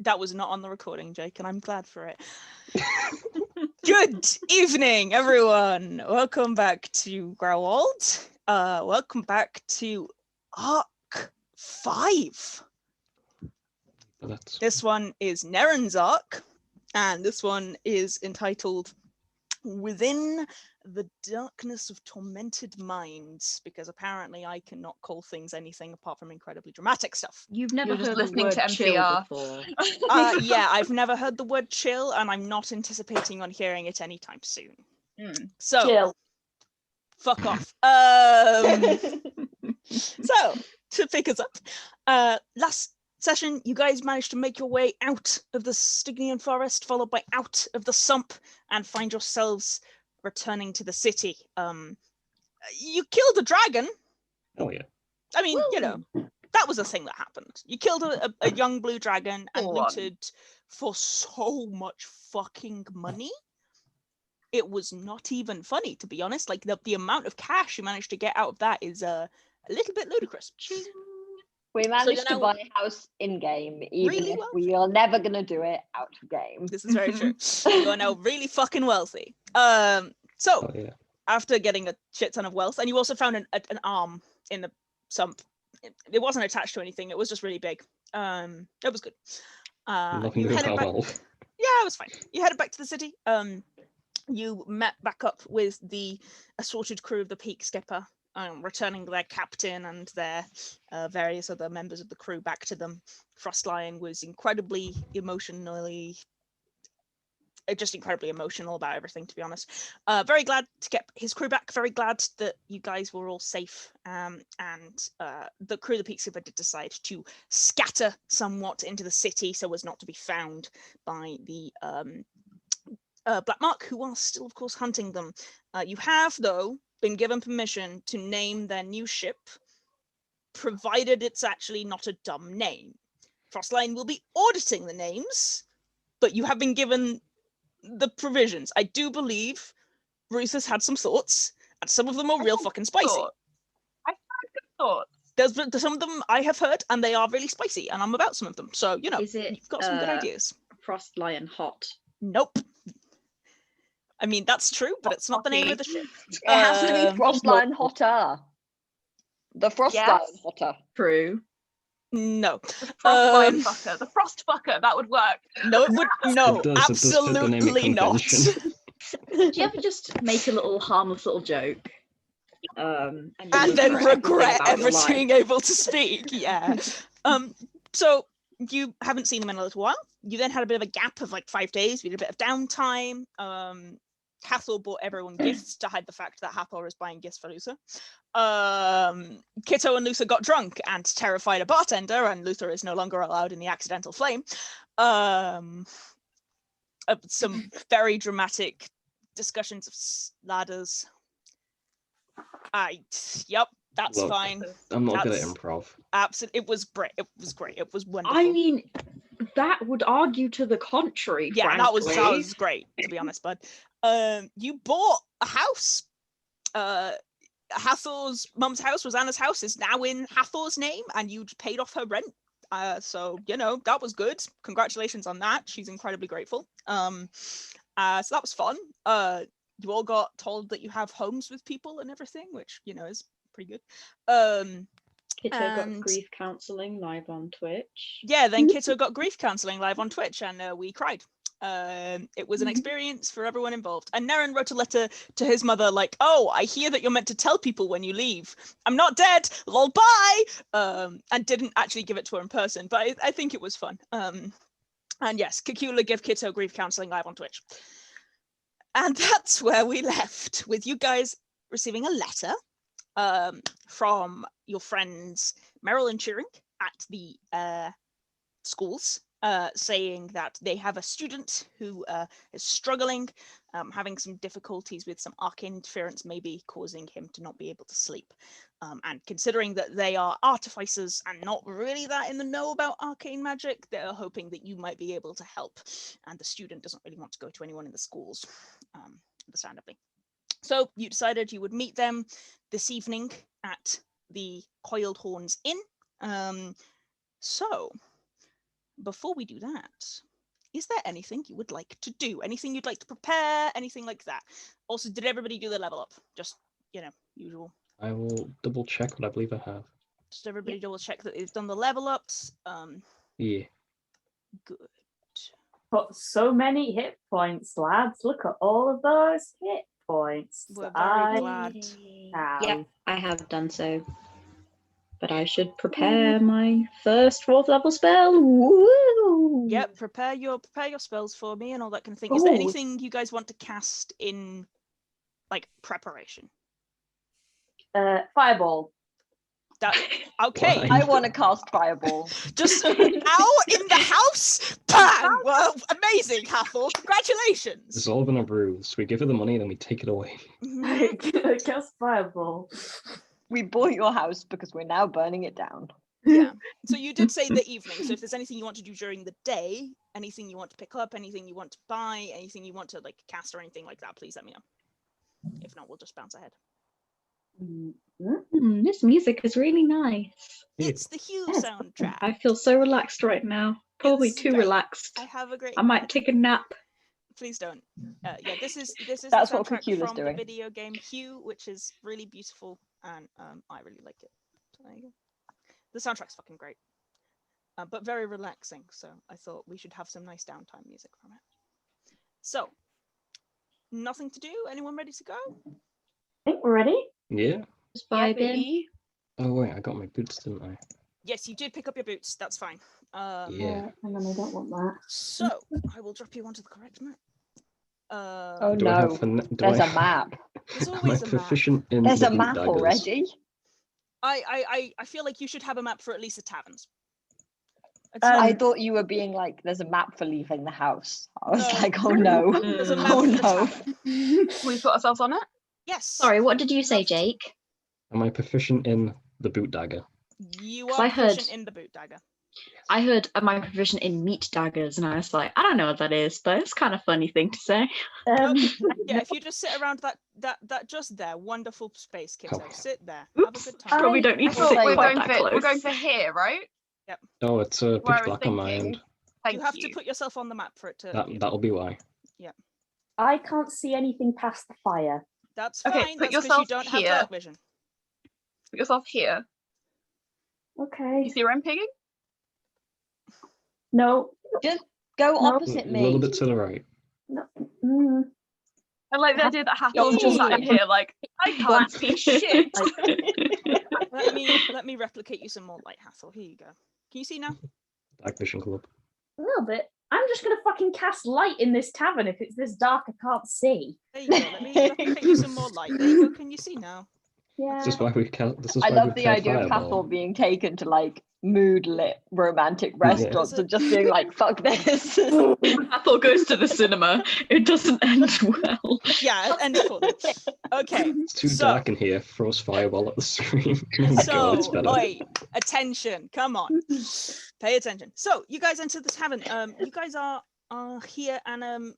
That was not on the recording, Jake, and I'm glad for it. Good evening, everyone. Welcome back to Growald. Welcome back to Arc 5. This one is Nerin's arc, and this one is entitled Within the Darkness of Tormented Minds, because apparently I cannot call things anything apart from incredibly dramatic stuff. You've never heard listening the to word chill NPR before. Yeah, I've never heard the word chill, and I'm not anticipating on hearing it anytime soon. So, Chill. fuck off. So, to pick us up, last session, you guys managed to make your way out of the Stygian forest, followed by out of the sump, and find yourselves returning to the city. You killed a dragon. Oh yeah. I mean, you know, that was a thing that happened. You killed a young blue dragon and looted for so much fucking money. It was not even funny, to be honest. Like, the amount of cash you managed to get out of that is a little bit ludicrous. We managed to buy a house in-game, even really if wealthy. we are never going to do it out of game. This is very true. You are now really fucking wealthy. After getting a shit ton of wealth, and you also found an arm in the sump. It wasn't attached to anything. It was just really big. It was good. Nothing You good headed at back. all. Yeah, it was fine. You headed back to the city. You met back up with the assorted crew of the Peak Skipper, returning their captain and their various other members of the crew back to them. Frostlion was incredibly emotional about everything, to be honest. Very glad to get his crew back. Very glad that you guys were all safe. And the crew of the Peak Skipper did decide to scatter somewhat into the city so as not to be found by the Black Mark, who are still, of course, hunting them. You have, though, been given permission to name their new ship, provided it's actually not a dumb name. Frostline will be auditing the names, but you have been given the provisions. I do believe Ruth has had some thoughts, and some of them are real fucking spicy. I've had good thoughts. There's some of them I have heard, and they are really spicy, and I'm about some of them. So, you know, you've got some good ideas. Frostlion hot. Nope. I mean, that's true, but it's not the name of the ship. It has to be Frostlion Hotter. The Frostlion Hotter. True. No. The Frostlion Fucker. The Frost Fucker. That would work. No, it would. No, It does fit the naming absolutely not. convention. Do you ever just make a little harmless little joke? And then regret about ever your life? being able to speak? Yeah. So you haven't seen them in a little while. You then had a bit of a gap of like 5 days. We did a bit of downtime. Hathor bought everyone gifts to hide the fact that Hathor is buying gifts for Luther. Kitto and Luther got drunk and terrified a bartender, and Luther is no longer allowed in the accidental flame. Some very dramatic discussions of ladders. Yep, that's Look, fine. I'm not good at improv. Absolutely, it was great. It was great. It was wonderful. I mean, that would argue to the contrary. Yeah, frankly. that was great, to be honest, bud. You bought a house. Hathor's mum's house, Rosanna's house, is now in Hathor's name, and you paid off her rent. So, you know, that was good. Congratulations on that. She's incredibly grateful. So that was fun. You all got told that you have homes with people and everything, which, you know, is pretty good. Kitto got grief counselling live on Twitch. Yeah, then Kitto got grief counselling live on Twitch, and we cried. It was an experience for everyone involved. And Nerin wrote a letter to his mother like, "Oh, I hear that you're meant to tell people when you leave. I'm not dead, lol, bye!" And didn't actually give it to her in person, but I think it was fun. And yes, Cacula gave Kitto grief counselling live on Twitch. And that's where we left, with you guys receiving a letter from your friends Meryl and Turing at the schools, saying that they have a student who is struggling, having some difficulties with some arcane interference, maybe causing him to not be able to sleep. And considering that they are artificers and not really that in the know about arcane magic, they're hoping that you might be able to help. And the student doesn't really want to go to anyone in the schools, understandably. So you decided you would meet them this evening at the Coiled Horns Inn. So before we do that, is there anything you would like to do? Anything you'd like to prepare? Anything like that? Also, did everybody do the level up? Just, usual. I will double check what I believe I have. Just everybody double check that they've done the level ups. Yeah. Good. Got so many hit points, lads. Look at all of those hit points. We're very glad. Yep, I have done so. But I should prepare my first 4th level spell. Woo! Yep, prepare your spells for me and all that kind of thing. Is there anything you guys want to cast in preparation? Fireball. That okay. I want to cast Fireball. Just out in the house. Bang! Well, amazing, Hathor. Congratulations. It's all been a bruise. We give her the money, then we take it away. Cast Fireball. We bought your house because we're now burning it down. Yeah. So you did say the evening. So if there's anything you want to do during the day, anything you want to pick up, anything you want to buy, anything you want to cast or anything like that, please let me know. If not, we'll just bounce ahead. This music is really nice. It's the Hue soundtrack. I feel so relaxed right now. Probably It's too great. relaxed. I have a great. I might take a nap. Please don't. Yeah, this is That's the what soundtrack Cacula's from the doing. video game Hue, which is really beautiful, and I really like it. So there you go. The soundtrack's fucking great, but very relaxing. So I thought we should have some nice downtime music from it. So, nothing to do. Anyone ready to go? I think we're ready. Yeah. Just vibing. Oh wait, I got my boots, didn't I? Yes, you did pick up your boots. That's fine. Yeah. Hang on, I don't want that. So I will drop you onto the correct map. Oh Do I no, have there's a map. There's Am I always a map. proficient in There's the a boot map daggers? already. I feel like you should have a map for at least the taverns. It's Um, not- I thought you were being like, there's a map for leaving the house. I was No. like, oh no. There's a map Oh for the no. tavern. We've got ourselves on it. Yes. Sorry, what did you say, Jake? Am I proficient in the boot dagger? You 'Cause are I heard- proficient in the boot dagger. I heard am I proficient in meat daggers, and I was like, I don't know what that is, but it's kind of funny thing to say. Yeah, if you just sit around that just there, wonderful space, Kitto. Oh. Sit there. Have a Oops. good time. Probably don't I need to thought sit we're quite going that for close. we're going for here, right? Oh, it's pitch Where I was black on my thinking. end. Thank You have you. to put yourself on the map for it to. That'll be why. I can't see anything past the fire. That's Okay, fine. put That's because you yourself don't have here. dark vision. Put yourself here. Okay. You see where I'm pinging? No. Just go No. opposite A me. little bit to the right. No. Mm. I like the idea that Hathor's just Yay. sat in here like, I can't see shit. Let me replicate you some more light, Hathor. Here you go. Can you see now? Dark Vision Club. A little bit. I'm just gonna fucking cast light in this tavern if it's this dark I can't see. There you go. Let me replicate you some more light. There you go. Can you see now? Yeah. This is why we ca- This is I why love we the call idea of Fireball. Hathor being taken to like mood lit romantic restaurants and just being like, fuck this. Hathor goes to the cinema. It doesn't end well. Yeah, and poorly. Okay. It's too So- dark in here. Throws Fireball at the screen. Oh my God, it's So, better. wait, attention, come on, pay attention. So, you guys enter the tavern. You guys are here, and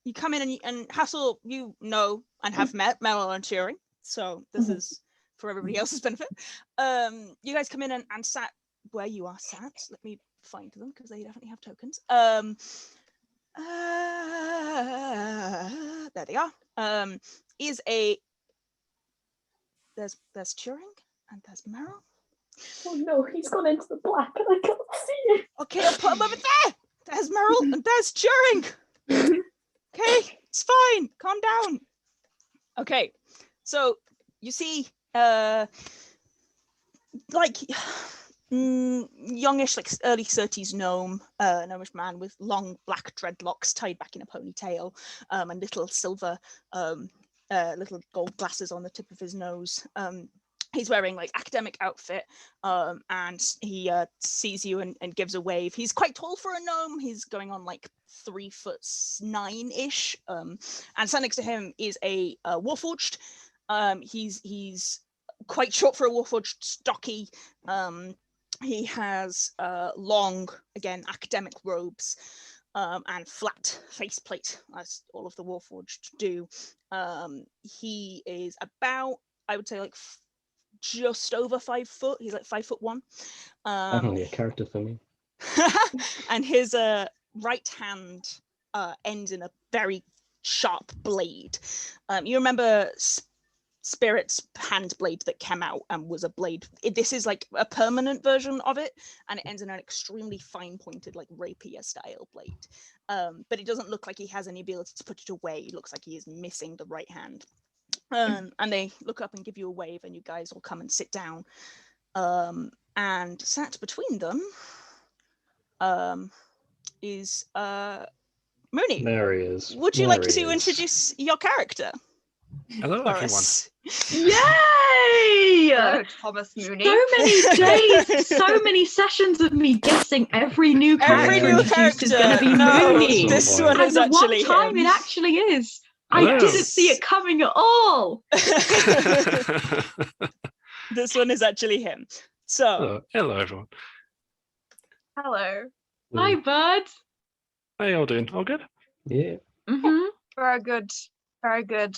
you come in, and Hassel, you know, and have met Melon and Turing. So this is for everybody else's benefit. You guys come in and sat where you are sat. Let me find them because they definitely have tokens. There they are. Is a there's Turing and there's Meryl. Oh no, he's gone into the black and I can't see it. Okay, I'll put him over there. There's Meryl and there's Turing. Okay, it's fine. Calm down. Okay, so you see, youngish, like early 30s gnome, gnomish man with long black dreadlocks tied back in a ponytail, and little silver, little gold glasses on the tip of his nose. He's wearing like academic outfit, and he sees you and gives a wave. He's quite tall for a gnome. He's going on like 3'9" and sat next to him is a warforged. He's quite short for a warforged, stocky. He has long, again, academic robes, and flat faceplate, as all of the warforged do. He is about, I would say, like just over 5 foot. He's like 5'1". Only a character for me. and his right hand ends in a very sharp blade. You remember Spirit's hand blade that came out and was a blade. This is like a permanent version of it, and it ends in an extremely fine pointed, like rapier style blade. But it doesn't look like he has any ability to put it away. It looks like he is missing the right hand. And they look up and give you a wave, and you guys all come and sit down. And sat between them is Mooney. There he is. Would you There like he to is. introduce your character? Hello, Boris? everyone. Yay! Hello, Thomas Mooney. So many days, so many sessions of me guessing every new character Every new introduced is character. going to be No, Mooney. this And one And is the actually one time him. it actually is. Hello. I didn't see it coming at all. This one is actually him. So, Hello, everyone. Hello. Hi, bud. How y'all doing? All good? Yeah. Mm-hmm. Very good. Very good.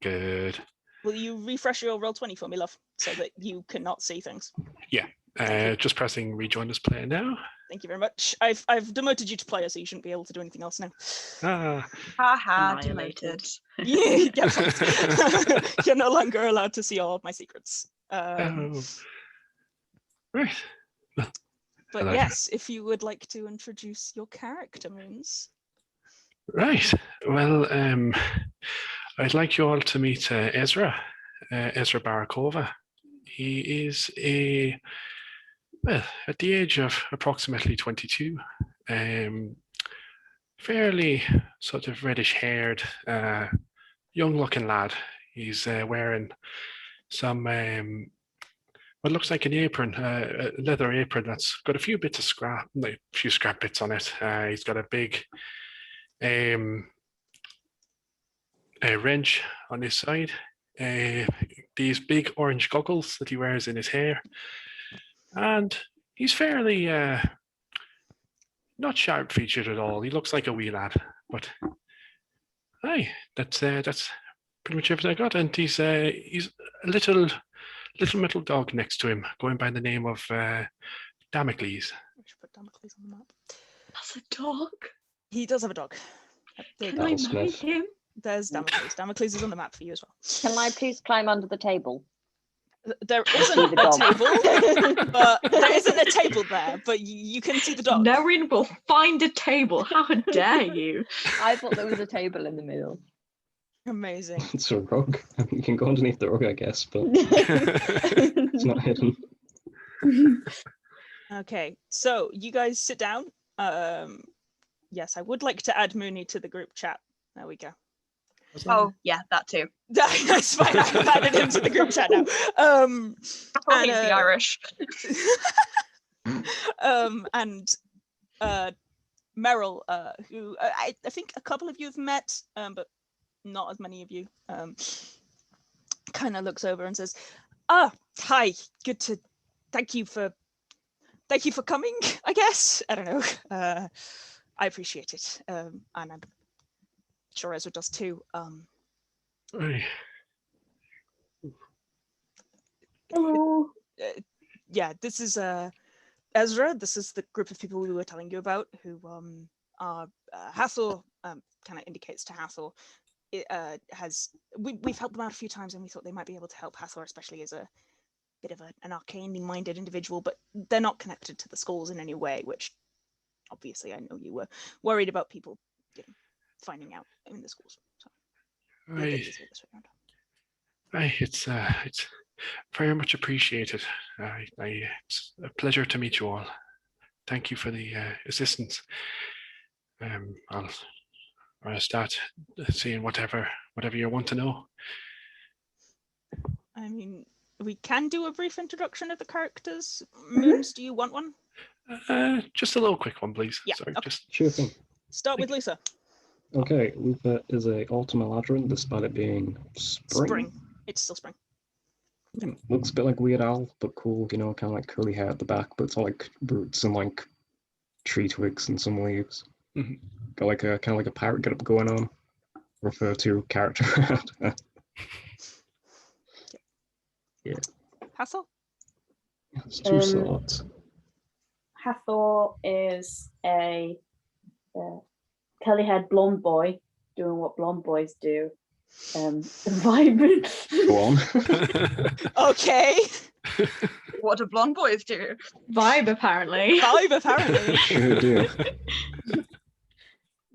Good. will you refresh your roll 20 for me, love, so that you cannot see things? Just pressing rejoin this player now. Thank you very much. I've demoted you to player, so you shouldn't be able to do anything else now. Haha, Annihilated. demoted. Yeah, get fucked. You're no longer allowed to see all of my secrets. Oh. Right. But hello. yes, if you would like to introduce your character, Moons. Right. Well, I'd like you all to meet Ezra Barakova. He is at the age of approximately 22, fairly sort of reddish-haired, young-looking lad. He's wearing some what looks like an apron, a leather apron that's got a few bits of scrap, like a few scrap bits on it. He's got a big a wrench on his side, these big orange goggles that he wears in his hair, and he's fairly not sharp featured at all. He looks like a wee lad, but aye, that's pretty much everything I got. And he's a little metal dog next to him, going by the name of Damocles. We should put Damocles on the map. That's a dog. He does have a dog. There you Can go. I marry Smith. him? There's Damocles. Damocles is on the map for you as well. Can I please climb under the table? There isn't See a the dog. table, but there isn't a table there, but you can see the dog. Nerin will find a table. How dare you? I thought there was a table in the middle. Amazing. It's a rug. You can go underneath the rug, I guess, but it's not hidden. Okay, so you guys sit down. Yes, I would like to add Mooney to the group chat. There we go. Oh, yeah, that too. That's fine. I've added him to the group chat now. Oh, And, he's the Irish. And Meryl, who I think a couple of you have met, but not as many of you, kind of looks over and says, hi, thank you for coming, I guess. I don't know. I appreciate it. And I'm sure Ezra does too. Aye. Hello. Yeah, this is Ezra. This is the group of people we were telling you about who are Hathor, kind of indicates to Hathor. It we've helped them out a few times, and we thought they might be able to help Hathor, especially as a bit of an arcanely minded individual, but they're not connected to the schools in any way, which obviously I know you were worried about people finding out in the schools. So we'll get Aye. easier this way around. Aye, it's very much appreciated. It's a pleasure to meet you all. Thank you for the assistance. I'll start seeing whatever you want to know. I mean, we can do a brief introduction of the characters. Moons, do you want one? Just a little quick one, please. Yeah, Sorry, okay. just Sure thing. Start with Lisa. Okay, Luther is a Ultima Ladrin, despite it being spring. It's still spring. Looks a bit like Weird Al, but cool, kind of like curly hair at the back, but it's all like roots and like tree twigs and some leaves. Mhm. Got like a kind of like a pirate get up going on. Refer to character. Hathor? It's two Um, swords. Hathor is a curly-haired blonde boy doing what blonde boys do. Vibing. Go on. Okay. What do blonde boys do? Vibe, apparently. Vibe, apparently. Sure do.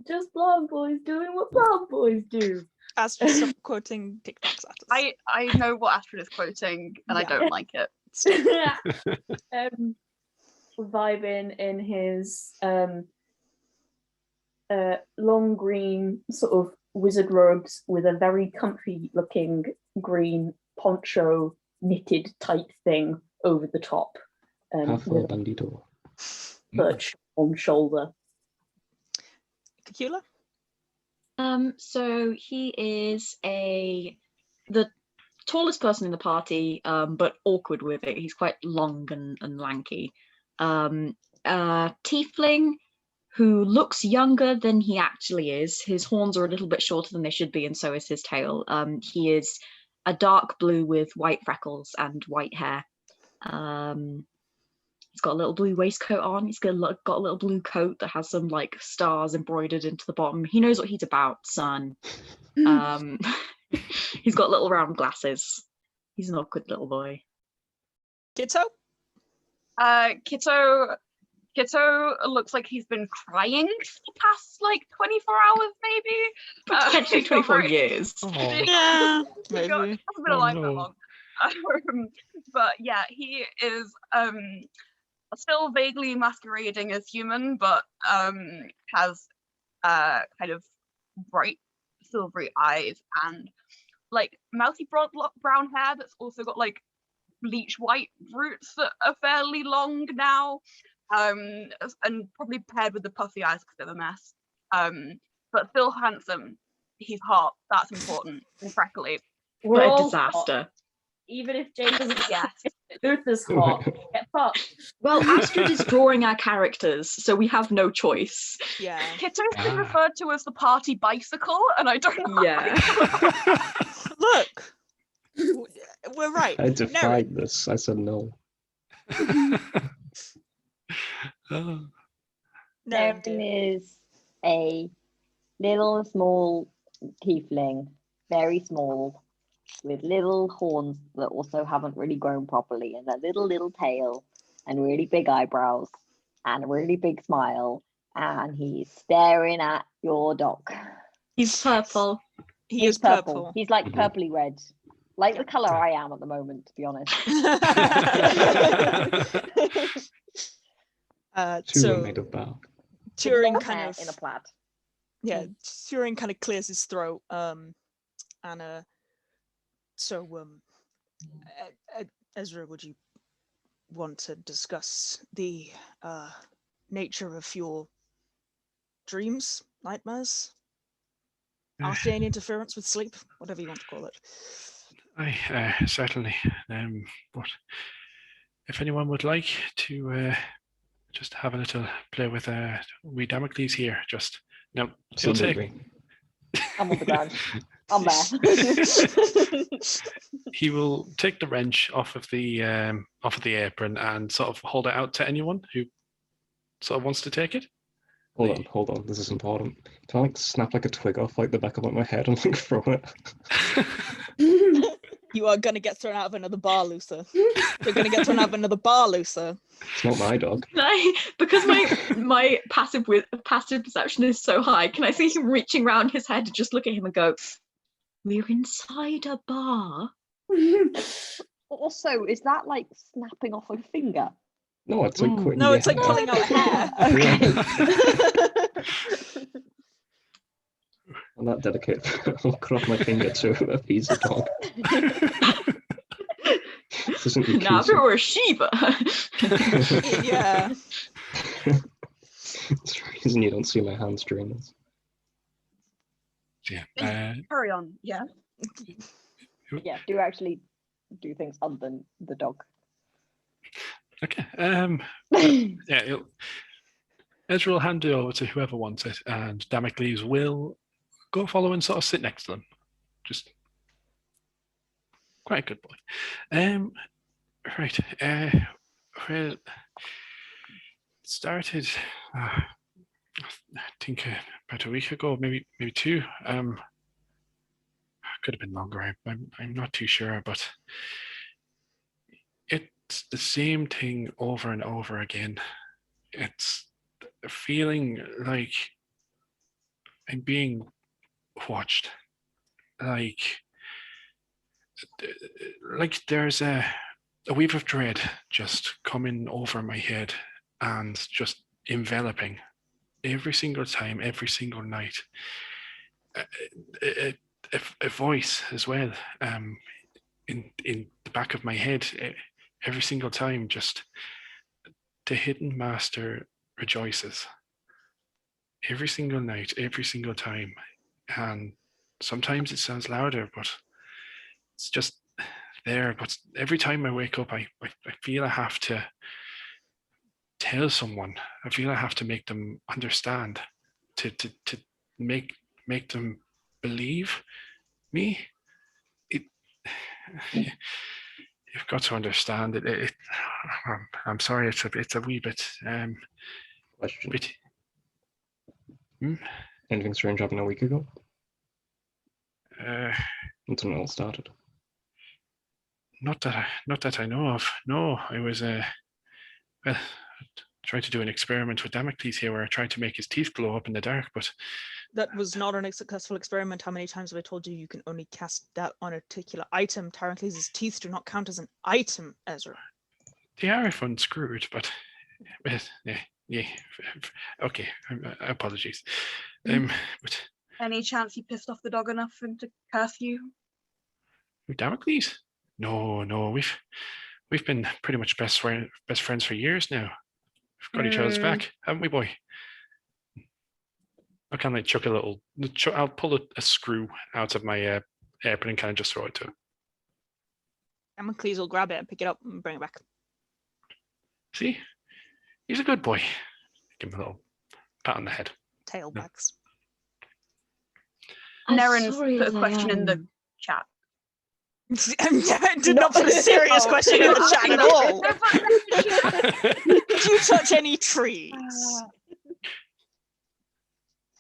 Just blonde boys doing what blonde boys do. Astrid, stop quoting TikToks at us. I know what Astrid is quoting, and I Yeah. don't like it. Vibing in his long green sort of wizard robes with a very comfy looking green poncho knitted tight thing over the top. Hathor With a Bandito. birch on shoulder. Cacula? So he is the tallest person in the party, but awkward with it. He's quite long and lanky. Tiefling who looks younger than he actually is. His horns are a little bit shorter than they should be, and so is his tail. He is a dark blue with white freckles and white hair. He's got a little blue waistcoat on. He's got a little blue coat that has some like stars embroidered into the bottom. He knows what he's about, son. He's got little round glasses. He's an awkward little boy. Kitto? Kitto looks like he's been crying for the past like 24 hours, maybe. Potentially 24 years. Yeah, Maybe. maybe. Hasn't been Oh, alive that no. long. But yeah, he is still vaguely masquerading as human, but has kind of bright silvery eyes and like mousy brown hair that's also got like bleach white roots that are fairly long now, and probably paired with the puffy eyes because they're a mess. But still handsome. He's hot. That's important. And freckly. We're But a all disaster. hot. Even if Jane doesn't Yes. Ruth is hot. Get fucked. Well, Astrid is drawing our characters, so we have no choice. Yeah. Kitto's been referred to as the party bicycle, and I don't know. Yeah. Look. We're right. I Nerin. defied this. I said no. Oh, Nerin, dear. Nerin is a little small tiefling, very small, with little horns that also haven't really grown properly, and a little tail, and really big eyebrows, and a really big smile, and he's staring at your dog. He's purple. He is purple. He's like Mhm. purpley red, like the color I am at the moment, to be honest. Two So are made of bark. Turing Long kind hair of in a plaid. Turing kind of clears his throat. Ezra, would you want to discuss the nature of your dreams, nightmares, arcane interference with sleep, whatever you want to call it? I certainly. But if anyone would like to just have a little play with wee Damocles here, just no, he'll take. Absolutely. I'm on the ground. I'm there. He will take the wrench off of the apron and sort of hold it out to anyone who sort of wants to take it. Hold on. This is important. Can I like snap like a twig off like the back of like my head and like throw it? You are gonna get thrown out of another bar, Luther. You're gonna get thrown out of another bar, Luther. It's not my dog. Because my passive perception is so high, can I see him reaching around his head to just look at him and go, "We're inside a bar." Also, is that like snapping off a finger? No, it's like quitting. No, your it's like hair. pulling out hair. On that dedicate, I'll cut off my finger to a piece of dog. This isn't your Now, if it were a Shiva. Yeah. That's the reason you don't see my hand strainers. Yeah. Carry on. Yeah. Yeah, do actually do things other than the dog. Okay. Yeah. Ezra will hand it over to whoever wants it, and Damocles will go follow and sort of sit next to them. Just quite a good boy. Right. Well, started, I think about a week ago, maybe 2. Could have been longer. I'm not too sure, but it's the same thing over and over again. It's a feeling like I'm being watched. Like there's a weave of dread just coming over my head and just enveloping every single time, every single night. A voice as well, in the back of my head, every single time, just the hidden master rejoices. Every single night, every single time. And sometimes it sounds louder, but it's just there. But every time I wake up, I feel I have to tell someone. I feel I have to make them understand, to make them believe me. You've got to understand it. I'm sorry, it's a wee bit Question. bit. Anything strange happened a week ago? Uh, Until it all started. not that I know of. No, I was well, trying to do an experiment with Damocles here, where I tried to make his teeth glow up in the dark, but That was not a successful experiment. How many times have I told you can only cast that on a particular item? Tarantles' teeth do not count as an item, Ezra. they are if unscrewed. But yeah. Okay, apologies. But Any chance he pissed off the dog enough for him to curse you? Damocles? No, we've been pretty much best friends for years now. We've got each other's back, haven't we, boy? I kind of chuck a little. I'll pull a screw out of my apron and kind of just throw it to him. Damocles will grab it and pick it up and bring it back. See, he's a good boy. Give him a little pat on the head. Tail No. wags. Nerin sorry put a as I question in the am. chat. Did not put a serious Oh, question in the chat at all. No, Did you touch any trees?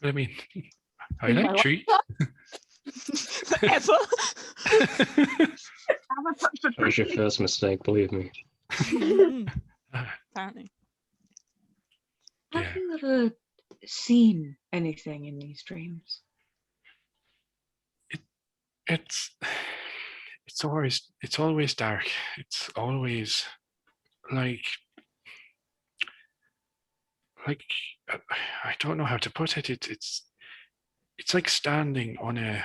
I mean, I In my like life. trees. Ever? That was your first mistake, believe me. Apparently. Yeah. Have you ever seen anything in these dreams? It's always dark. It's always like I don't know how to put it. It's like standing on a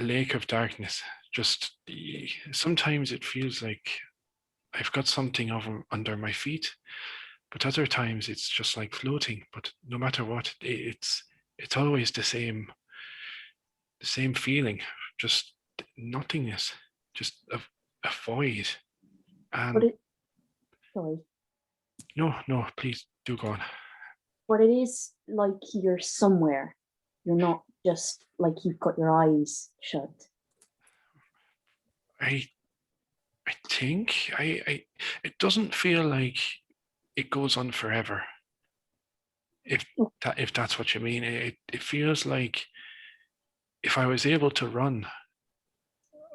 lake of darkness. Just sometimes it feels like I've got something under my feet, but other times it's just like floating. But no matter what, it's always the same feeling, just nothingness, just a void. And But sorry. no, please do go on. But it is like you're somewhere. You're not just like you've got your eyes shut. I think it doesn't feel like it goes on forever. If that's what you mean, it feels like if I was able to run,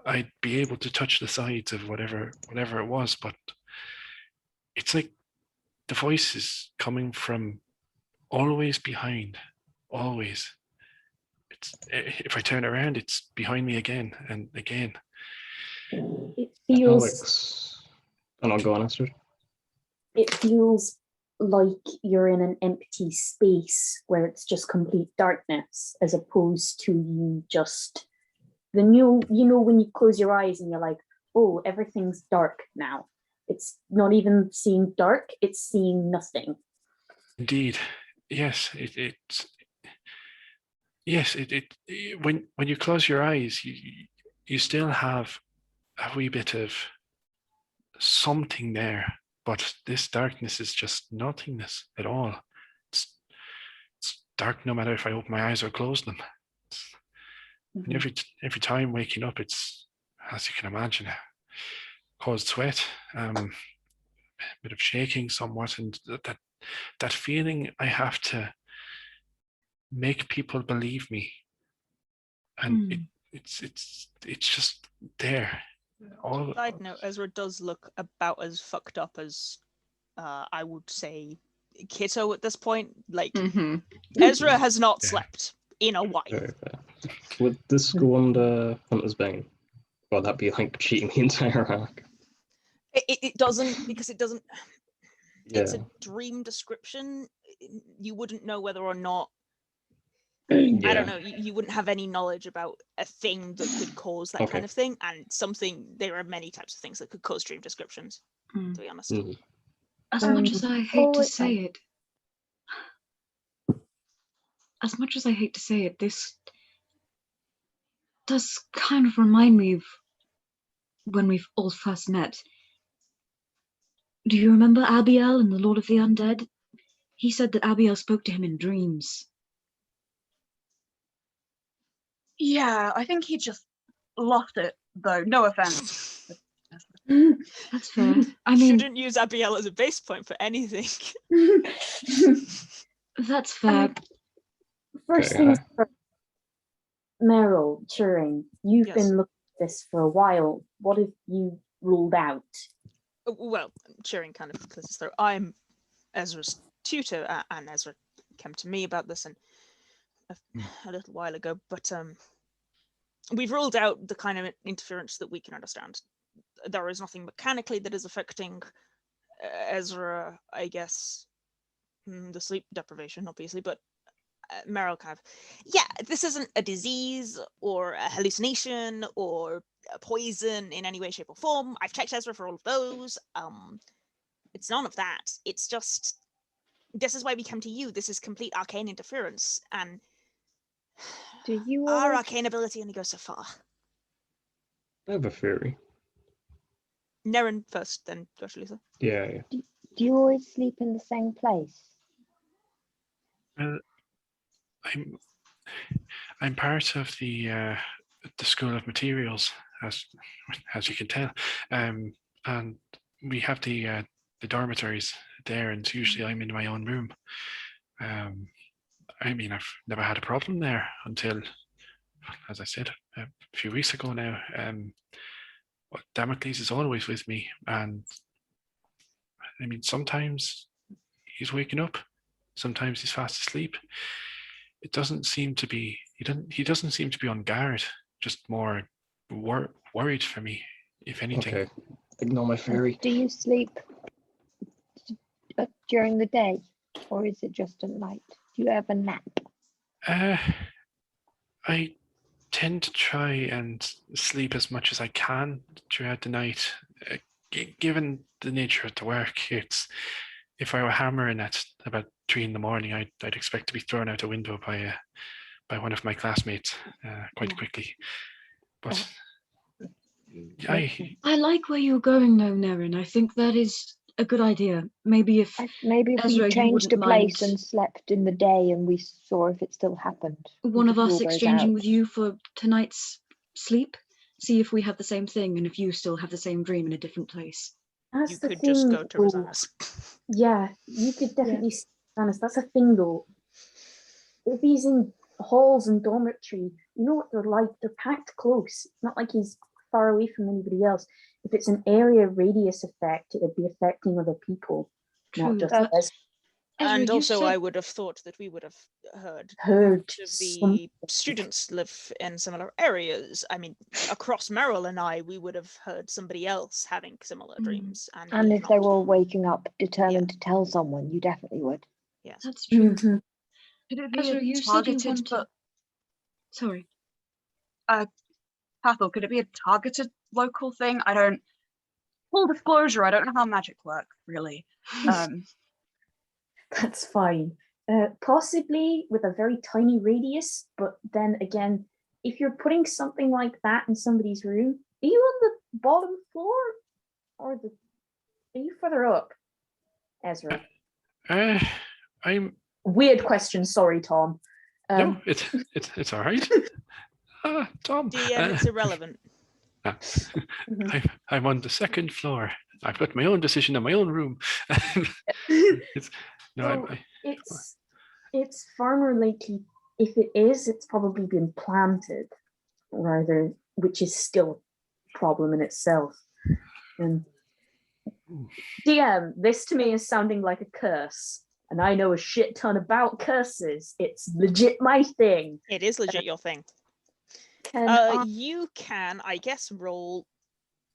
I'd be able to touch the sides of whatever it was, but it's like the voice is coming from always behind, always. If I turn around, it's behind me again and again. It feels Aleks. And I'll go on, Astrid. it feels like you're in an empty space where it's just complete darkness, as opposed to you just when you close your eyes and you're like, oh, everything's dark now. It's not even seeing dark, it's seeing nothing. Indeed, yes. When you close your eyes, you still have a wee bit of something there, but this darkness is just nothingness at all. It's dark no matter if I open my eyes or close them. And every time waking up, it's, as you can imagine, caused sweat, a bit of shaking somewhat, and that that feeling I have to make people believe me, and it's just there. Side note: Ezra does look about as fucked up as I would say Kitto at this point. Like Ezra has not slept in a while. Would this go under Hunter's Bane? Or would that be like cheating the entire arc? It doesn't, because it doesn't. Yeah. It's a dream description. You wouldn't know whether or not. Yeah. I don't know. You wouldn't have any knowledge about a thing that could cause that kind of thing, and there are many types of things that could cause dream descriptions. To be honest. As much as I hate to say it, this does kind of remind me of when we've all first met. Do you remember Abiel and the Lord of the Undead? He said that Abiel spoke to him in dreams. Yeah, I think he just lost it, though. No offense. That's fair. I mean, shouldn't use Abiel as a base point for anything. That's fair. First things first, Meryl, Turing, you've been looking at this for a while. What have you ruled out? Well, Turing kind of clears his throat. I'm Ezra's tutor, and Ezra came to me about this and a little while ago, but we've ruled out the kind of interference that we can understand. There is nothing mechanically that is affecting Ezra, I guess. The sleep deprivation, obviously, but Meryl kind of, this isn't a disease or a hallucination or a poison in any way, shape, or form. I've checked Ezra for all of those. It's none of that. It's just, this is why we come to you. This is complete arcane interference, and our arcane ability only goes so far. I have a theory. Nerin first, then Josh, Lisa. Yeah. Do you always sleep in the same place? I'm part of the School of Materials, as you can tell, and we have the dormitories there, and usually I'm in my own room. I mean, I've never had a problem there until, as I said, a few weeks ago now. Damocles is always with me, and I mean, sometimes he's waking up, sometimes he's fast asleep. It doesn't seem to be, he doesn't seem to be on guard, just more worried for me, if anything. Okay, ignore my theory. Do you sleep during the day, or is it just at night? Do you ever nap? I tend to try and sleep as much as I can throughout the night. Given the nature of the work, if I were hammering at about 3 a.m, I'd expect to be thrown out a window by one of my classmates quite quickly. But I like where you're going though, Nerin. I think that is a good idea. Maybe if Ezra, we changed a place and slept in the day, and we saw if it still happened. One of us exchanging with you for tonight's sleep, see if we have the same thing, and if you still have the same dream in a different place. That's you the could thing, just go to Rosanna's. Yeah, you could definitely see Rosanna's. That's a thing though. If he's in halls and dormitory, you know what they're like. They're packed close. It's not like he's far away from anybody else. If it's an area radius effect, it would be affecting other people, not just us. And also, I would have thought that we would have heard of the students live in similar areas. I mean, across Meryl and I, we would have heard somebody else having similar dreams. And if they were all waking up determined to tell someone, you definitely would. Yes, that's true. Could it be Ezra, a targeted? Sorry. Hathor, could it be a targeted local thing? Full disclosure, I don't know how magic works, really. That's fine. Possibly with a very tiny radius, but then again, if you're putting something like that in somebody's room, are you on the bottom floor or are you further up, Ezra? I'm. Weird question. Sorry, Tom. No, it's all right. Tom. DM, it's irrelevant. I'm on the second floor. I've got my own decision in my own room. No, Well, it's far more likely, if it is, it's probably been planted, rather, which is still a problem in itself. And DM, this to me is sounding like a curse, and I know a shit ton about curses. It's legit my thing. It is legit your thing. You can, I guess, roll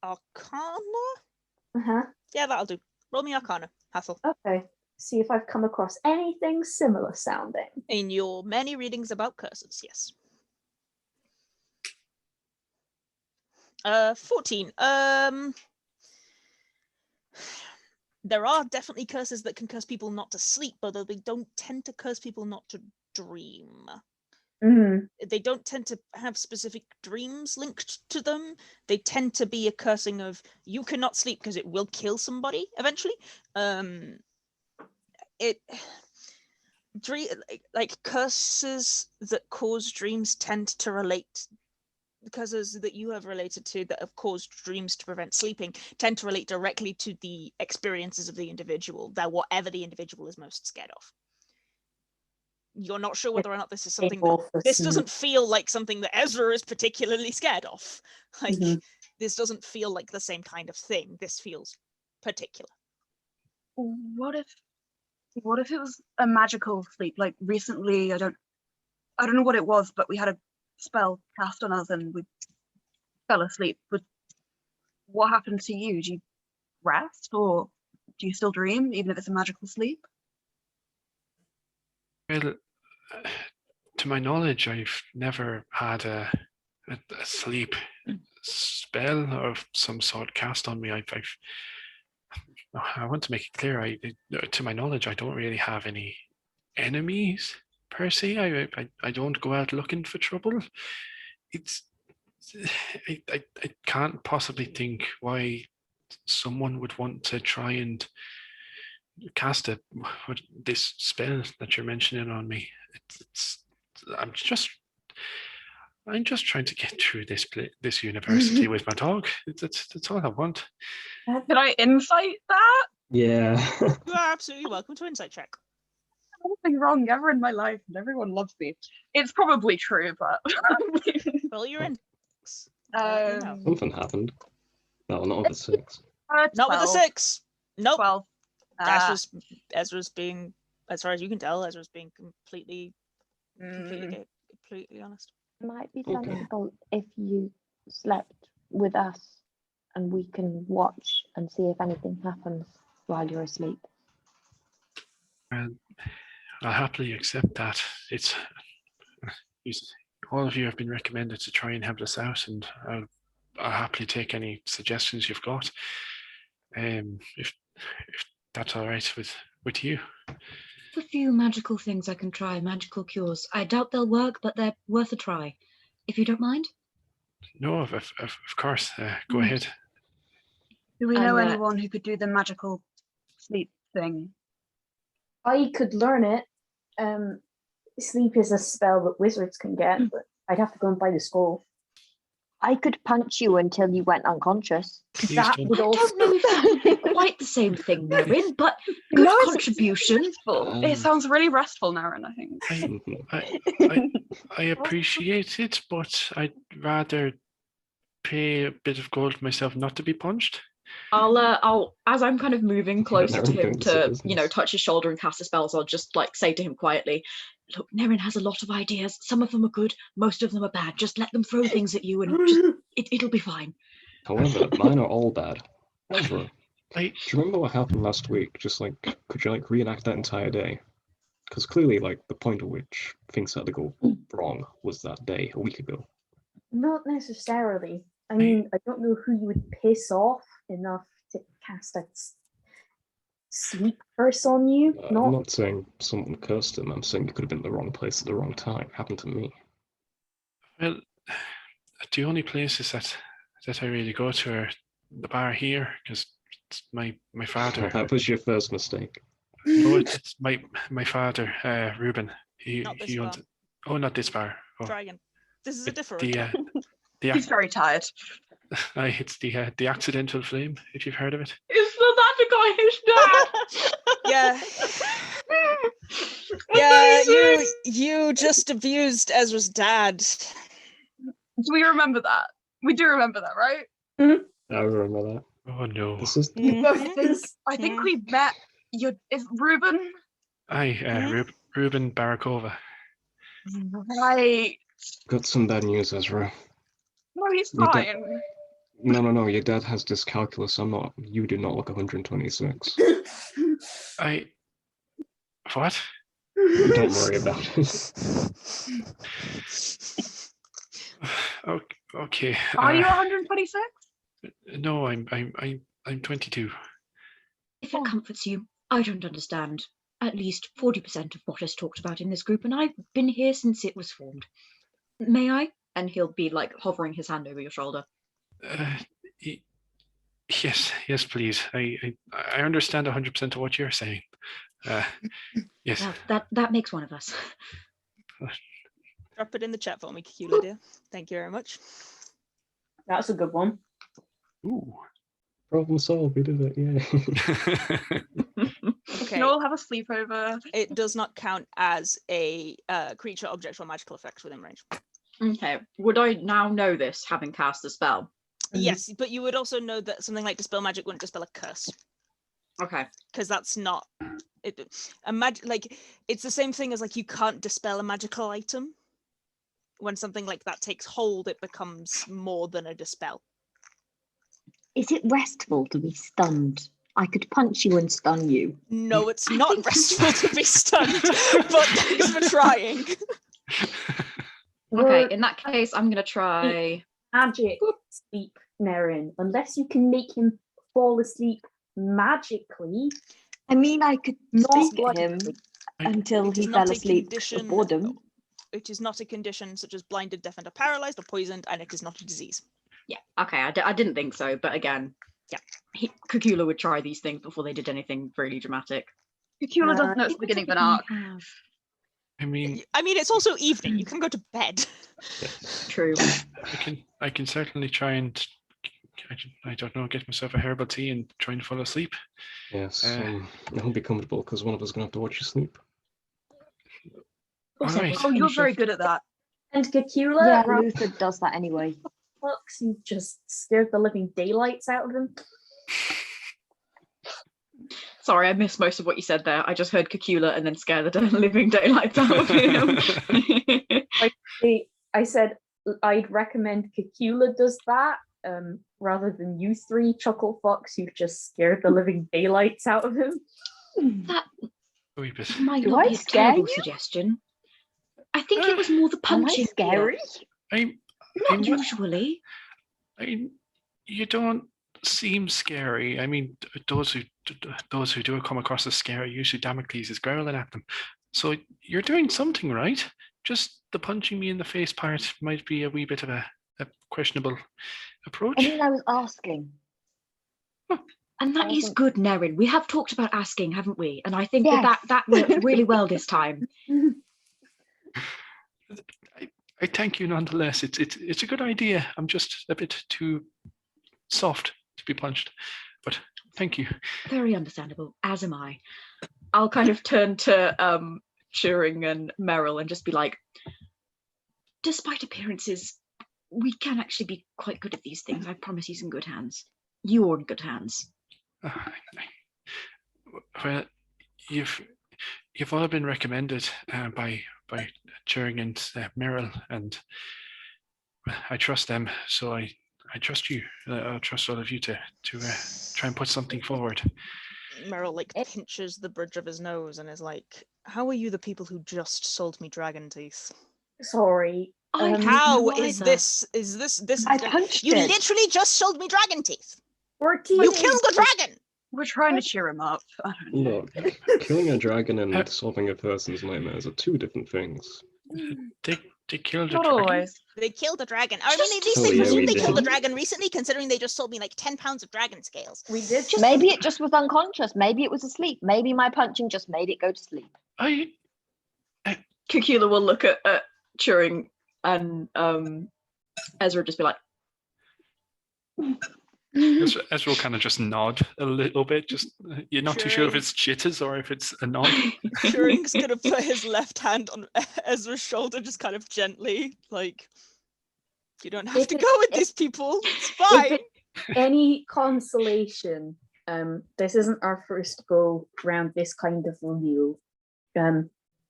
Arcana? Uh-huh. Yeah, that'll do. Roll me Arcana, Hathor. Okay. See if I've come across anything similar sounding. In your many readings about curses, yes. 14. There are definitely curses that can curse people not to sleep, but they don't tend to curse people not to dream. They don't tend to have specific dreams linked to them. They tend to be a cursing of you cannot sleep because it will kill somebody eventually. Curses that cause dreams tend to relate. Curses that you have related to that have caused dreams to prevent sleeping tend to relate directly to the experiences of the individual, that whatever the individual is most scared of. You're not sure whether or not this is something this doesn't feel like something that Ezra is particularly scared of. This doesn't feel like the same kind of thing. This feels particular. What if it was a magical sleep? Like recently, I don't know what it was, but we had a spell cast on us and we fell asleep. But what happened to you? Do you rest, or do you still dream even if it's a magical sleep? Well, to my knowledge, I've never had a sleep spell of some sort cast on me. I want to make it clear. To my knowledge, I don't really have any enemies per se. I don't go out looking for trouble. I can't possibly think why someone would want to try and cast this spell that you're mentioning on me. I'm just trying to get through this university with my dog. That's all I want. Can I insight that? Yeah. You are absolutely welcome to insight check. Nothing wrong ever in my life, and everyone loves me. It's probably true, but Well, you're in. Something happened. No, not with a 6. Not with a 6. Nope. 12. Ezra's being, as far as you can tell, Ezra's being completely honest. It might be sensible if you slept with us and we can watch and see if anything happens while you're asleep. I'll happily accept that. All of you have been recommended to try and help us out, and I'll happily take any suggestions you've got. If that's all right with you. A few magical things I can try, magical cures. I doubt they'll work, but they're worth a try. If you don't mind. No, of course. Go ahead. Do we know anyone who could do the magical sleep thing? I could learn it. Sleep is a spell that wizards can get, but I'd have to go and buy the scroll. I could punch you until you went unconscious. That would also... I don't know if that would be quite the same thing, Nerin, but good contribution. It sounds really restful, Nerin, I think. I appreciate it, but I'd rather pay a bit of gold myself not to be punched. I'll as I'm kind of moving closer to him to, touch his shoulder and cast a spell, so I'll just say to him quietly, look, Nerin has a lot of ideas. Some of them are good, most of them are bad. Just let them throw things at you and it'll be fine. However, mine are all bad. Ezra, do you remember what happened last week? Could you reenact that entire day? Because clearly, the point at which things had to go wrong was that day, a week ago. Not necessarily. I mean, I don't know who you would piss off enough to cast a sleep curse on you. I'm not saying someone cursed him. I'm saying you could have been in the wrong place at the wrong time. Happened to me. Well, the only places that I really go to are the bar here, because my father. That was your first mistake. No, it's my father, Ruben. He owns it. Oh, not this bar. Oh. Dragon. This is a different. He's very tired. It's the accidental flame, if you've heard of it. Is that the guy who's Yeah. Amazing! You just abused Ezra's dad. Do we remember that? We do remember that, right? I remember that. Oh no. This is I think we met is Ruben? Ruben Barakova. Right. got some bad news, Ezra. No, he's You fine. No. Your dad has dyscalculia. You do not look 126. What? Don't worry about it. Okay. Are you 126? No, I'm 22. If it comforts you, I don't understand at least 40% of what is talked about in this group, and I've been here since it was formed. May I? And he'll be like hovering his hand over your shoulder. Yes, please. I understand 100% of what you're saying. Yes. Well, that makes one of us. Drop it in the chat for me, Cacula, dear. Thank you very much. That's a good one. Ooh. Problem solved. We did it. Yeah. Okay. Can all have a sleepover? It does not count as a creature, object, or magical effect within range. Okay. Would I now know this, having cast the spell? Yes, but you would also know that something like Dispel Magic wouldn't dispel a curse. Okay. Because that's not it's the same thing as like you can't dispel a magical item. When something like that takes hold, it becomes more than a dispel. Is it restful to be stunned? I could punch you and stun you. No, it's not restful to be stunned, but thanks for trying. Okay, in that case, I'm going to try... Magic sleep, Nerin. Unless you can make him fall asleep magically. I mean, I could Not speak at him until It he is not fell a asleep of condition- boredom. It is not a condition such as blinded, deafened, or paralyzed, or poisoned, and it is not a disease. Yeah, okay, I didn't think so, but again, yeah, Cacula would try these things before they did anything really dramatic. Cacula doesn't know it's the beginning of an arc. I mean, it's also evening. You can go to bed. True. I can certainly try and I don't know, get myself a herbal tea and try and fall asleep. Yes. I hope be comfortable because one of us is gonna have to watch you sleep. All right. Oh, you're very good at that. And Cacula, Yeah, Luther does that anyway. Fox, you just scared the living daylights out of him. Sorry, I missed most of what you said there. I just heard Cacula and then scare the living daylights out of him. I said I'd recommend Cacula does that rather than you three, Chuckle Fox, you've just scared the living daylights out of him. That A wee bit. might Do not I be a scare terrible you? suggestion. I think it was more the Am I punching. scary? Not usually. You don't seem scary. I mean, those who do come across as scary, usually Damocles is growling at them. So you're doing something right. Just the punching me in the face part might be a wee bit of a questionable approach. I mean, I was asking. And that is good, Nerin. We have talked about asking, haven't we? And I think Yes. that worked really well this time. I thank you nonetheless. It's a good idea. I'm just a bit too soft to be punched, but thank you. Very understandable, as am I. I'll kind of turn to Turing and Merrill and just be like, despite appearances, we can actually be quite good at these things. I promise you some good hands. You're in good hands. Well, you've all been recommended by Turing and Merrill, and I trust them. So I trust you. I'll trust all of you to try and put something forward. Merrill pinches the bridge of his nose and is like, "How are you the people who just sold me dragon teeth?" Sorry. How know is either. this? I punched You it. literally just sold me dragon teeth. We're You killed the dragon. We're trying to cheer him up. I don't know. Look, killing a dragon and solving a person's nightmares are two different things. They killed a Not dragon. always. They killed the dragon. I mean, at least Oh, they yeah, presume we they did. killed the dragon recently, considering they just sold me like 10 pounds of dragon scales. We did just Maybe it just was unconscious. Maybe it was asleep. Maybe my punching just made it go to sleep. Cacula will look at Turing and Ezra just be like, Ezra will kind of just nod a little bit. Just you're not too sure if it's jitters or if it's a nod. Turing's gonna put his left hand on Ezra's shoulder, just kind of gently, like, you don't have to go with these people. It's fine. Any consolation, this isn't our first go around this kind of review.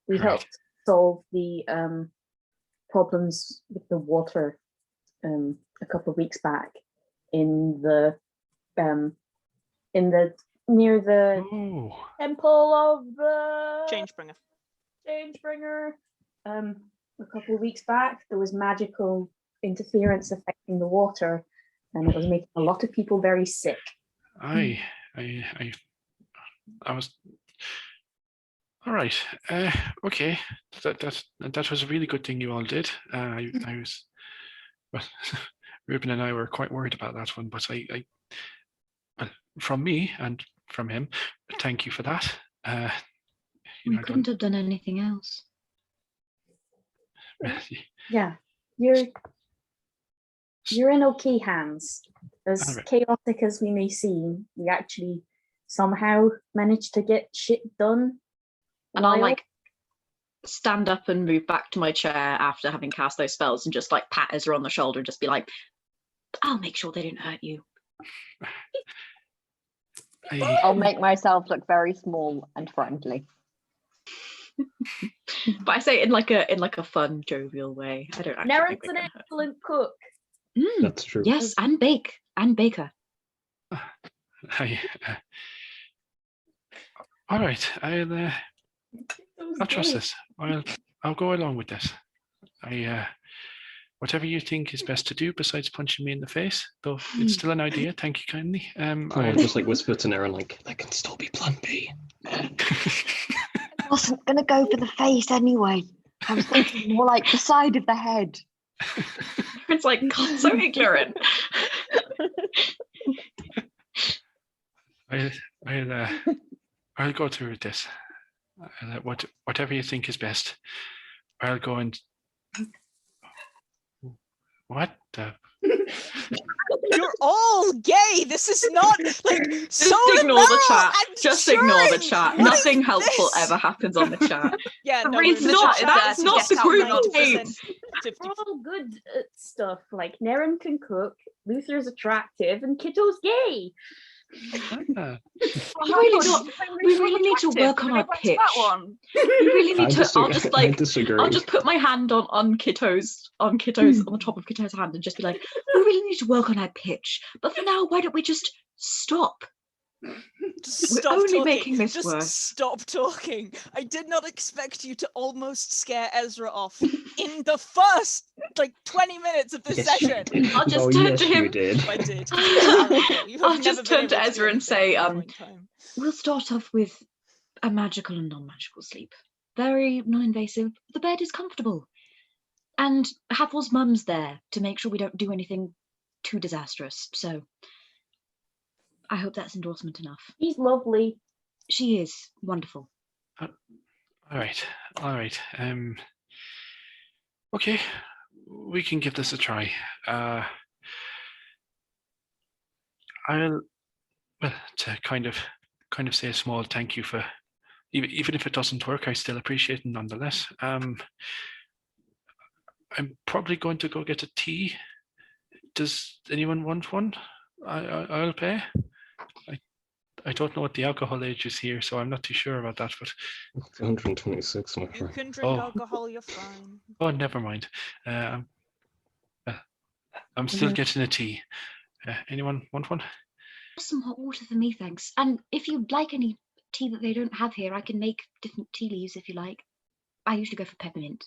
We helped solve the problems with the water a couple of weeks back in the near the temple of the Changebringer. A couple of weeks back, there was magical interference affecting the water, and it was making a lot of people very sick. I was all right. Okay, that was a really good thing you all did. I was, well, Ruben and I were quite worried about that one, but I from me and from him, thank you for that. We couldn't have done anything else. Yeah, you're in okay hands. As chaotic as we may seem, we actually somehow managed to get shit done. And I'll like stand up and move back to my chair after having cast those spells and just like pat Ezra on the shoulder and just be like, I'll make sure they didn't hurt you. I'll make myself look very small and friendly. But I say it in like a fun, jovial way. I don't actually Neren's an excellent cook. That's true. Yes, and baker. All right, I'll trust this. I'll go along with this. Whatever you think is best to do besides punching me in the face, though it's still an idea. Thank you kindly. I'll just like whisper to Nerin, like, that can still be plan B. I wasn't gonna go for the face anyway. I was thinking more like the side of the head. It's like, God, so ignorant. I'll go through with this. Whatever you think is best. I'll go and. What the? You're all gay. This is not like Just ignore the chat. Just ignore the chat. Nothing helpful ever happens on the chat. Yeah, no, It's not. That's not the group name. We're all good at stuff. Like Nerin can cook, Luther's attractive, and Kitto's gay. We really need to work on our pitch. We really need to. I'll just put my hand on Kitto's on the top of Kitto's hand and just be like, we really need to work on our pitch. But for now, why don't we just stop? We're only talking. making this just worse. Stop talking. I did not expect you to almost scare Ezra off in the first 20 minutes of this session. I'll just turn to him. You did. I did. I'll just turn to Ezra and say, we'll start off with a magical and non-magical sleep. Very non-invasive. The bed is comfortable. And Hathor's mum's there to make sure we don't do anything too disastrous. So I hope that's endorsement enough. She's lovely. She is wonderful. All right. Okay, we can give this a try. I'll to kind of say a small thank you for even if it doesn't work, I still appreciate it nonetheless. I'm probably going to go get a tea. Does anyone want one? I'll pay. I don't know what the alcohol age is here, so I'm not too sure about that. But 126, my friend. You can drink alcohol. You're fine. Oh, never mind. I'm still getting a tea. Anyone want one? Some hot water for me, thanks. And if you'd like any tea that they don't have here, I can make different tea leaves if you like. I usually go for peppermint.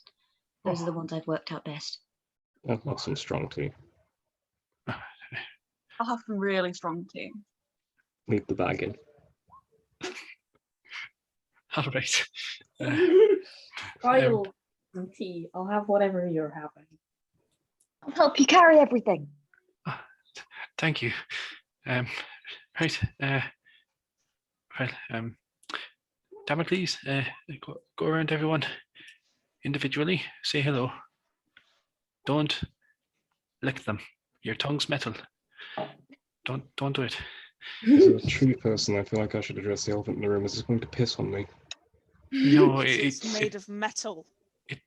Those are the ones I've worked out best. I'd like some strong tea. I'll have some really strong tea. Leave the bag in. All right. I'll some tea. I'll have whatever you're having. I'll help you carry everything. Thank you. Right. Damocles, go around everyone individually. Say hello. Don't lick them. Your tongue's metal. Don't do it. As a tree person, I feel like I should address the elephant in the room. Is this going to piss on me? No, It's made of metal.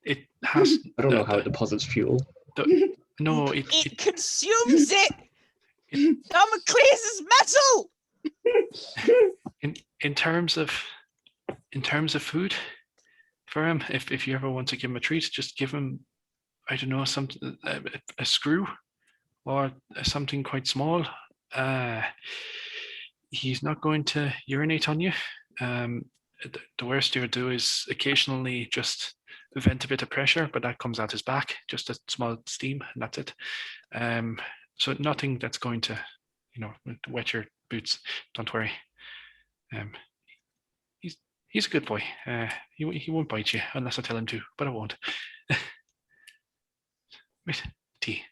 It has. I don't know how it deposits fuel. No, It consumes it. Damocles is metal. In terms of food for him, if you ever want to give him a treat, just give him, I don't know, something, a screw or something quite small. He's not going to urinate on you. The worst you would do is occasionally just vent a bit of pressure, but that comes out his back, just a small steam, and that's it. So nothing that's going to, wet your boots. Don't worry. He's a good boy. He won't bite you unless I tell him to, but I won't. Wait, tea.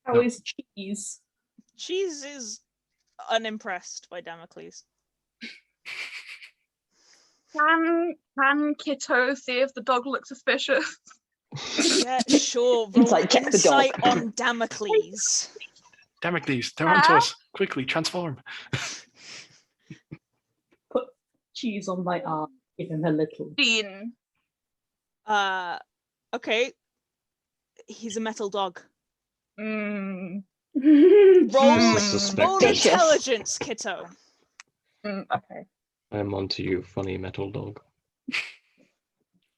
How is Cheese? Cheese is unimpressed by Damocles. Can Kitto see if the dog looks suspicious? Yeah, sure. Insight check the dog. Insight on Damocles. Damocles, they're onto us. Quickly, transform. Put Cheese on my arm. Give him a little. Dean. Okay. He's a metal dog. Mm. Roll intelligence, Kitto. Okay. I am onto you, funny metal dog.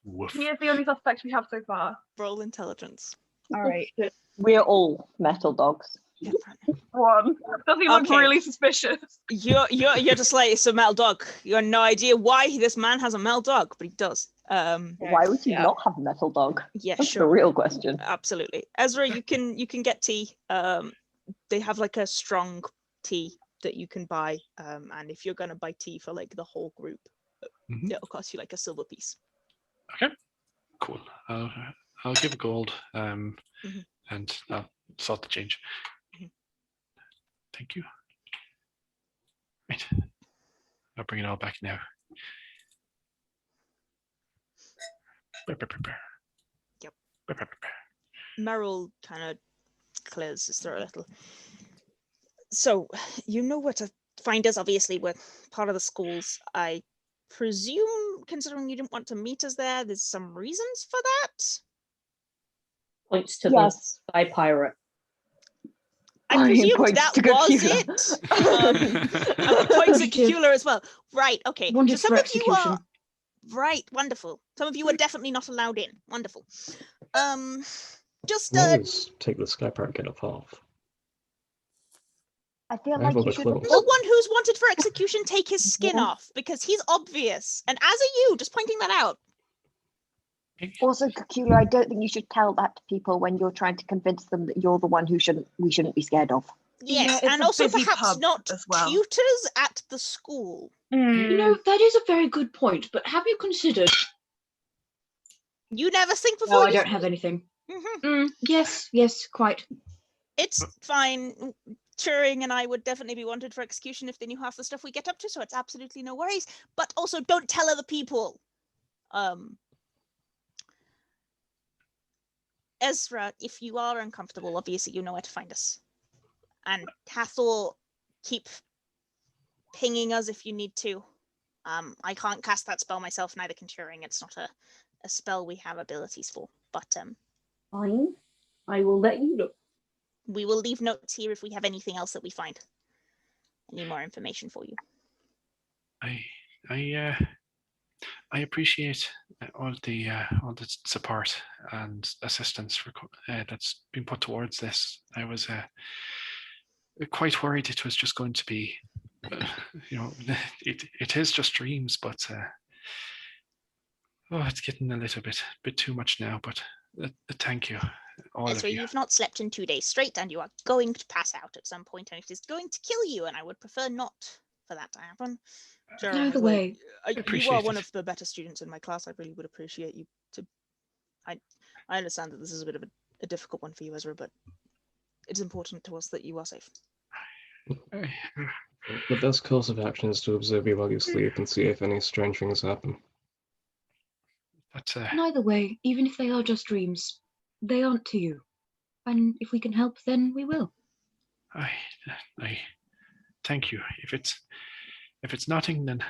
Woof. He is the only suspect we have so far. Roll intelligence. All right. We're all metal dogs. Yeah, One. Does he look Okay. really suspicious? You're just like, it's a metal dog. You have no idea why this man has a metal dog, but he does. Why would you yeah. not have a metal dog? Yeah, That's sure. the real question. Absolutely. Ezra, you can get tea. They have like a strong tea that you can buy. And if you're gonna buy tea for like the whole group, it'll cost you like a silver piece. Okay, cool. I'll give a gold, and I'll sort the change. Thank you. Right, I'll bring it all back now. Yep. Merrill kind of clears his throat a little. So, you know where to find us. Obviously, we're part of the schools. I presume, considering you didn't want to meet us there, there's some reasons for that? Points to Yes. the sky pirate. I presumed points that to was Cacula. it. And points at Cacula as well. Right, okay. Wanted So for some of you execution. are... Right, wonderful. Some of you are definitely not allowed in. Wonderful. Just Always take the sky pirate get up half. I feel I like have all you the should. clothes. the one who's wanted for execution, take his skin off, because he's obvious. And as are you, just pointing that out. Also, Cacula, I don't think you should tell that to people when you're trying to convince them that you're the one we shouldn't be scared of. Yes, Yeah, it's and a also busy perhaps pub not as well. tutors at the school. You know, that is a very good point, but have you considered... You never think before No, I you don't have anything. Mhm. Yes, quite. It's fine. Turing and I would definitely be wanted for execution if they knew half the stuff we get up to, so it's absolutely no worries. But also, don't tell other people. Ezra, if you are uncomfortable, obviously you know where to find us. And Hathor, keep pinging us if you need to. I can't cast that spell myself, neither can Turing. It's not a spell we have abilities for. But Fine. I will let you know. we will leave notes here if we have anything else that we find. Any more information for you. I appreciate all the support and assistance that's been put towards this. I was quite worried it was just going to be, it is just dreams, but it's getting a little bit too much now. But thank you, all Ezra, of you. you've not slept in 2 days straight, and you are going to pass out at some point, and it is going to kill you, and I would prefer not for that to happen. Either way, you are one of the better students in my class. I really would appreciate you to. I understand that this is a bit of a difficult one for you, Ezra, but it's important to us that you are safe. The best course of action is to observe you while you sleep and see if any strange things happen. And either way, even if they are just dreams, they aren't to you. And if we can help, then we will. I thank you. If it's nothing, then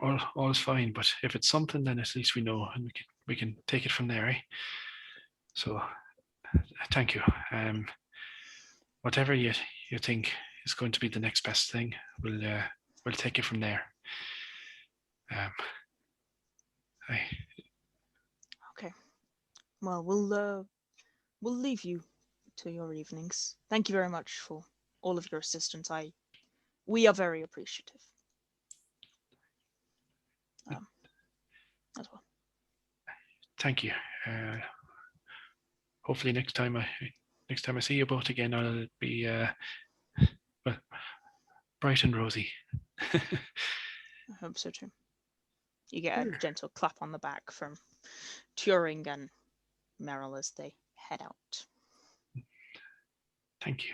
all is fine. But if it's something, then at least we know, and we can take it from there. Eh? So, thank you. Whatever you think is going to be the next best thing, we'll take it from there. Okay. Well, we'll leave you to your evenings. Thank you very much for all of your assistance. We are very appreciative. As well. Thank you. Hopefully next time I see you both again, I'll be well, bright and rosy. I hope so too. You get a gentle clap on the back from Turing and Meryl as they head out. Thank you.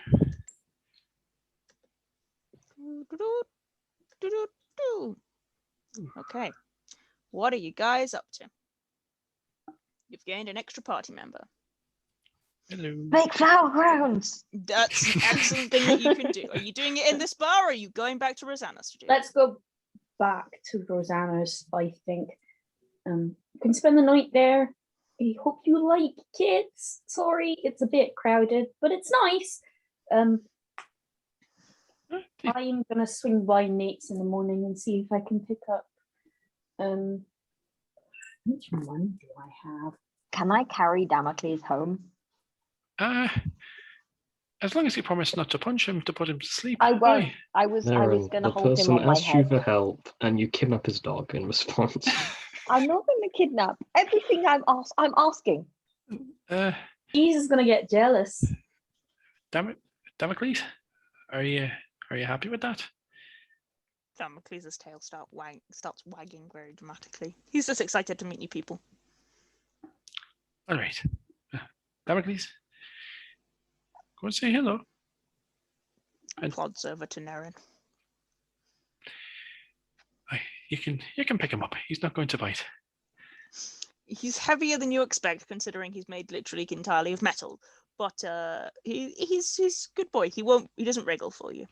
Okay. What are you guys up to? You've gained an extra party member. Hello. Make flower crowns. That's an excellent thing that you can do. Are you doing it in this bar, or are you going back to Rosanna's to do it? Let's go back to Rosanna's, I think. You can spend the night there. I hope you like kids. Sorry, it's a bit crowded, but it's nice. I'm gonna swing by Nate's in the morning and see if I can pick up. Which one do I have? Can I carry Damocles home? As long as you promise not to punch him to put him to sleep. I won't. Aye. I was Nerin, gonna the hold him person on my asks you head. for help, and you kidnap his dog in response. I'm not gonna kidnap. Everything I'm asking. Jesus is gonna get jealous. Damocles, are you happy with that? Damocles' tail starts wagging very dramatically. He's just excited to meet new people. All right. Damocles, go and say hello. And plods over to Nerin. You can pick him up. He's not going to bite. He's heavier than you expect, considering he's made literally entirely of metal. But he's a good boy. He doesn't wriggle for you.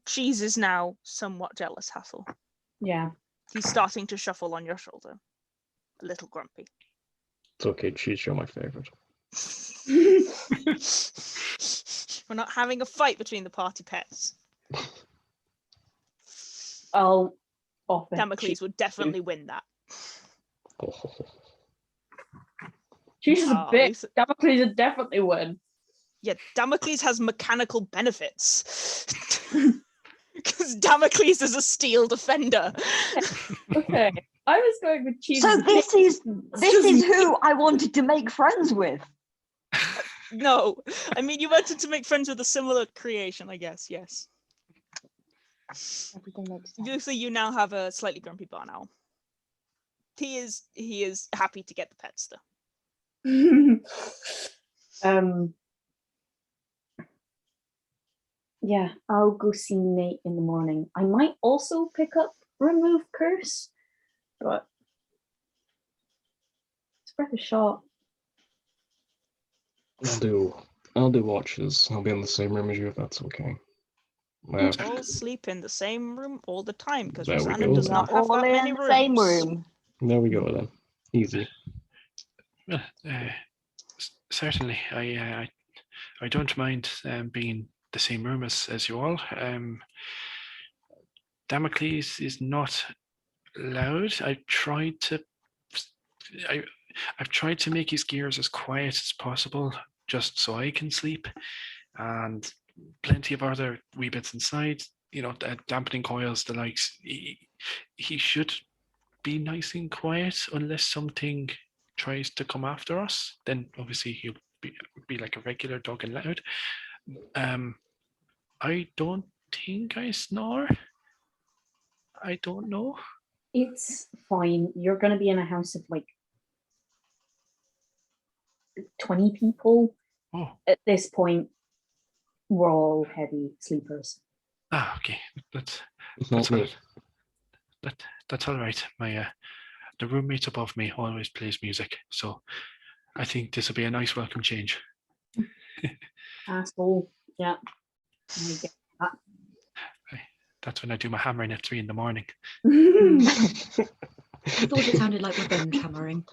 Cheese is now somewhat jealous, Hathor. Yeah. He's starting to shuffle on your shoulder. A little grumpy. It's okay, Cheese, you're my favorite. We're not having a fight between the party pets. I'll offer. Damocles would definitely win that. She's a bit. Damocles would definitely win. Yeah, Damocles has mechanical benefits. Because Damocles is a steel defender. Okay. I was going with Cheese. So this is who I wanted to make friends with. No, I mean you wanted to make friends with a similar creation, I guess. Yes. Everything makes sense. Usually, you now have a slightly grumpy barn owl. He is happy to get the pets though. Yeah, I'll go see Nate in the morning. I might also pick up Remove Curse, but it's worth a shot. I'll do watches. I'll be in the same room as you if that's okay. All sleep in the same room all the time because There we Rosanna go. does not have All that in many the rooms. same room. There we go then. Easy. Well, certainly, I don't mind being in the same room as you all. Damocles is not loud. I've tried to make his gears as quiet as possible, just so I can sleep, and plenty of other wee bits inside. You know, dampening coils, the likes. He should be nice and quiet unless something tries to come after us. Then obviously he'll be like a regular dog and loud. I don't think I snore. I don't know. It's fine. You're going to be in a house of like 20 people. Oh. At this point, we're all heavy sleepers. Ah, okay. That's all right. My the roommate above me always plays music, so I think this will be a nice welcome change. Asshole. Yeah. I get That's when I do my hammering at 3 a.m. that. I thought it sounded like revenge hammering.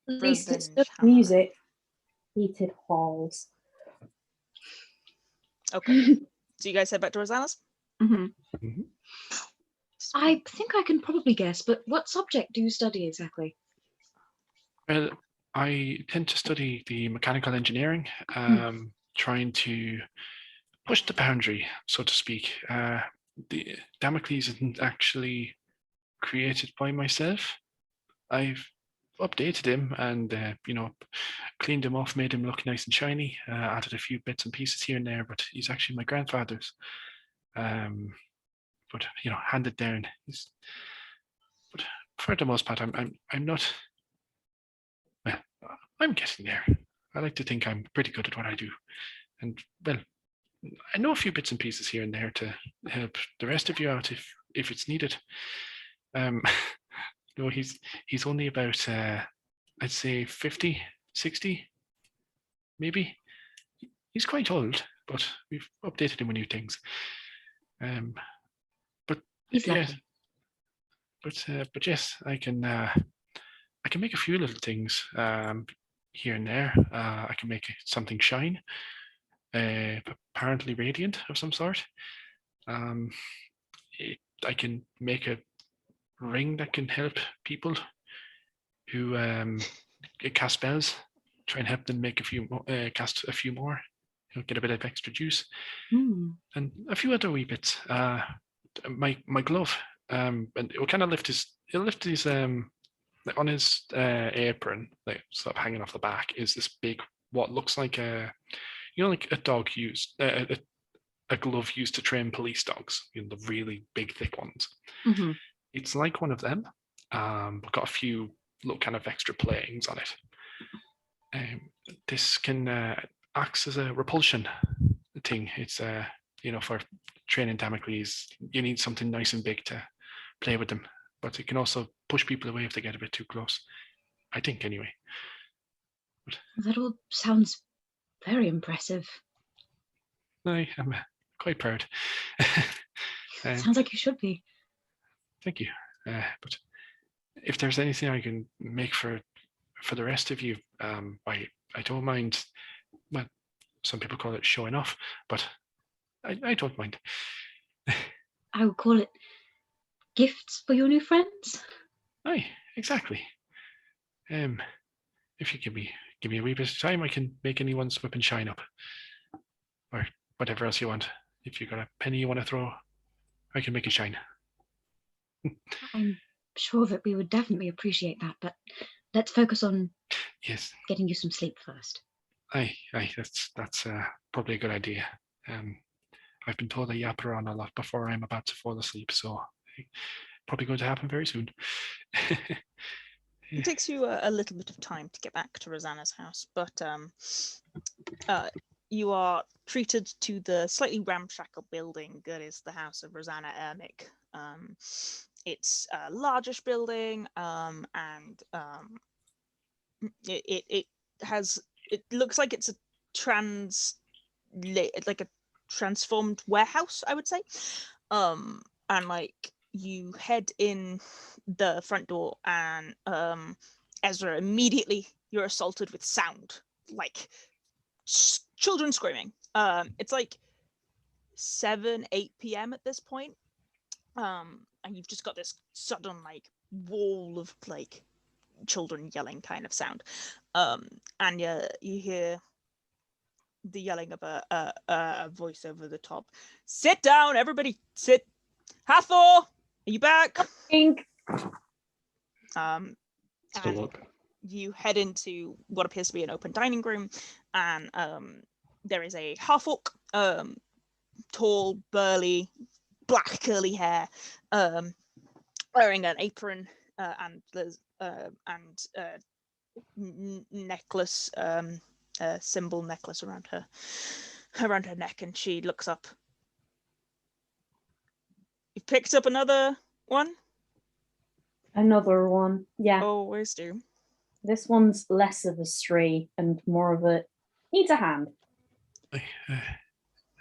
At least it's Revenge just hammer. music. Heated halls. Okay. So you guys head back to Rosanna's? Mhm. Mhm. I think I can probably guess, but what subject do you study exactly? Well, I tend to study the mechanical engineering, trying to push the boundary, so to speak. The Damocles isn't actually created by myself. I've updated him and cleaned him off, made him look nice and shiny, added a few bits and pieces here and there, but he's actually my grandfather's. But handed down. But for the most part, I'm not. Well, I'm getting there. I like to think I'm pretty good at what I do, and well, I know a few bits and pieces here and there to help the rest of you out if it's needed. No, he's only about I'd say 50, 60, maybe. He's quite old, but we've updated him with new things. But He's yes, lucky. but yes, I can make a few little things here and there. I can make something shine, apparently radiant of some sort. I can make a ring that can help people who cast spells. Try and help them make a few more, cast a few more. Get a bit of extra juice, and a few other wee bits. My glove, and it will kind of lift his. He'll lift his on his apron, like sort of hanging off the back, is this big, what looks like like a dog used, a glove used to train police dogs. The really big, thick ones. Mm-hmm. It's like one of them, but got a few little kind of extra playings on it. This can acts as a repulsion thing. It's for training Damocles, you need something nice and big to play with them, but it can also push people away if they get a bit too close. I think, anyway. But That all sounds very impressive. I am quite proud. Sounds like you should be. Thank you. But if there's anything I can make for the rest of you, I don't mind. Well, some people call it showing off, but I don't mind. I would call it gifts for your new friends. Aye, exactly. If you give me a wee bit of time, I can make anyone's weapon shine up, or whatever else you want. If you got a penny you want to throw, I can make it shine. I'm sure that we would definitely appreciate that, but let's focus on getting you some sleep first. Aye, that's probably a good idea. I've been told I yap around a lot before I'm about to fall asleep, so probably going to happen very soon. It takes you a little bit of time to get back to Rosanna's house, but you are treated to the slightly ramshackle building that is the house of Rosanna Ermik. It's a largish building, and it looks like it's a transformed warehouse, I would say. And like you head in the front door, and Ezra, immediately you're assaulted with sound, like children screaming. It's like 7-8 p.m. at this point, and you've just got this sudden like wall of like children yelling kind of sound, and you hear the yelling of a voice over the top. Sit down, everybody, sit. Hathor, are you back? And you head into what appears to be an open dining room, and there is a half-orc, tall, burly, black curly hair, wearing an apron and necklace, symbol necklace around her neck, and she looks up. You've picked up another one? Another one, yeah. Always do. This one's less of a stray and more of a needs a hand.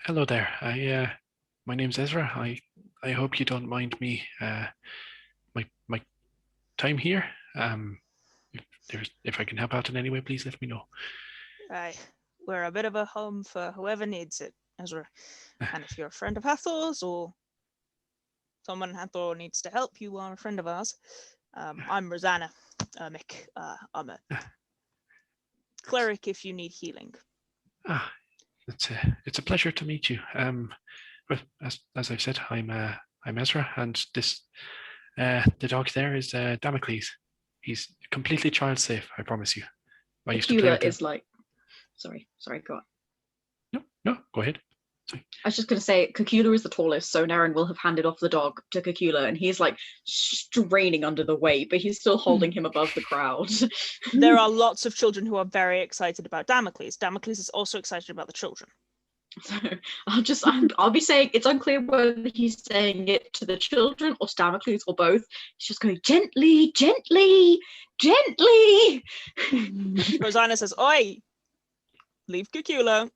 Hello there. My name's Ezra. I hope you don't mind me. My time here. If I can help out in any way, please let me know. We're a bit of a home for whoever needs it, Ezra. And if you're a friend of Hathor's or someone Hathor needs to help, you are a friend of ours. I'm Rosanna Ermik. I'm a cleric if you need healing. It's a pleasure to meet you. Well, as I've said, I'm Ezra, and this the dog there is Damocles. He's completely child safe, I promise you. I used to play Cacula with him. is like, sorry, go on. No, go ahead. Sorry. I was just going to say, Cacula is the tallest, so Nerin will have handed off the dog to Cacula, and he's like straining under the weight, but he's still holding him above the crowd. There are lots of children who are very excited about Damocles. Damocles is also excited about the children. So I'll be saying it's unclear whether he's saying it to the children or to Damocles or both. He's just going gently, gently, gently. Rosanna says, "Oi, leave Cacula.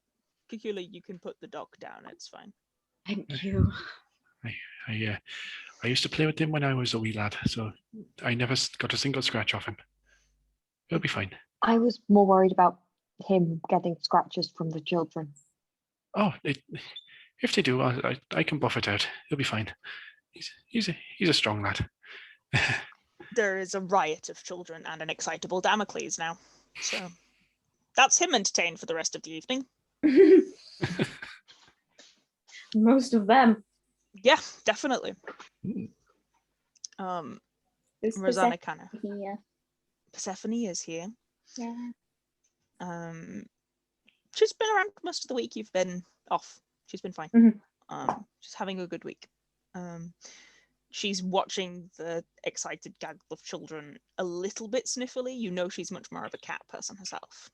Cacula, you can put the dog down. It's fine." Thank you. I used to play with him when I was a wee lad, so I never got a single scratch off him. He'll be fine. I was more worried about him getting scratches from the children. Oh, if they do, I can buff it out. He'll be fine. He's a strong lad. There is a riot of children and an excitable Damocles now, so that's him entertained for the rest of the evening. Most of them. Yeah, definitely. There's Rosanna kind of. here. Persephone is here. Yeah. She's been around most of the week. You've been off. She's been fine. Mhm. She's having a good week. She's watching the excited gaggle of children a little bit sniffily. You know she's much more of a cat person herself.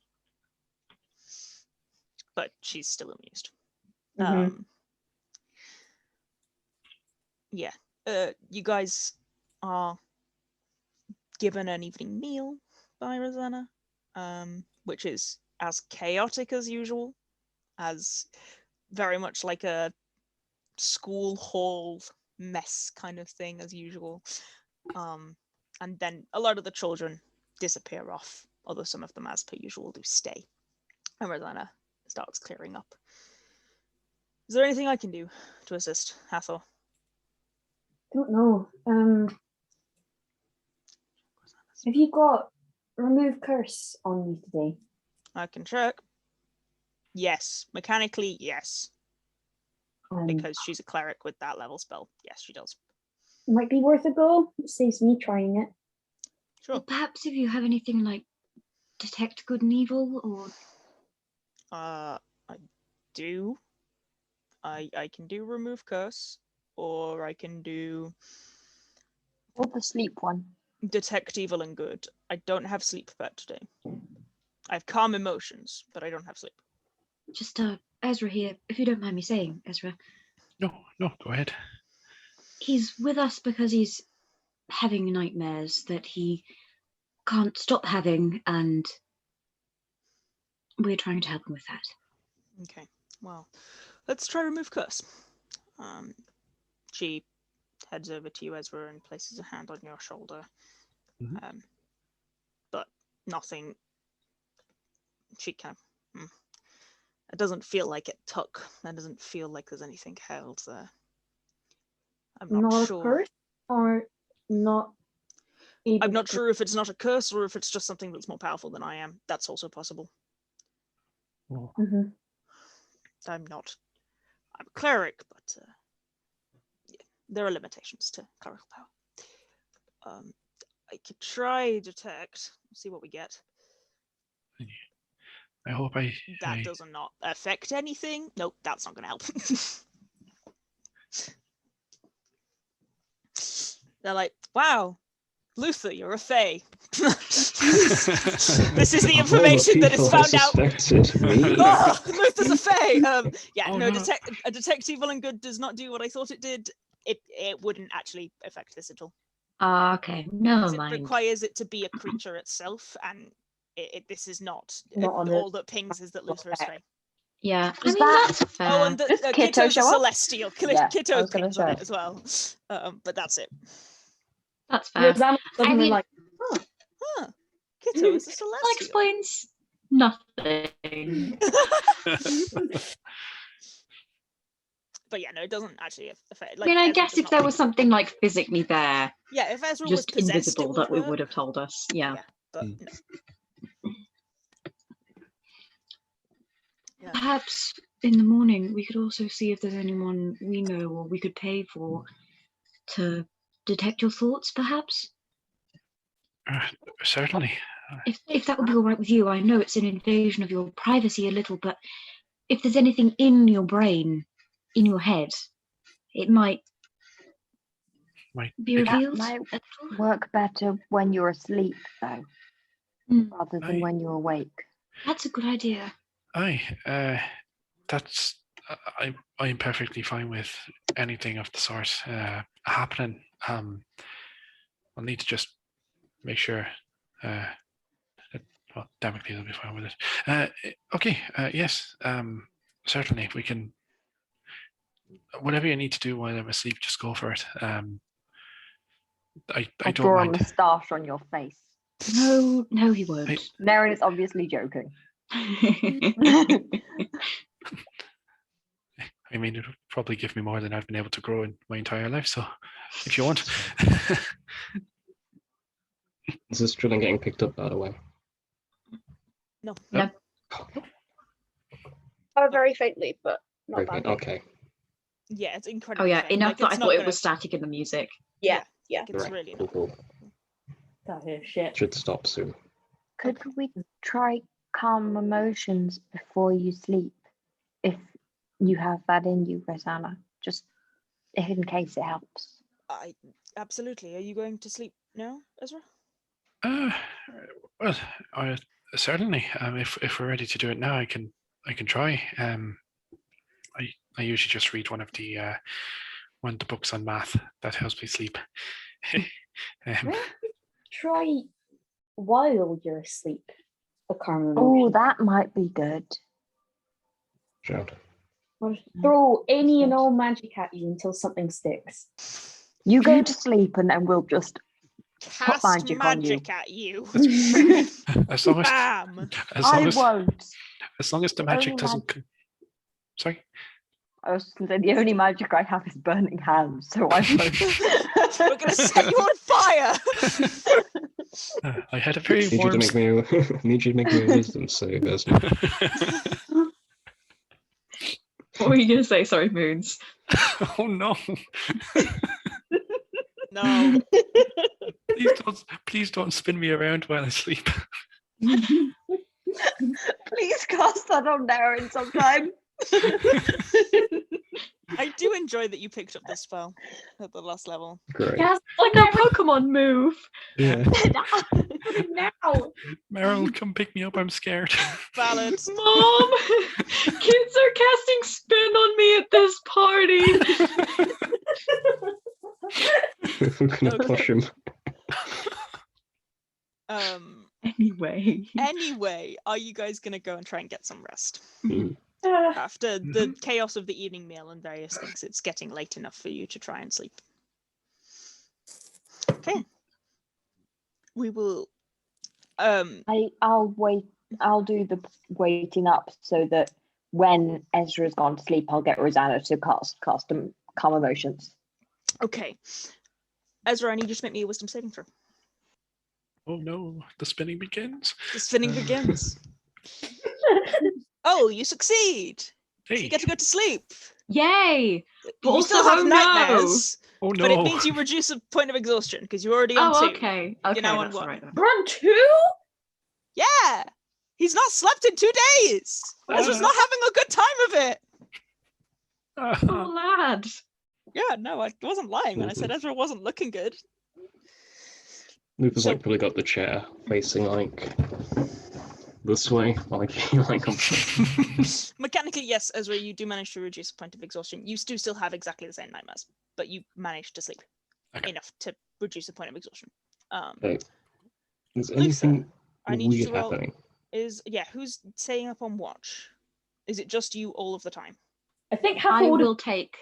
But she's still amused. Mhm. You guys are given an evening meal by Rosanna, which is as chaotic as usual, as very much like a school hall mess kind of thing as usual. And then a lot of the children disappear off, although some of them, as per usual, do stay. And Rosanna starts clearing up. Is there anything I can do to assist, Hathor? Don't know. Have you got remove curse on you today? I can check. Yes, mechanically, yes. Because she's a cleric with that level spell. Yes, she does. Might be worth a go. It saves me trying it. Sure. Well, perhaps if you have anything like detect good and evil, or I do. I can do remove curse, or I can do Or the sleep one. detect evil and good. I don't have sleep pet today. I have calm emotions, but I don't have sleep. just Ezra here, if you don't mind me saying, Ezra. No, go ahead. He's with us because he's having nightmares that he can't stop having, and we're trying to help him with that. Okay, well, let's try remove curse. She heads over to you, Ezra, and places a hand on your shoulder. Mhm. But nothing. She kind of. It doesn't feel like it took. That doesn't feel like there's anything held there. I'm not sure. A curse or not. I'm not sure if it's not a curse or if it's just something that's more powerful than I am. That's also possible. Mm-hmm. I'm a cleric, but there are limitations to clerical power. I could try detect, see what we get. I hope That does not affect anything. Nope, that's not going to help. They're like, wow, Luther, you're a fae. This is the information that is found out. Oh, Luther's a fae. A detect evil and good does not do what I thought it did. It wouldn't actually affect this at all. Okay, no It mind. requires it to be a creature itself, and this is not all that pings is that Luther is fae. Yeah, I Does mean that- that's fair. Oh, and Does Kitto Kitto's a show up? celestial. Yeah, I Kitto was gonna pings on say. it as well. But that's it. That's fair. Rosanna suddenly mean- like, Huh. Kitto is a That celestial. explains nothing. But yeah, no, it doesn't actually affect. I mean, I Ezra guess does if not there pick was it. something like physically there, Yeah, if Ezra just was possessed, invisible, it that would would have told us. Yeah. But Mm. no. Yeah. Perhaps in the morning we could also see if there's anyone we know or we could pay for to detect your thoughts, perhaps? Certainly. If that would be all right with you, I know it's an invasion of your privacy a little, but if there's anything in your brain, in your head, it might Might be pick up. revealed. Might a little. work better when you're asleep, though, Mm, rather than Aye. when you're awake. that's a good idea. Aye, that's I'm perfectly fine with anything of the sort happening. I'll need to just make sure. Well, Damocles will be fine with it. Okay, yes, certainly we can. Whatever you need to do while I'm asleep, just go for it. I I'll don't draw a mind. moustache on your face. No, he won't. Nerin is obviously joking. I mean, it would probably give me more than I've been able to grow in my entire life. So, if you want. Is this drilling getting picked up, by the way? No. No. Very faintly, but not Very badly. faint. Okay. Yeah, it's Oh incredibly. yeah, faint. enough Like, that it's I not thought it gonna- was static in the music. Yeah. It's Right. really Cool, not. cool. that is shit. Should stop soon. Could we try calm emotions before you sleep? If you have that in you, Rosanna. Just in case it helps. Absolutely. Are you going to sleep now, Ezra? Well, certainly. If we're ready to do it now, I can try. I usually just read one of the books on math that helps me sleep. Try while you're asleep. A calm Oh, emotion. that might be good. Shout. Or throw any and all magic at you until something sticks. You go to sleep and then we'll just Cast magic on you. at you. as long as Bam! I won't. as long as the magic Only doesn't. Sorry. I was just gonna say the only magic I have is burning hands, so I We're gonna set you on fire. I had a very Need you warm. to make me a, need you to make me a wisdom save, Ezra. What were you going to say? Sorry, Moons. Oh no! No. Please don't spin me around while I sleep. please cast that on Nerin sometime. I do enjoy that you picked up this spell at the last level. Great. Yes, like a Pokemon move. Yeah. Now. Meryl, come pick me up. I'm scared. Valid. Mom, kids are casting spin on me at this party. We're gonna Okay. push him. Anyway, are you guys gonna go and try and get some rest? Mm. After the chaos of the evening meal and various things, it's getting late enough for you to try and sleep. Okay. We will I'll wait. I'll do the waiting up so that when Ezra's gone to sleep, I'll get Rosanna to cast calm emotions. okay. Ezra, I need you to make me a wisdom saving throw. Oh no! The spinning begins. The spinning begins. Oh, you succeed. Hey! You get to go to sleep. Yay! But You also, still have oh no! nightmares, Oh no! but it means you reduce a point of exhaustion because you're already on Oh, 2. okay. You're Okay, now on that's 1. all right then. Run 2? Yeah, he's not slept in 2 days. Ezra's not having a good time of it. Oh, lad. Yeah, no, I wasn't lying when I said Ezra wasn't looking good. Lupus So- like probably got the chair facing like this way, like he like Mechanically, yes, Ezra, you do manage to reduce a point of exhaustion. You do still have exactly the same nightmares, but you managed to sleep Okay. enough to reduce a point of exhaustion. Okay. Is Luther, anything I need you weird to roll. happening? Who's staying up on watch? Is it just you all of the time? I think I Hathor would will take.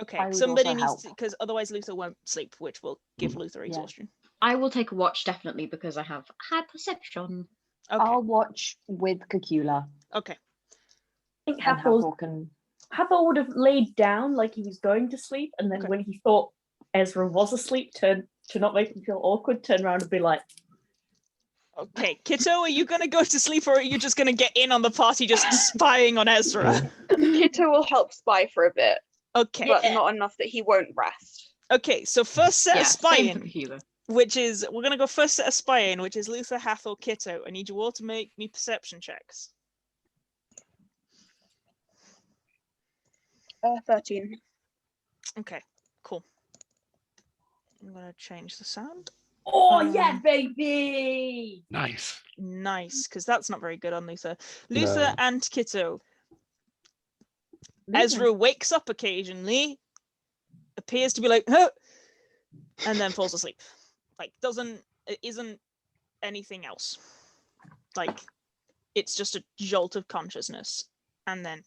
Okay, I would somebody also needs help. to, because otherwise Luther won't sleep, which will give Luther exhaustion. I will take a watch definitely because I have high perception. Okay, I'll watch with Cacula. okay. I think And Hathor Hathor can. would have laid down like he was going to sleep, and then Okay. when he thought Ezra was asleep, to not make him feel awkward, turn around and be like, Okay, Kitto, are you gonna go to sleep or are you just gonna get in on the party just spying on Ezra? Kitto will help spy for a bit, Okay. but not enough that he won't rest. Okay, so first set of Same for spying, healer. which is, we're gonna go first set of spying, which is Luther, Hathor, Kitto. I need you all to make me perception checks. 13. Okay, cool. I'm gonna change the sound. "Oh yeah, baby!" Nice. Nice, because that's not very good on Luther. Luther No. and Kitto. Ezra wakes up occasionally, appears to be like, huh, and then falls asleep. Like, it isn't anything else. Like, it's just a jolt of consciousness, and then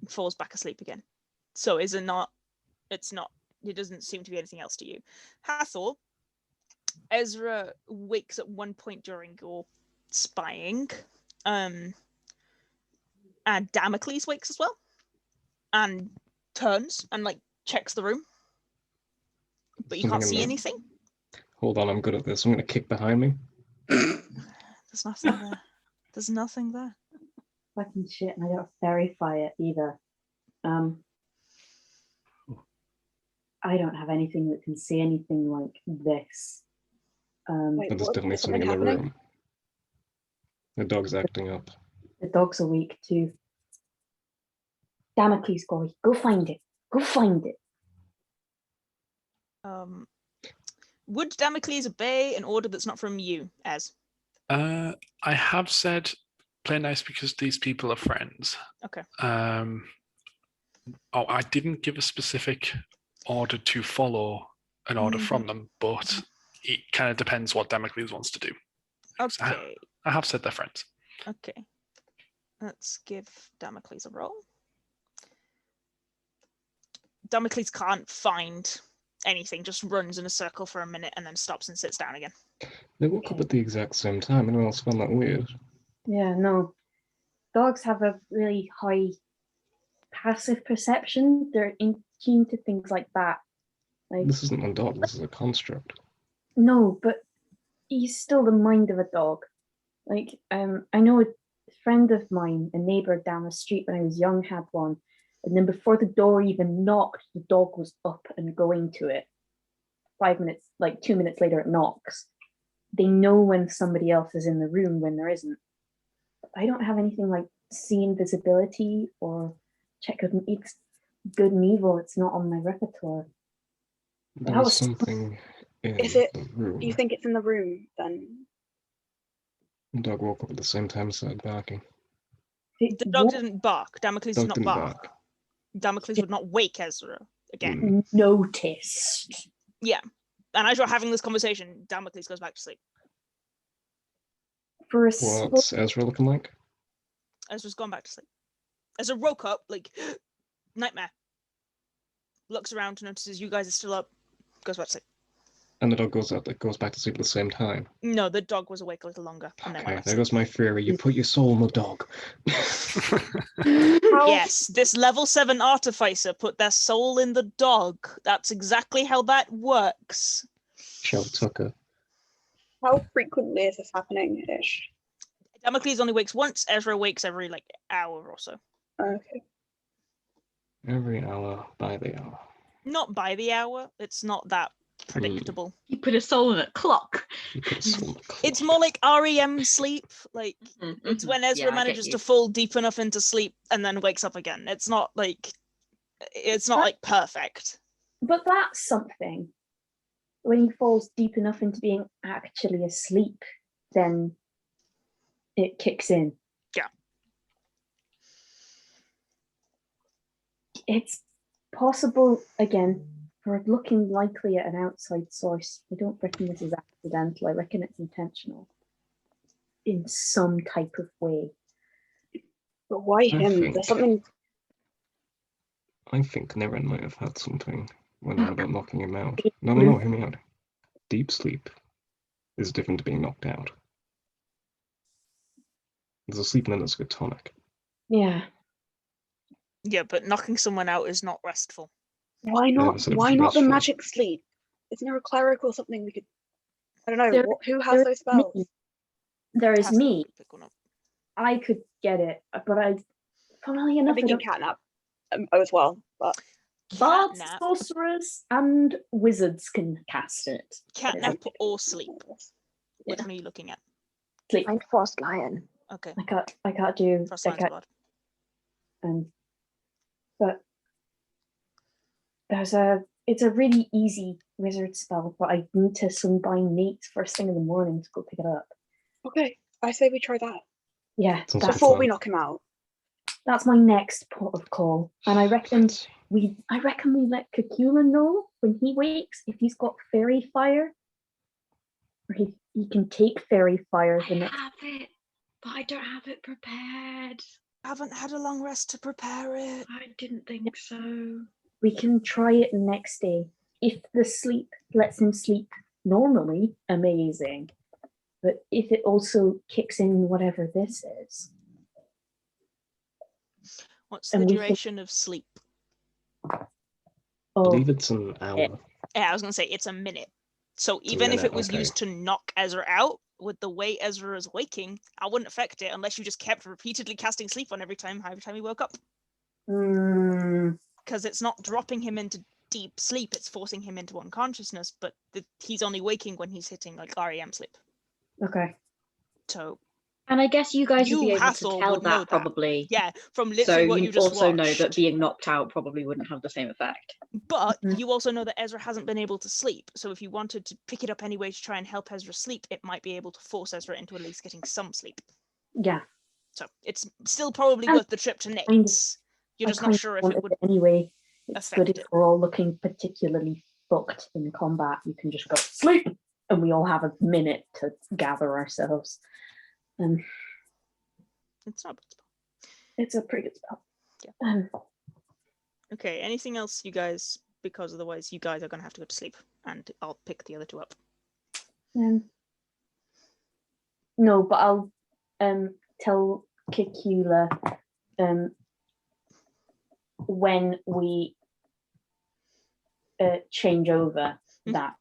falls back asleep again. So it doesn't seem to be anything else to you. Hathor, Ezra wakes at one point during your spying. And Damocles wakes as well. And turns and like checks the room. But you can't Something in see there. anything. Hold on, I'm good at this. I'm gonna kick behind me. There's nothing there. There's nothing there. Fucking shit, and I don't verify it either. I don't have anything that can see anything like this. Wait, But there's what? definitely Is something in the happening? room. The dog's acting up. The dogs are weak too. Damocles, go find it. Go find it. Would Damocles obey an order that's not from you, Ez? I have said play nice because these people are friends. Okay. I didn't give a specific order to follow an order from them, but it kind of depends what Damocles wants to do. Okay. I have said they're friends. Okay. Let's give Damocles a roll. Damocles can't find anything, just runs in a circle for a minute and then stops and sits down again. They woke up at the exact same time. Anyone else found that weird? Yeah, no. Dogs have a really high passive perception. They're in tune to things like that. Like, This isn't a dog, this is a construct. no, but he's still the mind of a dog. Like, I know a friend of mine, a neighbor down the street when I was young, had one. And then before the door even knocked, the dog was up and going to it. 2 minutes later, it knocks. They know when somebody else is in the room when there isn't. I don't have anything like see invisibility or check good and evil. It's not on my repertoire. There was something in the room. You think it's in the room then? The dog woke up at the same time and started barking. The dog didn't bark. Damocles did Dog not didn't bark. Damocles would not wake Ezra again. Noticed. Yeah. And as you're having this conversation, Damocles goes back to sleep. For a What's Ezra looking like? Ezra's gone back to sleep. Ezra woke up, like, nightmare. Looks around, notices you guys are still up, goes back to sleep. And the dog goes back to sleep at the same time. No, the dog was awake a little longer. And then Okay, went there back goes my theory. You put your soul in the dog. Yes, this level 7 artificer put their soul in the dog. That's exactly how that works. Shell Tucker. How frequently is this happening ish? Damocles only wakes once. Ezra wakes every hour or so. Okay. Every hour by the hour. Not by the hour. It's not that predictable. You put a soul in a clock. You put a soul in the clock. It's more like REM sleep. Like it's when Ezra Yeah, I get manages you. to fall deep enough into sleep and then wakes up again. It's not like perfect. But that's something. When he falls deep enough into being actually asleep, then it kicks in. Yeah. It's possible, again, for looking likely at an outside source. I don't reckon this is accidental. I reckon it's intentional in some type of way. But why him? There's something. I think Nerin might have had something when I about knocking him out. No, hear me out. Deep sleep is different to being knocked out. There's a sleep in that's a good tonic. Yeah. Yeah, but knocking someone out is not restful. Why not? so Why not the restful. magic sleep? Isn't there a cleric or something we could? I don't know. There- Who has those spells? Me. There is Hathor me. could pick one up. I could get it, but funnily I'm enough, I thinking don't. catnap as well, but Bards, Catnap, sorcerers, and wizards can cast it. catnap or sleep. Which Yeah. one are you looking at? Sleep. Find Frost Lion. Okay. I can't do. Frost I Lion's can't, blood. but it's a really easy wizard spell, but I need to combine Nate first thing in the morning to go pick it up. okay. I say we try that Yeah, Sounds like that's before fun. we knock him out. that's my next port of call, and I reckon we let Cacula know when he wakes if he's got fairy fire, or he can take fairy fire the next. have it, but I don't have it prepared. I haven't had a long rest to prepare it. I didn't think so. We can try it next day. If the sleep lets him sleep normally, amazing. But if it also kicks in whatever this is, What's the And we can- duration of sleep? I oh, believe it's an hour. Yeah, I was gonna say it's a minute. So It's a even if minute, it was okay. used to knock Ezra out, with the way Ezra is waking, I wouldn't affect it unless you just kept repeatedly casting sleep on every time he woke up. Because it's not dropping him into deep sleep, it's forcing him into unconsciousness, but he's only waking when he's hitting like REM sleep. okay. So And I guess you guys would be You, able to Hathor, tell would know that that. probably. yeah, from So literally what you you just also know watched. that being knocked out probably wouldn't have the same effect. But Mhm. you also know that Ezra hasn't been able to sleep. So if you wanted to pick it up anyway to try and help Ezra sleep, it might be able to force Ezra into at least getting some sleep. Yeah. So it's still probably And worth the trip to kind of- Nate's. You're I just kind not of sure if wanted it would it anyway. It's good affect if it. we're all looking particularly fucked in combat. You can just go sleep, and we all have a minute to gather ourselves. And It's not a bad spell. it's a pretty good spell. Yeah. Okay, anything else you guys, because otherwise you guys are going to have to go to sleep and I'll pick the other two up. No, but I'll tell Cacula when we change over Mhm. that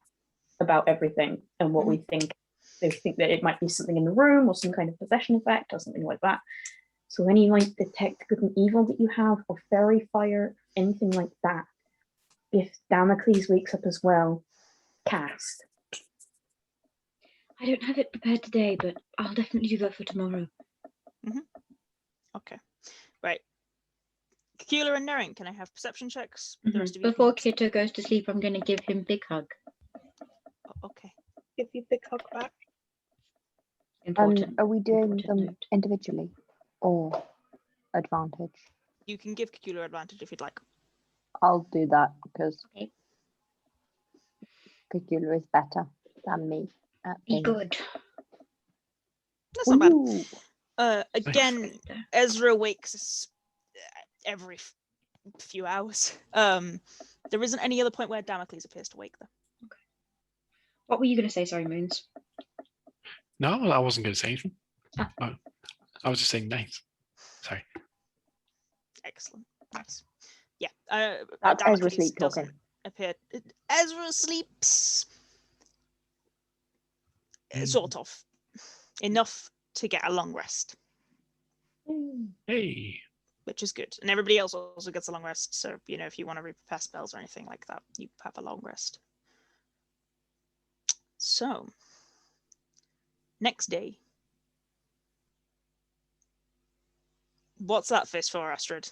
about everything and what we think. They think that it might be something in the room or some kind of possession effect or something like that. So any like detect good and evil that you have, or fairy fire, anything like that. If Damocles wakes up as well, cast. I don't have it prepared today, but I'll definitely do that for tomorrow. Okay, right. Cacula and Nerin, can I have perception checks? The rest of you can Before have- Kitto goes to sleep, I'm going to give him a big hug. Oh, okay. Give you a big hug back. Important. Are we doing important them note. individually or advantage? You can give Cacula advantage if you'd like. I'll do that because Okay. Cacula is better than me at Be things. good. That's not bad. Ooh. Again, Ezra wakes every few hours. There isn't any other point where Damocles appears to wake though. What were you going to say? Sorry, Moons. No, I wasn't going to say anything. Ah. Oh, I was just saying nice. Sorry. Excellent. Nice. Yeah. That's Ezra Damocles sleep doesn't talking. appear. Ezra sleeps sort of enough to get a long rest, Hey. which is good. And everybody else also gets a long rest. So, if you want to reprepare spells or anything like that, you have a long rest. So, next day. What's that fist for, Astrid?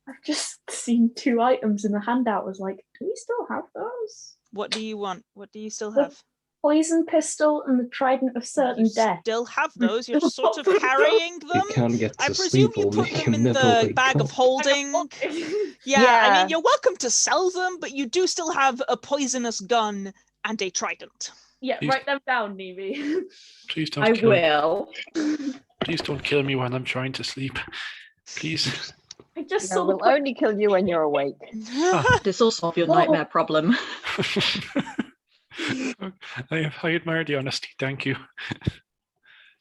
I've just seen 2 items in the handout. I was like, do we still have those? What do you want? What do you still The have? Poison pistol and the trident of certain You death. still have We those. You're still sort of have them. carrying You them. can't get I to presume sleep you or put make them him in never the wake bag of up. holding. Yeah, I Yeah. mean, you're welcome to sell them, but you do still have a poisonous gun and a trident. Yeah, Please- write them down, Niimi. Please don't I kill me. will. Please don't kill me when I'm trying to sleep. Please. I just No, saw we'll only kill you when you're awake. This will solve your Whoa. nightmare problem. I admire the honesty. Thank you.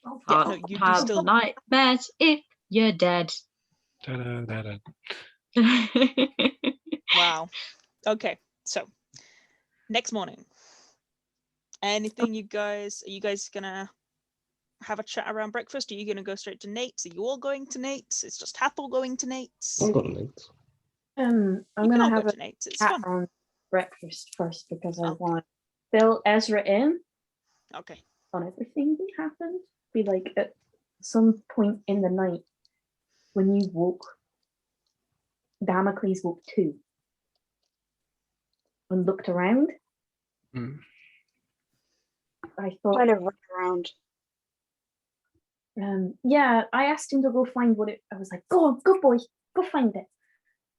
Oh, Yeah, Can't no, you do have still- nightmares if you're dead. Da-da-da-da. Wow. Okay, so next morning. Anything are you guys gonna have a chat around breakfast? Are you gonna go straight to Nate's? Are you all going to Nate's? It's just Hathor going to Nate's. I've got Nate's. I'm You can gonna all have go a to Nate's. It's chat fun. on breakfast first because I Okay. want to fill Ezra in Okay. on everything that happened. Be like at some point in the night when you woke, Damocles woke too and looked around. Hmm. I thought, Kind of run around. yeah, I asked him to go find what it. I was like, go on, good boy, go find it.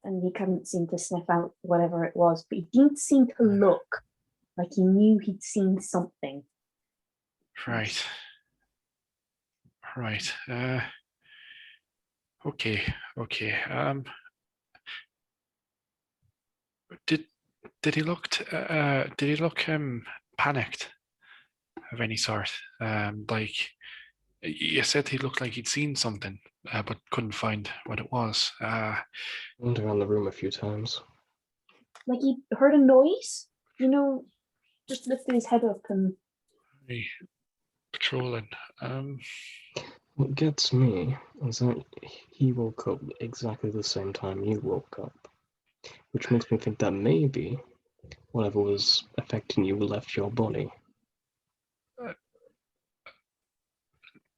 And he couldn't seem to sniff out whatever it was, but he didn't seem to look like he knew he'd seen something. Right. Right. Okay. Okay. Did he look panicked of any sort? Like you said, he looked like he'd seen something, but couldn't find what it was. Went around the room a few times. Like he heard a noise, just lifted his head up and Patrolling. What gets me is that he woke up exactly the same time you woke up, which makes me think that maybe whatever was affecting you left your body.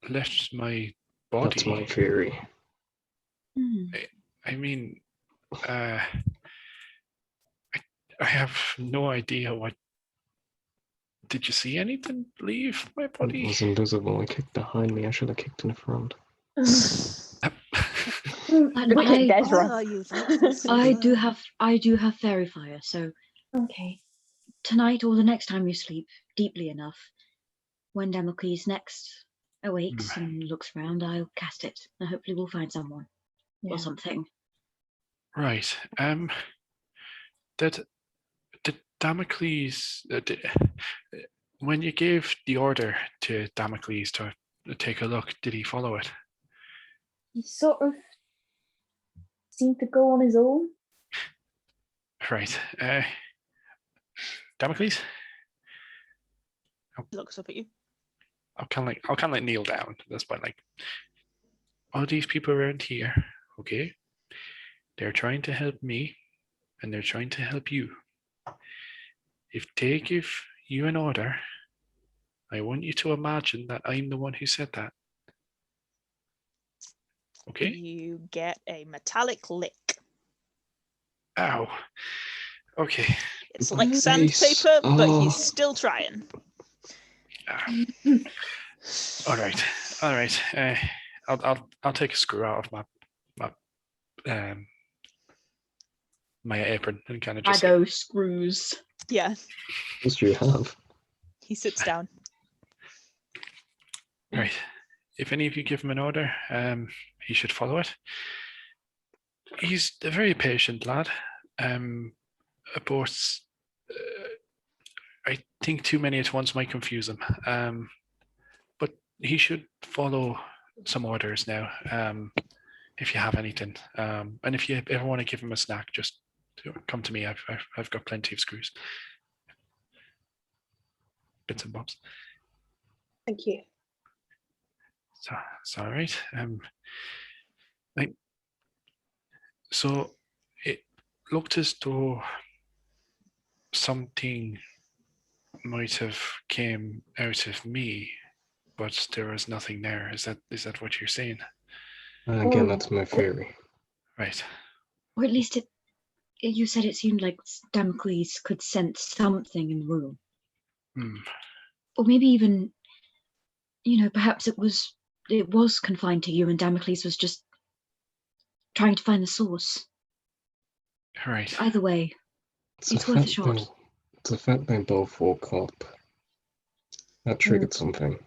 Left my body. That's my theory. I mean, I have no idea what. Did you see anything leave my It body? was invisible. I kicked behind me. I should have kicked in front. Look at Desra. Why are you thankful, I do Silver? have fairy fire, so okay. tonight or the next time you sleep deeply enough, when Damocles next awakes and looks around, I'll cast it, and hopefully we'll find someone or something. Right. Did Damocles, when you gave the order to Damocles to take a look, did he follow it? He sort of seemed to go on his own. Right. Damocles, He looks up at you. I'll kind of like kneel down at this point. Like, all these people around here, okay? They're trying to help me, and they're trying to help you. If they give you an order, I want you to imagine that I'm the one who said that. Okay? You get a metallic lick. Ow. Okay. It's like Nice. sandpaper, but Oh. he's still trying. All right. All right. I'll take a screw out of my apron and kind of I just. go screws. Yeah, What do you have? he sits down. Right. If any of you give him an order, he should follow it. He's a very patient lad. But I think too many at once might confuse him. But he should follow some orders now. If you have anything, and if you ever want to give him a snack, just come to me. I've got plenty of screws, bits and bobs. Thank you. So it's all right. So it looked as though something might have came out of me, but there was nothing there. Is that what you're saying? Again, that's my theory. Right. Or at least you said it seemed like Damocles could sense something in the room. Or maybe even, perhaps it was confined to you and Damocles was just trying to find the source. Right. Either way, it's worth a shot. It's the fact they both woke up. That triggered something.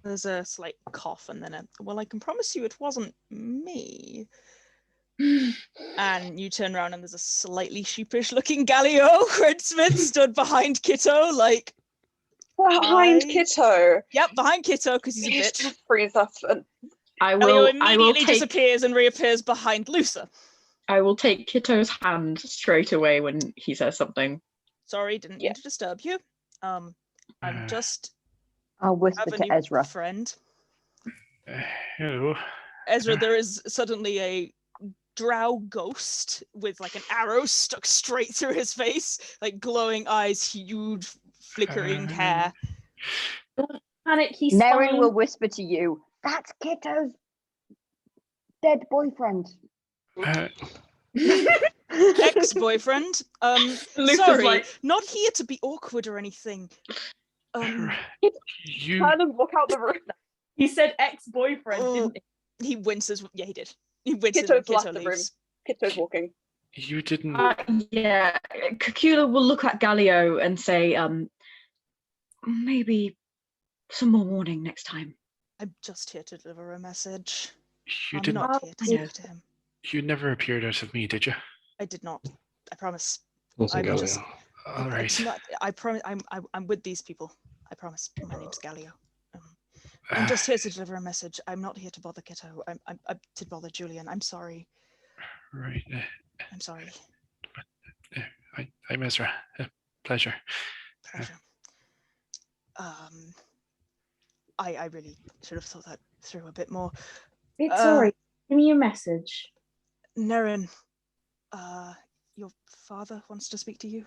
There's a slight cough and then well, I can promise you it wasn't me. And you turn around and there's a slightly sheepish looking Gallio Redsmith stood behind Kitto, like... Behind Kitto. Yep, behind Kitto, because he's a bitch. Freeze us. Gallio immediately disappears and reappears behind Lusa. I will take Kitto's hand straight away when he says something. Sorry, didn't mean to disturb you. I'm just... I'll whisper to Ezra. Friend. Hello. Ezra, there is suddenly a drow ghost with like an arrow stuck straight through his face, like glowing eyes, huge flickering hair. Don't panic, he's Nerin fine. will whisper to you, that's Kitto's dead boyfriend. Ex-boyfriend. Luke Sorry, like... not here to be awkward or anything. You... Turn and walk out the room. He said ex-boyfriend, didn't he? He winces. Yeah, he did. He winces Kitto's when left Kitto the room. leaves. Kitto's walking. You didn't... yeah, Cacula will look at Gallio and say, maybe some more warning next time. I'm just here to deliver a message. You I'm didn't... not here to speak to him. You never appeared out of me, did you? I did not. I promise. Wasn't I'm Gallio. just... All right. It's not, I promise. I'm with these people. I promise. My name's Gallio. I'm just here to deliver a message. I'm not here to bother Kitto. I'm to bother Julian. I'm sorry. Right. I'm sorry. I'm Ezra. Pleasure. Pleasure. I really should have thought that through a bit more. It's alright. Give me your message. Nerin, your father wants to speak to you.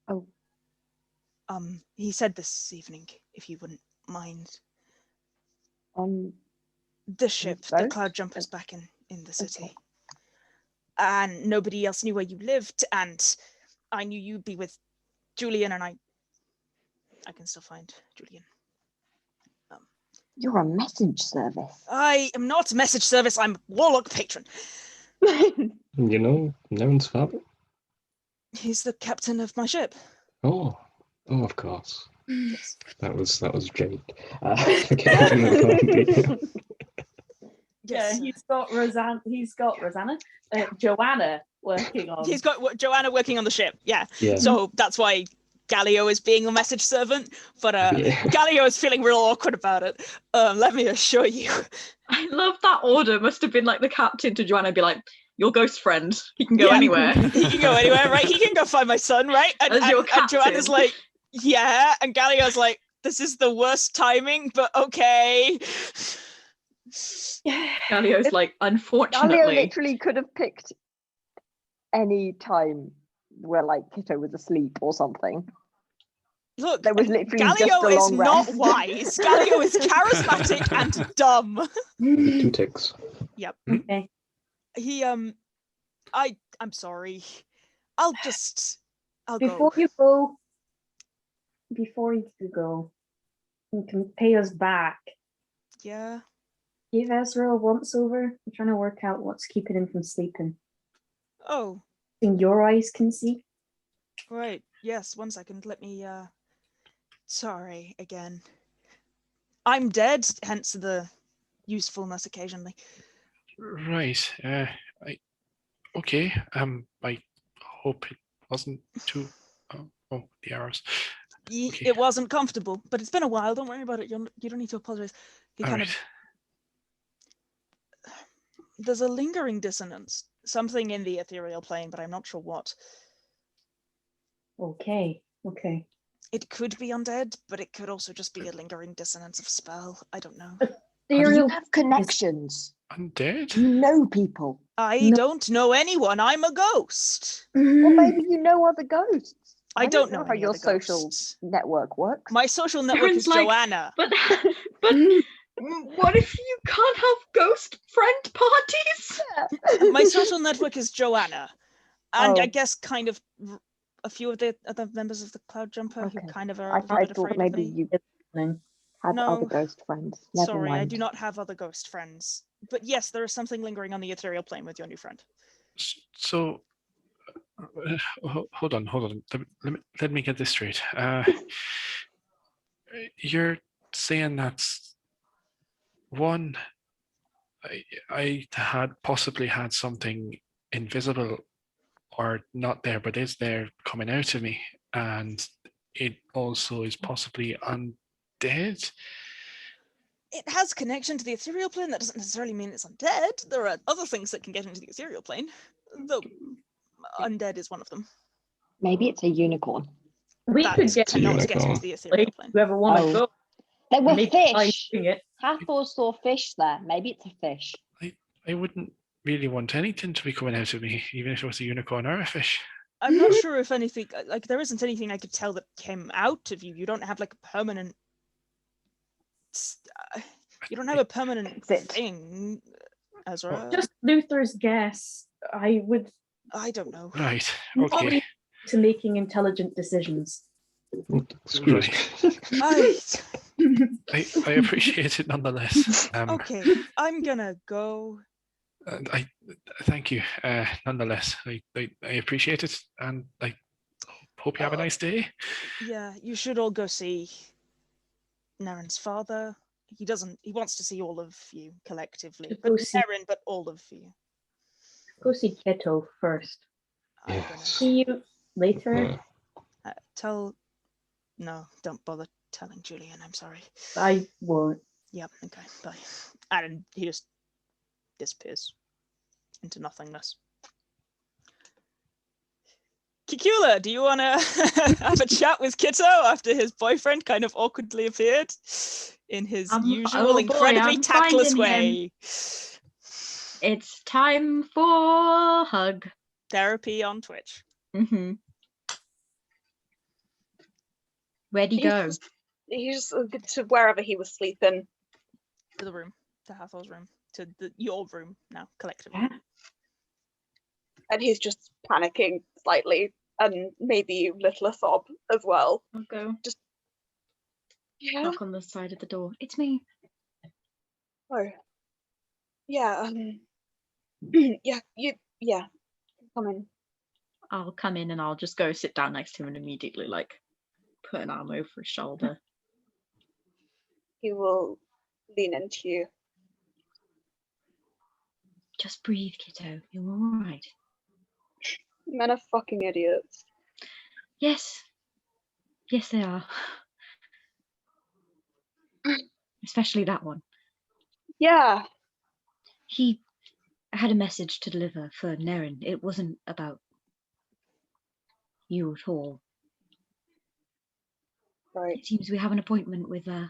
Oh. He said this evening, if you wouldn't mind. On the ship, the Cloud Jumper's back in the city. Okay. And nobody else knew where you lived, and I knew you'd be with Julian, and I can still find Julian. You're a message service. I am not a message service, I'm Warlock Patron. You know Nerin's father? He's the captain of my ship. Oh, of course. Yes. That was Jake. The captain of the Yes. Yeah, he's got Joanna working on. He's got Joanna working on the ship. Yeah. Yeah. So that's why Gallio is being a message servant, but Gallio is feeling real awkward about it. Let me assure you. I love that order. Must have been like the captain to Joanna be like, your ghost friend. He can go anywhere. He can go anywhere, right? He can go find my son, right? And Joanna's like, yeah. And Gallio's like, this is the worst timing, but okay. Gallio's like, unfortunately. Gallio literally could have picked any time where like Kitto was asleep or something. Look, there was literally Gallio just a is long not rest. wise. Gallio is charismatic and dumb. 2 ticks. Yep. Okay. He I'm sorry. I'll Before go. Before you go, you can pay us back. Yeah. Give Ezra a once over. I'm trying to work out what's keeping him from sleeping. Oh. In your eyes can see. Right. Yes. 1 second. Let me. Sorry again. I'm dead. Hence the usefulness occasionally. Right. Okay. I hope it wasn't too. Oh, the arrows. Okay. It wasn't comfortable, but it's been a while. Don't worry about it. You don't need to apologize. There's a lingering dissonance, something in the ethereal plane, but I'm not sure what. Okay. It could be undead, but it could also just be a lingering dissonance of spell. I don't know. You have connections. Undead? You know people. I don't know anyone. I'm a ghost. Well, maybe you know other ghosts. I don't know how your social network works. My social network is like, Joanna. But what if you can't have ghost friend parties? Yeah. My social network is Joanna. And I guess kind of a few of the other members of the Cloud Jumper who kind of are a little bit afraid of me. You had other ghost friends. Never Sorry, mind. I do not have other ghost friends. But yes, there is something lingering on the ethereal plane with your new friend. So, hold on. Let me get this straight. Your saying that one, I had possibly had something invisible or not there, but is there coming out of me, and it also is possibly undead. It has connection to the ethereal plane. That doesn't necessarily mean it's undead. There are other things that can get into the ethereal plane, though undead is one of them. Maybe it's a unicorn. We That could get cannot get unicorn. into the ethereal like, plane. whoever want to Oh. go. There were Maybe I'm fish. doing it. Hathor saw fish there. Maybe it's a fish. I wouldn't really want anything to be coming out of me, even if it was a unicorn or a fish. I'm not sure if anything, like, there isn't anything I could tell that came out of you. You don't have like a permanent. You don't have a permanent That's it. thing, Ezra. Just Luther's guess. I would I don't know. Right. not Okay. really to making intelligent decisions. Screw it. I appreciate it nonetheless. Okay, I'm gonna go. I thank you. Nonetheless, I appreciate it, and I hope you have a nice day. Yeah, you should all go see Nerin's father. He wants to see all of you collectively. Should But go see- Nerin, but all of you. Go see Kitto first. I'm Yes. See you later. Yeah. No, don't bother telling Julian, I'm sorry. I won't. Yep, okay, bye. And he just disappears into nothingness. Cacula, do you want to have a chat with Kitto after his boyfriend kind of awkwardly appeared in his usual oh boy, incredibly I'm tactless finding way? It's time for hug. Therapy on Twitch. Mm-hmm. Where'd he go? He's to wherever he was sleeping. To the room, to Hathor's room, to your room now, collectively. Yeah. And he's just panicking slightly, and maybe little a sob as well. I'll go Yeah. knock on the side of the door. It's me. Oh. Yeah. Yeah. Come in. I'll come in and I'll just go sit down next to him and immediately like put an arm over his shoulder. He will lean into you. Just breathe, kiddo. You're all right. Men are fucking idiots. Yes. Yes, they are. Especially that one. Yeah. He had a message to deliver for Nerin. It wasn't about you at all. Right. It seems we have an appointment with the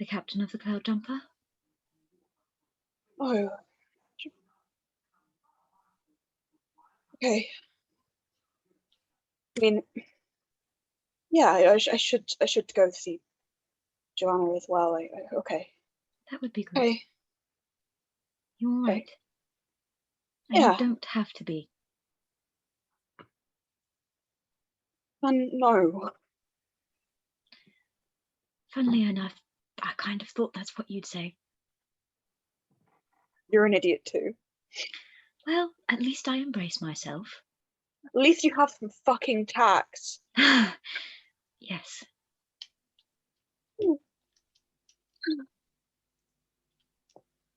captain of the Cloud Jumper. Oh. Okay. I mean, yeah, I should go see Joanna as well. Okay. That would be good. Okay. You're all Okay. right. And Yeah. you don't have to be. No. Funnily enough, I kind of thought that's what you'd say. You're an idiot too. Well, at least I embrace myself. At least you have some fucking tact. Yes.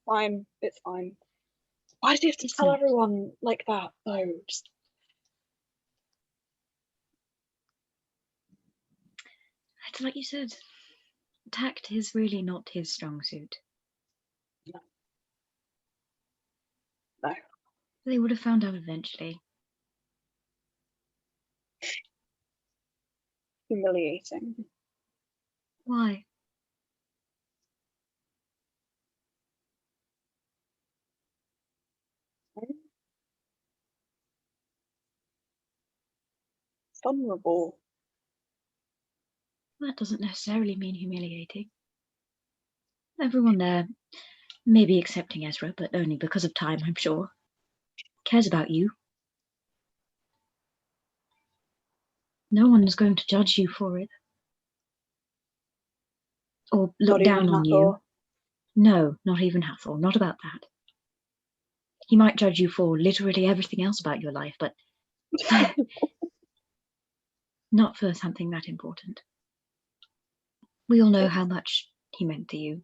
Fine. It's fine. Why did you have to It's tell not. everyone like that? No. Just... It's like you said. Tact is really not his strong suit. No. They would have found out eventually. Humiliating. Why? Vulnerable. That doesn't necessarily mean humiliating. Everyone there, maybe excepting Ezra, but only because of time, I'm sure, cares about you. No one is going to judge you for it. Or look Not down even on you. Hathor. No, not even Hathor, not about that. He might judge you for literally everything else about your life, but not for something that important. We all know how much he meant to you,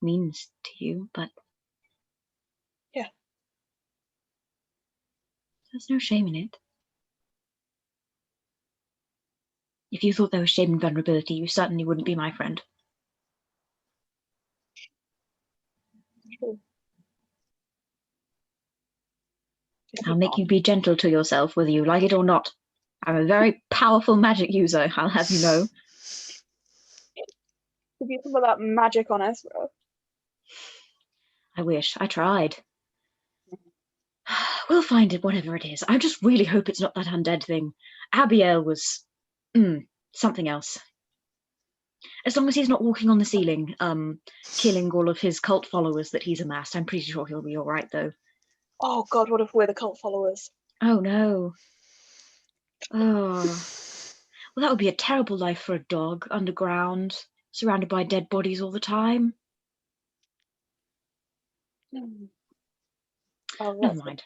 means to you, but... Yeah. There's no shame in it. If you thought there was shame in vulnerability, you certainly wouldn't be my friend. True. I'll make you be gentle to yourself, whether you like it or not. I'm a very powerful magic user, I'll have you know. Have you some of that magic on Ezra? I wish. I tried. We'll find it, whatever it is. I just really hope it's not that undead thing. Abiel was... something else. As long as he's not walking on the ceiling, killing all of his cult followers that he's amassed, I'm pretty sure he'll be alright, though. Oh god, what if we're the cult followers? Oh, no. Oh. Well, that would be a terrible life for a dog, underground, surrounded by dead bodies all the time. Oh, Never mind.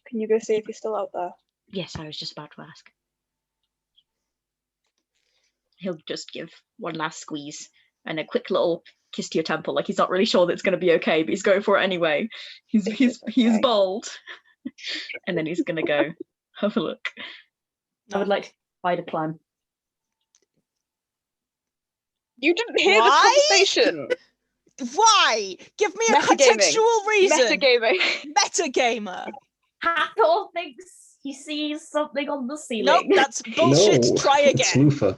Can you go see if he's still out there? Yes, I was just about to ask. He'll just give one last squeeze and a quick little kiss to your temple, like he's not really sure that it's going to be okay, but he's going for it anyway. He's bold. And then he's going to go have a look. I would like to spider climb. You didn't hear the conversation. Why? Give me a Metagaming. contextual reason. Metagaming. Metagamer. Hathor thinks he sees something on the ceiling. Nope, that's bullshit. No, Try it's again. Luther.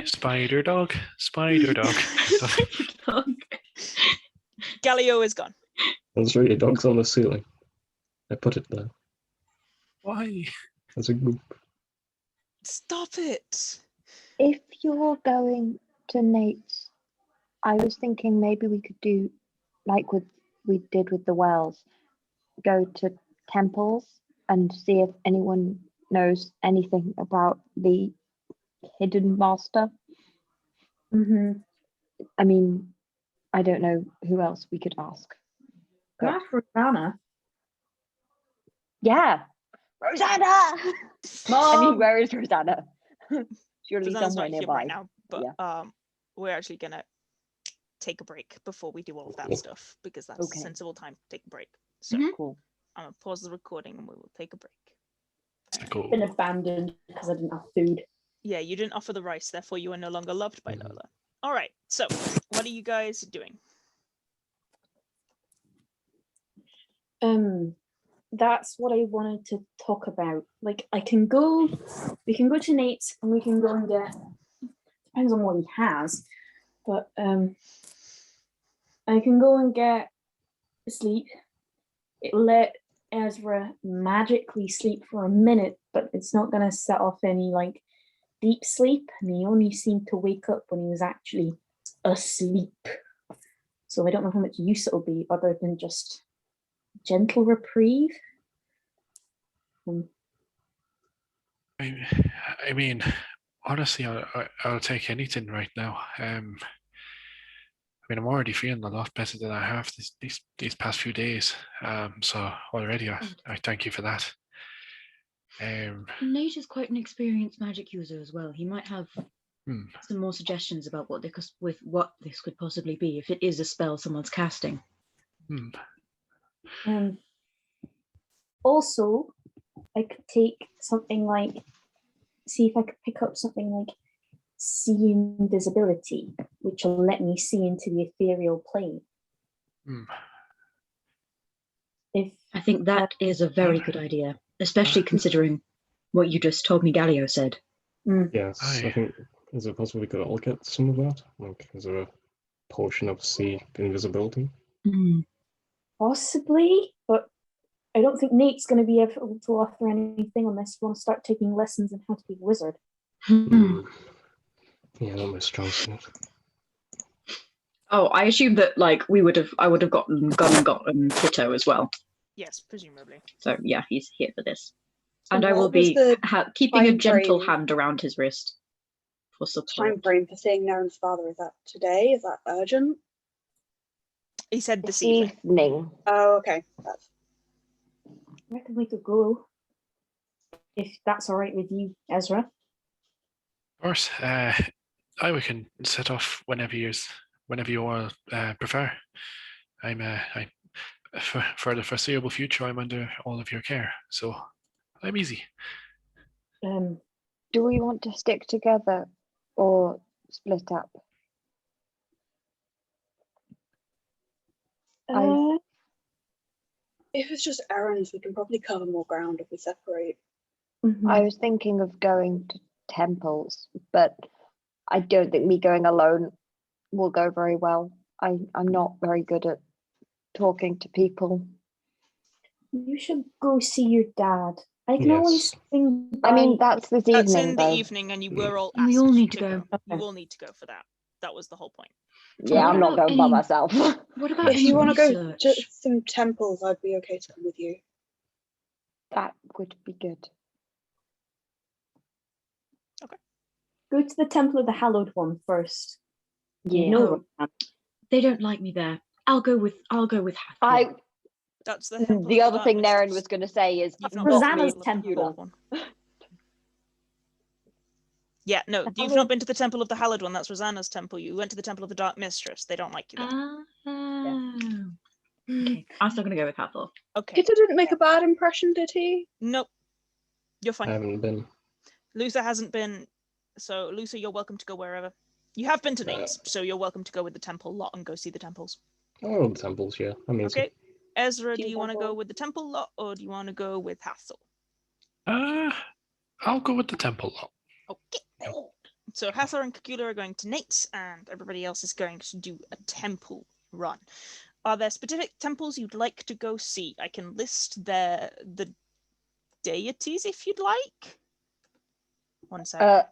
Spider dog. Spider dog. Galileo is gone. There's really dogs on the ceiling. I put it there. Why? As a group. Stop it. If you're going to Nate's, I was thinking maybe we could do like we did with the wells, go to temples and see if anyone knows anything about the hidden master. Mm-hmm. I mean, I don't know who else we could ask. Can I ask Rosanna? Yeah, Rosanna. I Mom! mean, where is Rosanna? Surely Rosanna's somewhere not here nearby. right now, but Yeah. we're actually gonna take a break before we do all of that stuff because that's Okay. a sensible time to take a break. So Cool. I'm gonna pause the recording and we will take a break. Cool. Been abandoned because I didn't have food. Yeah, you didn't offer the rice, therefore you are no longer loved by Mhm. Lola. All right, so what are you guys doing? That's what I wanted to talk about. Like, we can go to Nate's and we can go and get, depends on what he has, but I can go and get sleep. It'll let Ezra magically sleep for a minute, but it's not going to set off any like deep sleep, and he only seemed to wake up when he was actually asleep. So I don't know how much use it'll be other than just gentle reprieve. I mean, honestly, I'll take anything right now. I mean, I'm already feeling a lot better than I have these past few days. So already, I thank you for that. Nate is quite an experienced magic user as well. He might have some more suggestions about what this could possibly be if it is a spell someone's casting. Also, I could take something like, see if I could pick up something like see invisibility, which will let me see into the ethereal plane. I think that is a very good idea, especially considering what you just told me Galileo said. Yes, I think, is it possible we could all get some of that? Like, is there a potion of sea invisibility? Possibly, but I don't think Nate's going to be able to offer anything unless you want to start taking lessons in how to be a wizard. Yeah, not my strong suit. Oh, I assume that like I would have gotten Kitto as well. Yes, presumably. So yeah, he's here for this, So and I will what was be the keeping a time gentle frame? hand around his wrist for support. Time frame for seeing Nerin's father, is that today? Is that urgent? He said this This evening. evening. Oh, okay. That's I reckon we could go, if that's all right with you, Ezra. Of course. We can set off whenever you all prefer. For the foreseeable future, I'm under all of your care, so I'm easy. Do we want to stick together or split up? If it's just errands, we can probably cover more ground if we separate. I was thinking of going to temples, but I don't think me going alone will go very well. I'm not very good at talking to people. You should go see your dad. I can always swing by. I mean, that's this evening. That's in the though. evening, and you were all We asked all need to go. go. You all need to go for that. That was the whole point. Yeah, What I'm not about going by any- myself. What about If you want to go research? to some temples, I'd be okay to come with you. That would be good. Go to the Temple of the Hallowed One first. Yeah. You know that. They don't like me there. I'll go with Hathor. That's the The other thing Nerin was going to say is You've not Rosanna's been to the temple. One. Yeah, no, you've not been to the Temple of the Hallowed One. That's Rosanna's temple. You went to the Temple of the Dark Mistress. They don't like you there. Okay, I'm still gonna go with Hathor. Okay. Kitto didn't make a bad impression, did he? Nope. You're fine. I haven't been. Luther hasn't been. So, Luther, you're welcome to go wherever. You have been to Nate's, so you're welcome to go with the temple lot and go see the temples. Oh, the temples, yeah. I mean, Okay. Ezra, do Team you want to temple. go with the temple lot or do you want to go with Hathor? I'll go with the temple lot. Okay. So Hathor and Cacula are going to Nate's and everybody else is going to do a temple run. Are there specific temples you'd like to go see? I can list the deities if you'd like. One second.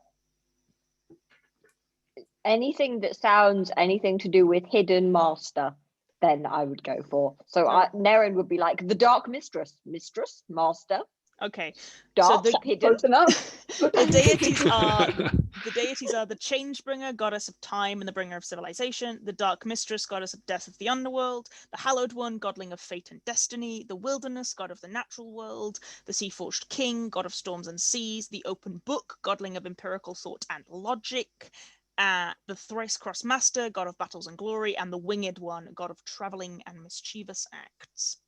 Anything that sounds anything to do with hidden master, then I would go for. So Nerin would be like the Dark Mistress, master. Okay. Dark, so the, hidden. Close enough. the deities are the Changebringer, goddess of time and the bringer of civilization, the Dark Mistress, goddess of death of the underworld, the Hallowed One, godling of fate and destiny, the Wilderness, god of the natural world, the Sea-Forged King, god of storms and seas, the Open Book, godling of empirical thought and logic, the Thrice-Crossed Master, god of battles and glory, and the Winged One, god of traveling and mischievous acts.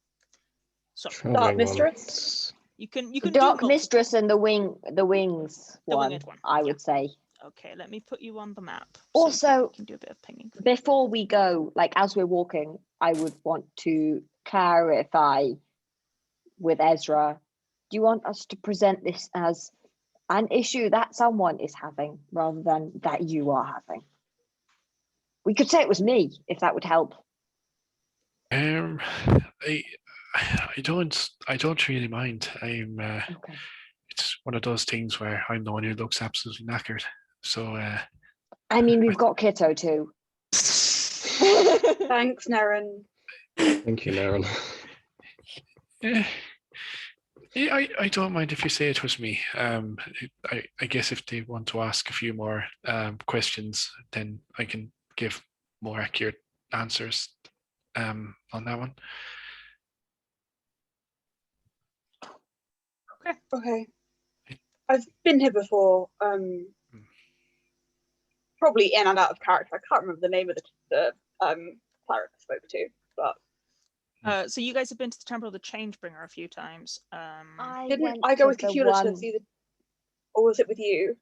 So Dark Mistress. you can The do Dark multiple. Mistress and the wings The one, winged one, I yeah. would say. Okay, let me put you on the map. Also, you can do a bit of pinging. Before we go, like as we're walking, I would want to clarify with Ezra, do you want us to present this as an issue that someone is having rather than that you are having? We could say it was me, if that would help. I don't really mind. Okay. It's one of those things where I'm the one who looks absolutely knackered. So I mean, we've got Kitto too. Thanks, Nerin. Thank you, Nerin. I don't mind if you say it was me. I guess if they want to ask a few more questions, then I can give more accurate answers on that one. Okay. I've been here before. Probably in and out of character. I can't remember the name of the cleric I spoke to, but So you guys have been to the Temple of the Changebringer a few times. didn't I go with Cacula to see the, or was it with you?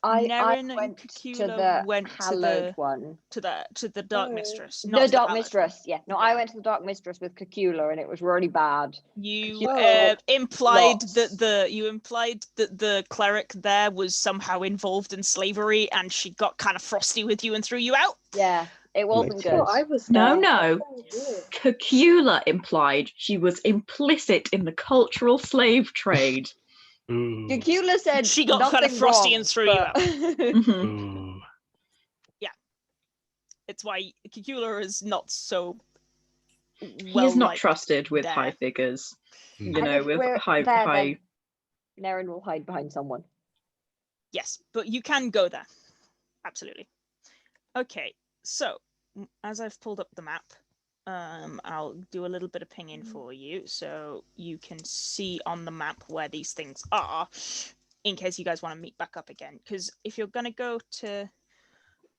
Nerin went and to Cacula the went hallowed one. to the Dark Mistress. The not to Dark Hallowed Mistress, one. yeah. No, I went to the Dark Mistress with Cacula and it was really bad. You Oh, implied lots. that the cleric there was somehow involved in slavery, and she got kind of frosty with you and threw you out. Yeah, it wasn't Makes good. sense. I was No, there. no. Oh, weird. Cacula implied she was implicit in the cultural slave trade. Ooh. Cacula said She got kind of nothing frosty wrong, and threw you out. Mhm. Ooh. It's why Cacula is not so. He Well is not liked trusted with there. high figures. Mm. You know, if with we're high there, high. then Nerin will hide behind someone. Yes, but you can go there. Absolutely. Okay, so as I've pulled up the map, I'll do a little bit of pinging for you so you can see on the map where these things are. in case you guys want to meet back up again. Because if you're gonna go to,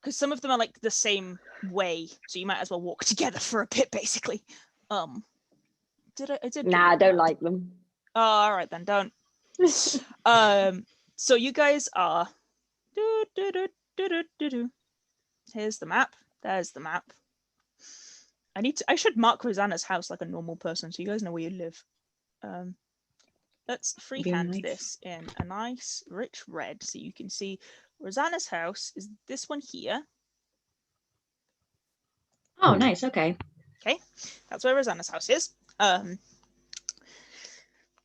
because some of them are like the same way, so you might as well walk together for a bit, basically. Did I did? Nah, I don't like them. Oh, all right then, don't. So you guys are. Here's the map. There's the map. I should mark Rosanna's house like a normal person, so you guys know where you live. Let's freehand nice. this in a nice rich red, so you can see Rosanna's house is this one here. Oh, nice. Okay. Okay, that's where Rosanna's house is.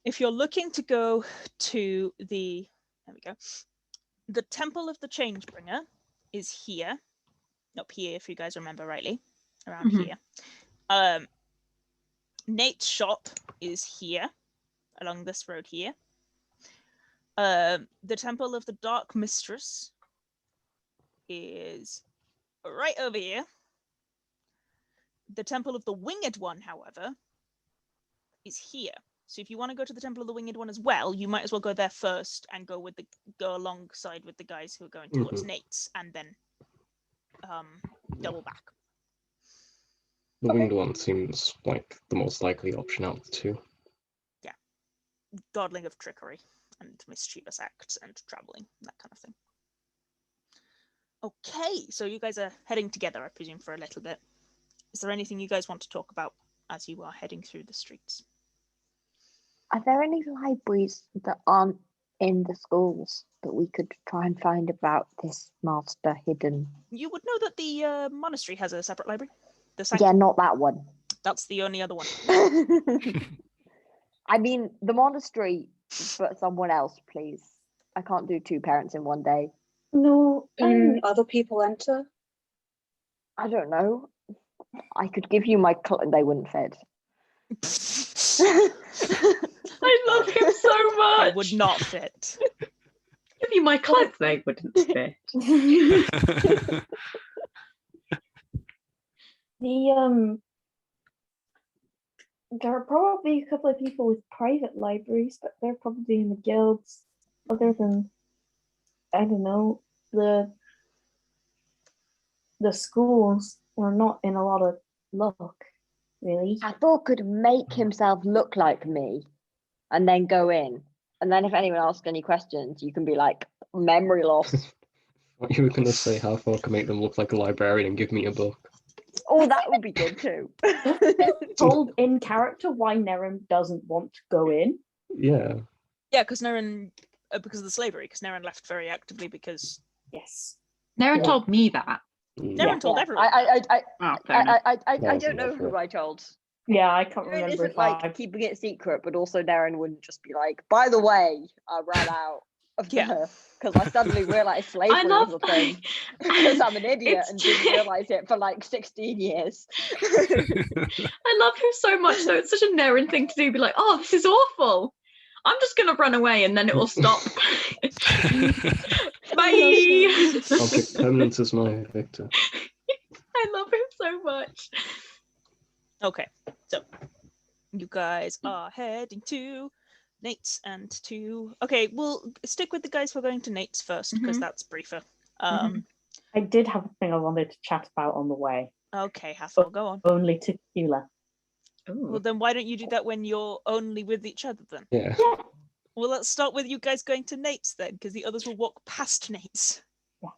If you're looking to go to the, there we go, the Temple of the Changebringer is here, up here if you guys remember rightly, around here. Nate's shop is here, along this road here. The Temple of the Dark Mistress is right over here. The Temple of the Winged One, however, is here. So if you want to go to the Temple of the Winged One as well, you might as well go there first and go alongside with the guys who are going towards Nate's, and then double back. The Winged One seems like the most likely option out of the two. Yeah. Godling of trickery and mischievous acts and traveling, that kind of thing. Okay, so you guys are heading together, I presume, for a little bit. Is there anything you guys want to talk about as you are heading through the streets? Are there any libraries that aren't in the schools that we could try and find about this master hidden? You would know that the monastery has a separate library. Yeah, not that one. That's the only other one. I mean, the monastery, but someone else, please. I can't do two parents in one day. No. Can other people enter? I don't know. I could give you my they wouldn't fit. I love him so much. It would not fit. Give you my clothes, they wouldn't fit. There are probably a couple of people with private libraries, but they're probably in the guilds. Other than, I don't know, the schools are not in a lot of luck, really. Hathor could make himself look like me and then go in. And then if anyone asks any questions, you can be like, memory loss. What you were going to say, Hathor can make them look like a librarian and give me a book. Oh, that would be good too. Told in character why Nerin doesn't want to go in. Yeah. Yeah, because Nerin, because of the slavery, because Nerin left very actively because... Yes. Nerin told me that. Nerin told everyone. I don't know who I told. Yeah, I can't It remember isn't if like keeping it secret, but also Nerin wouldn't just be like, by the way, I ran out of the... Because I suddenly realised slavery was a thing. Because I'm an idiot and didn't realise it for like 16 years. I love him so much though. It's such a Nerin thing to do. Be like, oh, this is awful. I'm just going to run away and then it will stop. Bye. I'll pick permanence as my victor. I love him so much. Okay, so you guys are heading to Nate's and to... Okay, we'll stick with the guys who are going to Nate's first, because that's briefer. I did have a thing I wanted to chat about on the way. Okay, Hathor, go on. Only to Cacula. Well, then why don't you do that when you're only with each other then? Yeah. Well, let's start with you guys going to Nate's then, because the others will walk past Nate's. Yeah.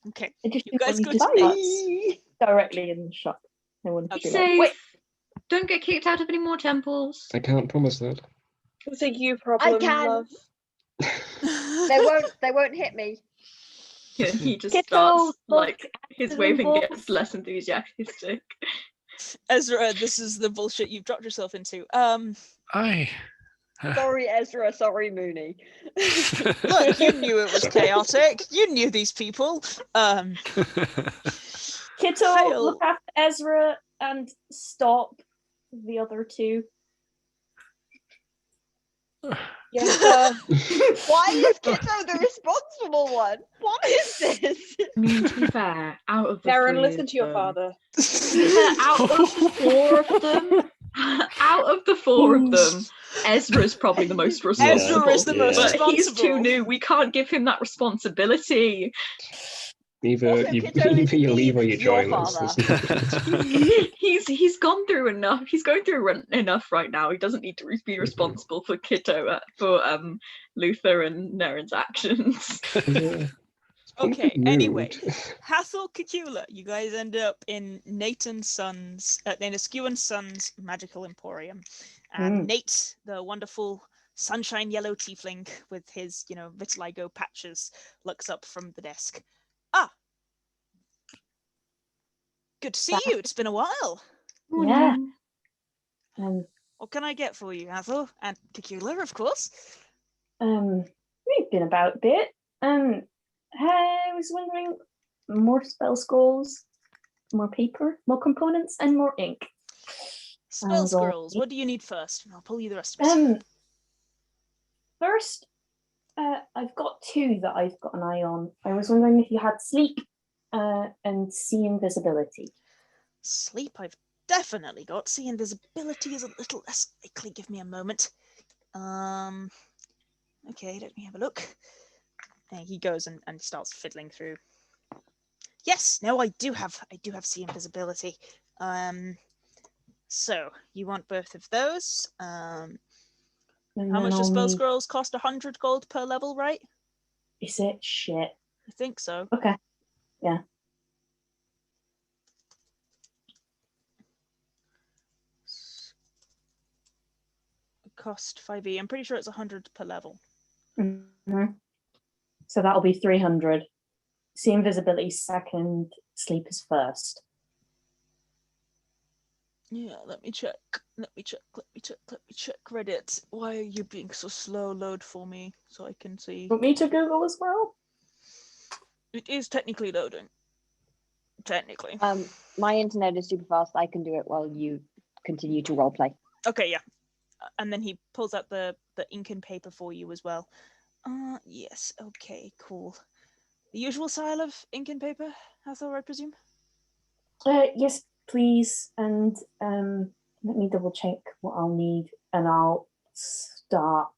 Okay. You guys go to Nate's directly in the shop. They wouldn't Be be safe. like, Don't get kicked out of any more temples. I can't promise that. It's a you problem, I can. love. They won't hit me. Yeah, he just Kitto, starts, look, like, his waving gets less enthusiastic. Ezra, this is the bullshit you've dropped yourself into. Aye. Sorry, Ezra. Sorry, Mooney. Look, you knew it was chaotic. You knew these people. Kitto, Fail. look after Ezra and stop the other two. Yes, why is Kitto the responsible one? What is this? I mean, to be fair, out of the Nerin, three listen of to your them- father. To be fair, out of 4 of them, Out of the four of them, Ezra is probably the most responsible. Ezra is the most But responsible. he's too new. We can't give him that responsibility. Either Also, you Kitto is either you leave or me, you your join us. father. He's gone through enough. He's going through enough right now. He doesn't need to be responsible for Kitto, for Luther and Nerin's actions. Yeah. Okay, Mood. anyway. Hathor, Cacula, you guys end up in Nate and Sons, in Askew and Sons Magical Emporium. And Nate, the wonderful sunshine yellow tiefling with his, vitiligo patches, looks up from the desk. Ah! Good to see you. It's been a while. Yeah. What can I get for you, Hathor? And Cacula, of course. We've been about a bit. I was wondering, more spell scrolls, more paper, more components, and more ink. Spell scrolls. What do you need first? And I'll pull you the rest of it. First, I've got two that I've got an eye on. I was wondering if you had sleep and see invisibility. Sleep, I've definitely got. See invisibility is a little less likely. Give me a moment. Okay, let me have a look. And he goes and starts fiddling through. Yes, no, I do have see invisibility. So you want both of those. How much do spell scrolls cost? 100 gold per level, right? Is it? Shit. I think so. Okay. Yeah. Cost 5e. I'm pretty sure it's 100 per level. Mm-hmm. So that'll be 300. See invisibility second, sleep is first. Yeah, let me check. Reddit. Why are you being so slow? Load for me so I can see. Want me to Google as well? It is technically loading. Technically. My internet is super fast. I can do it while you continue to roleplay. Okay, yeah. And then he pulls out the ink and paper for you as well. Yes, okay, cool. The usual style of ink and paper, Hathor, I presume? Yes, please. And let me double check what I'll need, and I'll start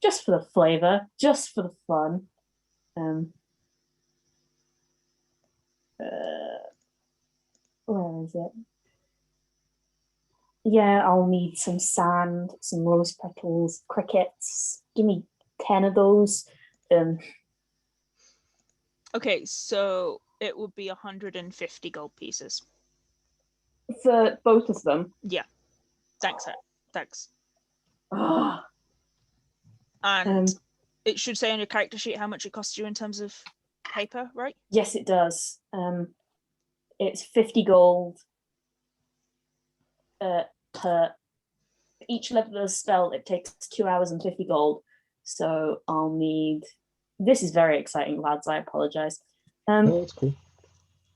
just for the flavor, just for the fun. Where is it? Yeah, I'll need some sand, some rose petals, crickets. Give me 10 of those. Okay, so it would be 150 gold pieces. For both of them? Yeah. Thanks. Oh. And it should say on your character sheet how much it costs you in terms of paper, right? Yes, it does. It's 50 gold per each level of the spell. It takes 2 hours and 50 gold. So I'll need. This is very exciting, lads. I apologize. Oh, that's cool.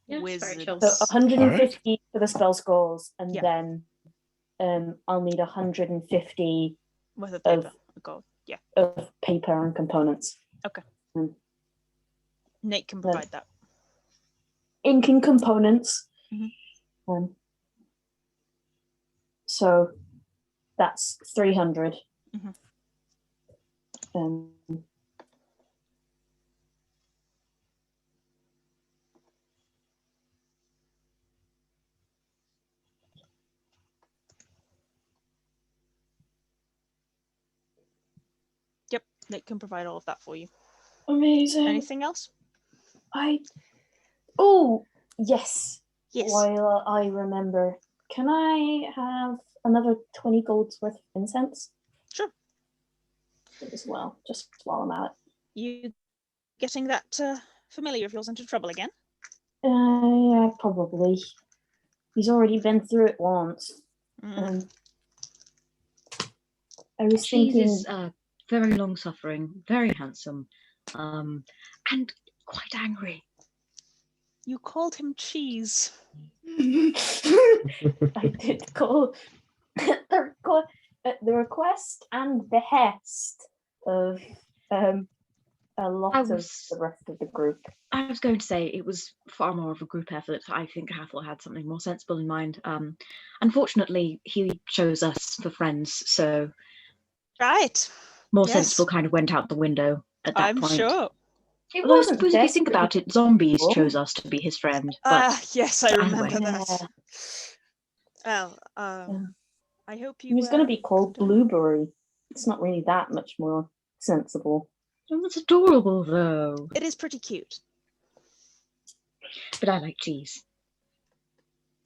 Yeah, it's very chill. So 150 for the spell scrolls, and then I'll need 150 worth of paper. Gold. Yeah. Of paper and components. Okay. Nate can provide that. Ink and components. Mm-hmm. So that's 300. Mm-hmm. Yep, Nate can provide all of that for you. Amazing. Anything else? Oh, yes. Yes. While I remember, can I have another 20 golds worth of incense? Sure. As well, just while I'm at it. You getting that familiar of yours into trouble again? Yeah, probably. He's already been through it once. I was thinking. Is very long-suffering, very handsome, and quite angry. You called him Cheese. I did call the request and behest of a lot of the rest of the group. I was going to say it was far more of a group effort. I think Hathor had something more sensible in mind. Unfortunately, he chose us for friends, so Right. more sensible kind of went out the window at that point. I'm sure. Although I suppose if you think about it, zombies chose us to be his friend. Yes, I remember anyway. that. Well, I hope you. He was going to be called Blueberry. It's not really that much more sensible. Oh, that's adorable, though. It is pretty cute. But I like cheese.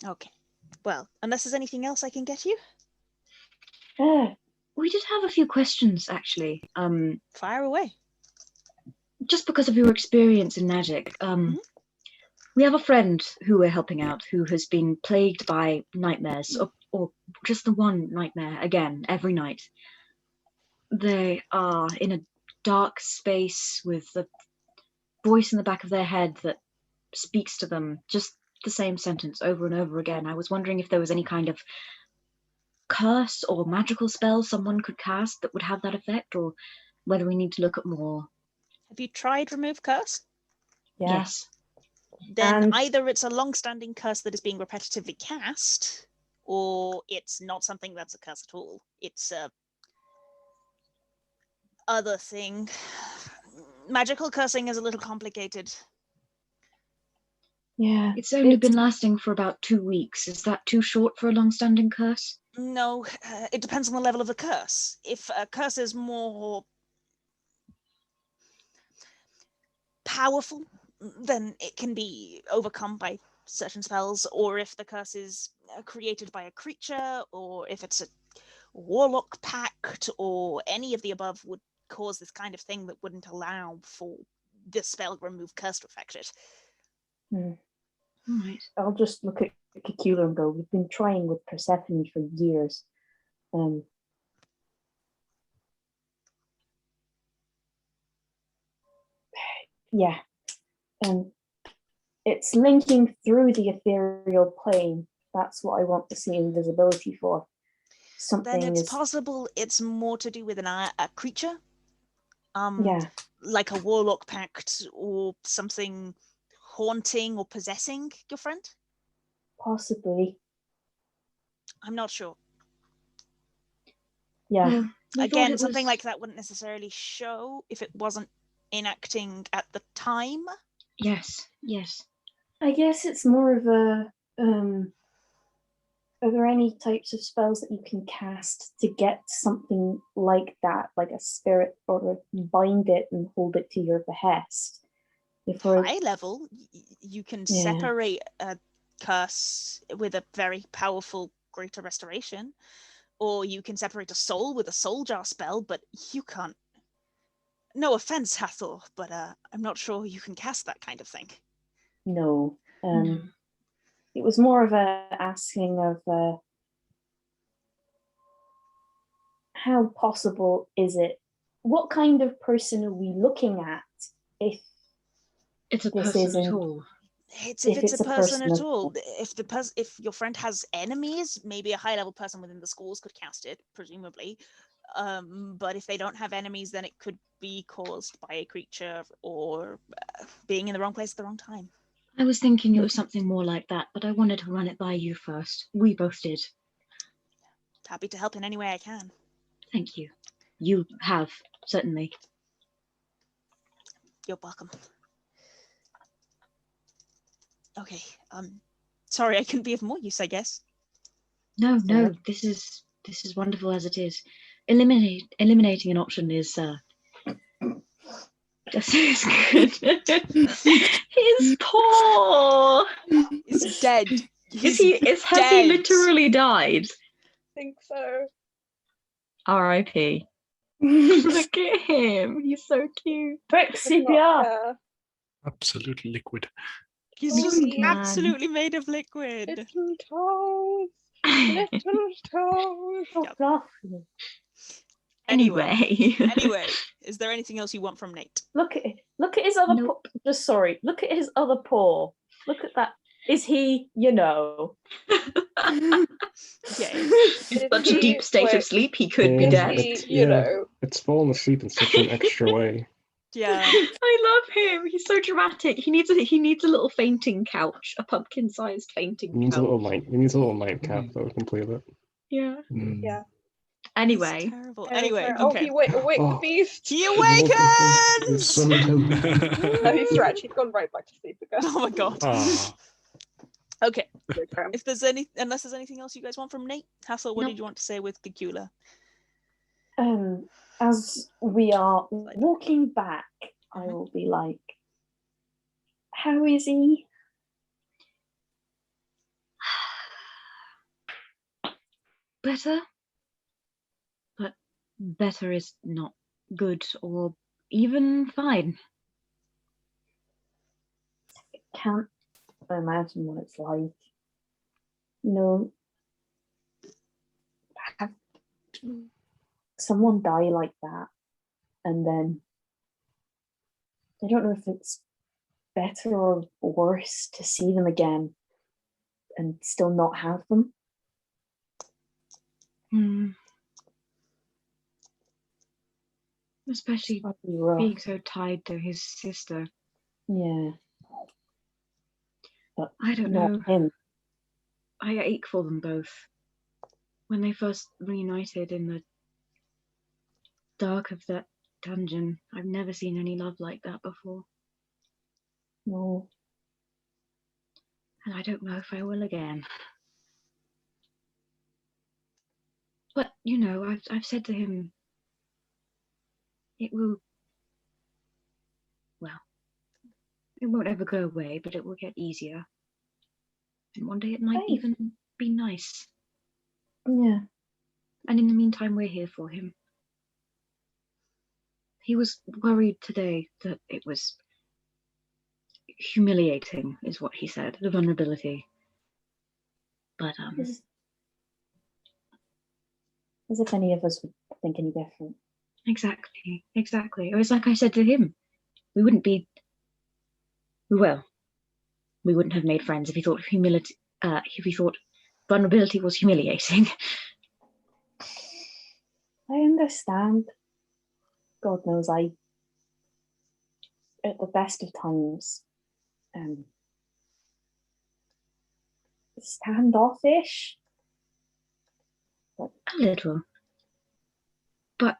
Okay. Well, unless there's anything else I can get you? We did have a few questions, actually. Fire away. Just because of your experience in magic, we have a friend who we're helping out who has been plagued by nightmares, or just the one nightmare, again, every night. They are in a dark space with a voice in the back of their head that speaks to them, just the same sentence over and over again. I was wondering if there was any kind of curse or magical spell someone could cast that would have that effect, or whether we need to look at more. Have you tried remove curse? Yeah. Yes. Then either it's a long-standing curse that is being repetitively cast, or it's not something that's a curse at all. It's a other thing. Magical cursing is a little complicated. Yeah. It's only been lasting for about 2 weeks. Is that too short for a long-standing curse? No, it depends on the level of the curse. If a curse is more powerful, then it can be overcome by certain spells, or if the curse is created by a creature, or if it's a warlock pact, or any of the above would cause this kind of thing that wouldn't allow for the spell remove curse to affect it. Right. I'll just look at Cacula and go, we've been trying with Persephone for years. Yeah. It's linking through the ethereal plane. That's what I want to see invisibility for. Something then it's possible it's more to do with a creature. Like a warlock pact or something haunting or possessing your friend? Possibly. I'm not sure. Yeah. Again, something like that wouldn't necessarily show if it wasn't enacting at the time. Yes. I guess it's more of a are there any types of spells that you can cast to get something like that, like a spirit, or bind it and hold it to your behest? High level, you can separate a curse with a very powerful greater restoration, or you can separate a soul with a soul jar spell, but you can't. No offense, Hathor, but I'm not sure you can cast that kind of thing. No. It was more of a asking of how possible is it? What kind of person are we looking at if it's a person at all? If it's a person at all. If your friend has enemies, maybe a high level person within the schools could cast it, presumably. But if they don't have enemies, then it could be caused by a creature or being in the wrong place at the wrong time. I was thinking it was something more like that, but I wanted to run it by you first. We both did. Happy to help in any way I can. Thank you. You have, certainly. You're welcome. Okay, sorry I couldn't be of more use, I guess. No, this is wonderful as it is. Eliminating an option is just as good. His paw is dead. Has he literally died? I think so. R.I.P. Look at him. He's so cute. Quick, CPR. Absolute liquid. He's just absolutely made of liquid. Little toes. Little toes. Anyway, is there anything else you want from Nate? Look at his other paw. Look at his other paw. Look at that. Is he, Yeah. In such a deep state of sleep, he could be dead. It's fallen asleep in such an extra way. Yeah. I love him. He's so dramatic. He needs a little fainting couch, a pumpkin-sized fainting He needs a couch. little light. He needs a little nightcap that would complete it. Yeah. Yeah. Anyway. It's terrible. Oh, Anyway, sorry. okay. Oh, he awake the beast. He He's awakens! summoned him. No, he's stretched. He's gone right back to sleep again. Oh my god. Aw. Okay. Okay. If there's unless there's anything else you guys want from Nate, Hathor, what No. did you want to say with Cacula? As we are walking back, I will be like, how is he? Better. But better is not good or even fine. Can't imagine what it's like. You know, have someone die like that, and then I don't know if it's better or worse to see them again and still not have them. Especially That'd be rough. being so tied to his sister. Yeah. But I don't not know. him. I ache for them both. When they first reunited in the dark of that dungeon, I've never seen any love like that before. No. And I don't know if I will again. But, you know, I've said to him, it will, well, it won't ever go away, but it will get easier. And one day it might Hey. even be nice. Yeah. And in the meantime, we're here for him. He was worried today that it was humiliating, is what he said, the vulnerability. But, As if any of us would think any different. Exactly. It was like I said to him, we wouldn't have made friends if he thought vulnerability was humiliating. I understand. God knows at the best of times, standoffish. A little. But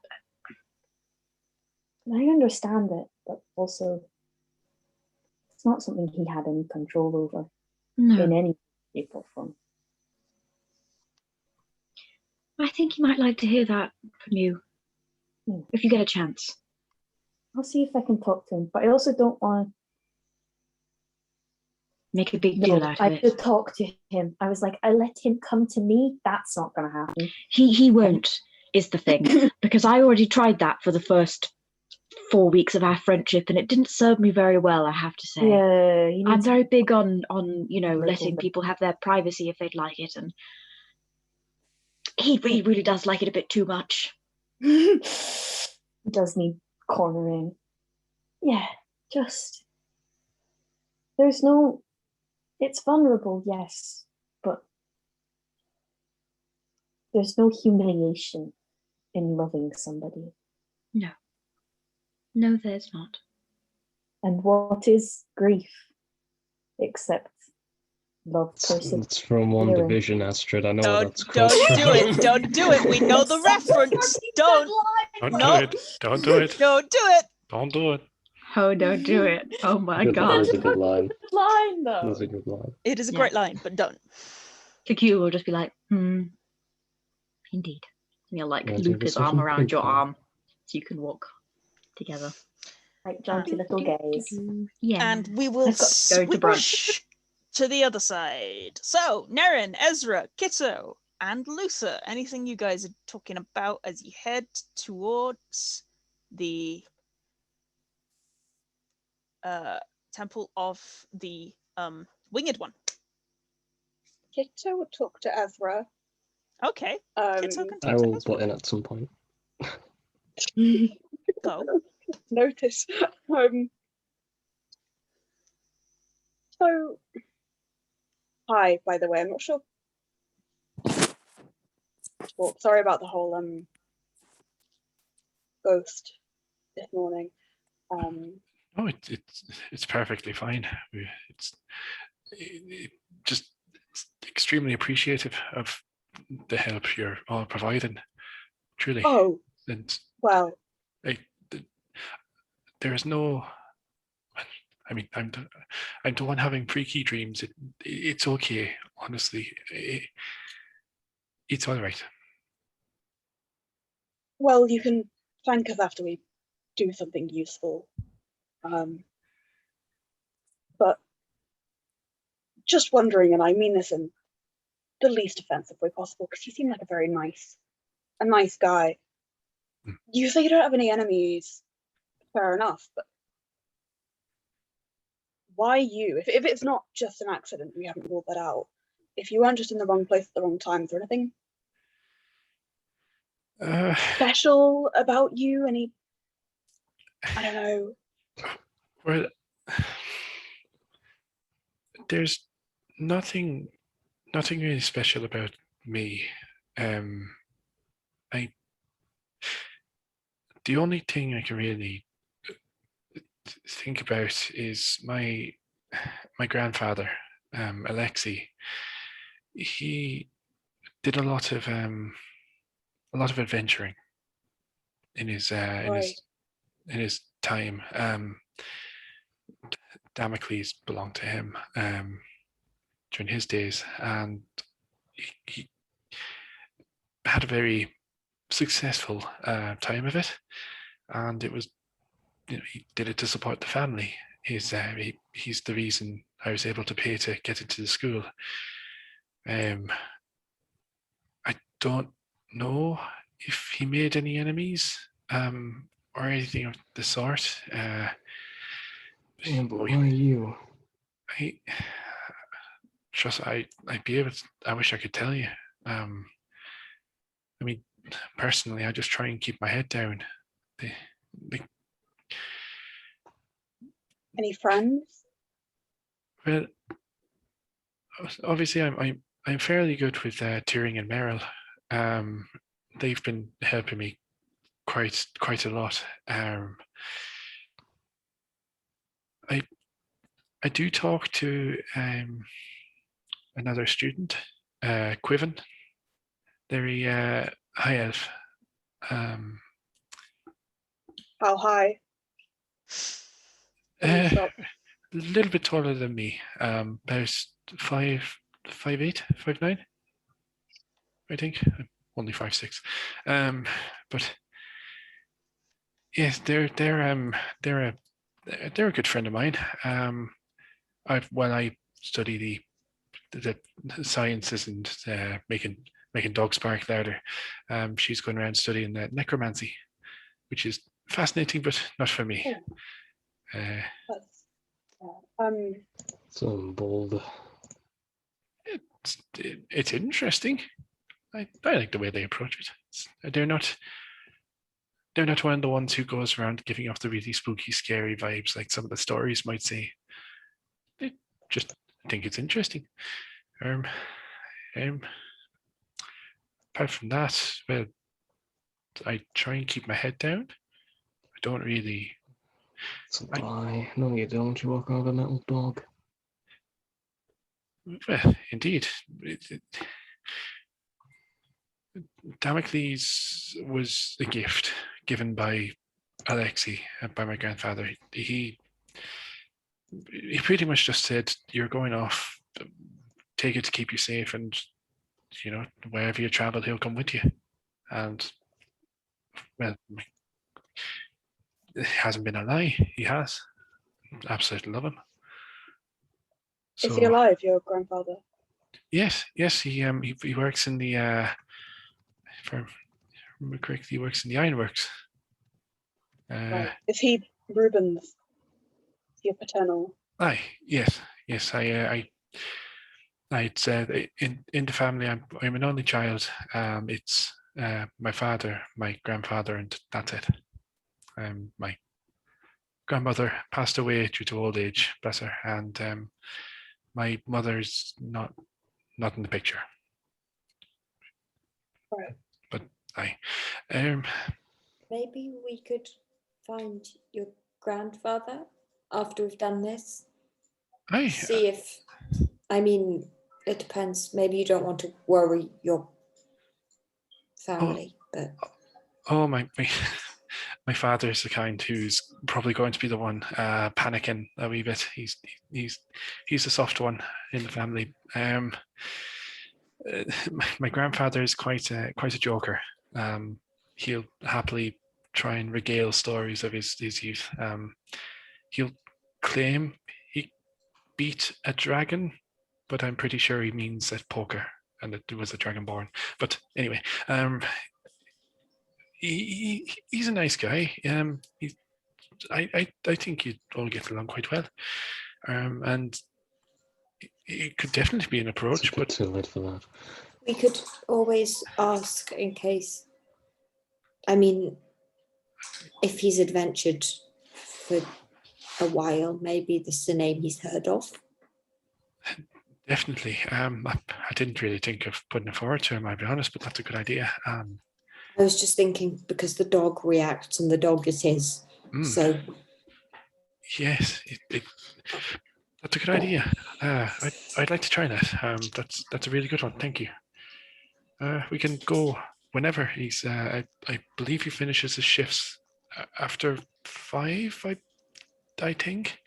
I understand it, but also it's not something he had any control over no, in any shape or form. I think he might like to hear that from you, if you get a chance. I'll see if I can talk to him, but I also don't want to. Make a big No, deal out of I it. should talk to him. I was like, I let him come to me. That's not going to happen. He won't, is the thing, because I already tried that for the first 4 weeks of our friendship, and it didn't serve me very well, I have to say. Yeah, I'm very big on little letting bit. people have their privacy if they'd like it, and he really does like it a bit too much. He does need cornering. Yeah, just there's no. It's vulnerable, yes, but there's no humiliation in loving somebody. No, there's not. And what is grief except love persevering? It's from One Division, Astrid. I know Don't that's close. do it. Don't do it. We know the reference. Don't. Don't No. do it. Don't do it. Don't do it. Don't do it. Oh, don't do it. Oh my Good, god. that's a good line. Line though. That's a good line. It is a Yeah. great line, but don't. Cacula will just be like, indeed. And he'll like Yeah, loop take a his arm second around your picture. arm so you can walk together. Like jaunty little gays. Yeah. And we will I've got to go to brunch. switch to the other side. So, Nerin, Ezra, Kitto, and Luther, anything you guys are talking about as you head towards the temple of the winged one? Kitto would talk to Ezra. Okay, Kitto can I talk to will Ezra. butt in at some point. Go. Notice. So, hi, by the way, I'm not sure. Well, sorry about the whole ghost this morning. No, it's perfectly fine. It's just extremely appreciative of the help you're all providing. Truly. Oh, And well, there is no. I mean, I'm the one having freaky dreams. It's okay, honestly. It's all right. well, you can thank us after we do something useful. But just wondering, and I mean this in the least offensive way possible, because you seem like a nice guy. You say you don't have any enemies, fair enough, but why you? If it's not just an accident, we haven't ruled that out. If you weren't just in the wrong place at the wrong time, is there anything special about you? Any, I don't know. Well, there's nothing really special about me. The only thing I can really think about is my grandfather, Aleks. He did a lot of adventuring in his time. Damocles belonged to him during his days, and he had a very successful time of it, and it was, he did it to support the family. He's the reason I was able to pay to get into the school. I don't know if he made any enemies or anything of the sort. But why you? I'd be able to, I wish I could tell you. I mean, personally, I just try and keep my head down. Any friends? Well, obviously, I'm fairly good with Turing and Merrill. They've been helping me quite a lot. I do talk to another student, Quiven. Very high elf. How high? A little bit taller than me. About 5'8", 5'9", I think. I'm only 5'6". But yes, they're a good friend of mine. When I study the sciences and making dogs bark louder, she's going around studying necromancy, which is fascinating, but not for me. So bold. It's interesting. I like the way they approach it. They're not one of the ones who goes around giving off the really spooky, scary vibes like some of the stories might say. They just think it's interesting. Apart from that, well, I try and keep my head down. I don't really. It's a lie. No, you don't. You walk around a metal dog. Well, indeed. Damocles was a gift given by Aleks, by my grandfather. He pretty much just said, "You're going off. Take it to keep you safe, and wherever you travel, he'll come with you." And well, it hasn't been a lie. He has. Absolutely love him. Is he alive, your grandfather? Yes. He works in the. If I remember correctly, he works in the ironworks. Right. Is he Reuben's? Your paternal? Aye, yes. I'd say in the family, I'm an only child. It's my father, my grandfather, and that's it. My grandmother passed away due to old age, bless her, and my mother's not in the picture. Right. But Maybe we could find your grandfather after we've done this? Aye. See if, I mean, it depends. Maybe you don't want to worry your family, but Oh, my my father's the kind who's probably going to be the one panicking a wee bit. He's the soft one in the family. My grandfather is quite a joker. He'll happily try and regale stories of his youth. He'll claim he beat a dragon, but I'm pretty sure he means at poker, and it was a dragonborn. But anyway, he's a nice guy. I think you'd all get along quite well, and it could definitely be an approach. It's a bit too late for that. we could always ask in case. I mean, if he's adventured for a while, maybe this is a name he's heard of. Definitely. I didn't really think of putting it forward to him, I'll be honest, but that's a good idea. I was just thinking because the dog reacts and the dog is his. So yes, that's a good idea. I'd like to try that. That's a really good one. Thank you. We can go whenever he's. I believe he finishes his shifts after 5. I think.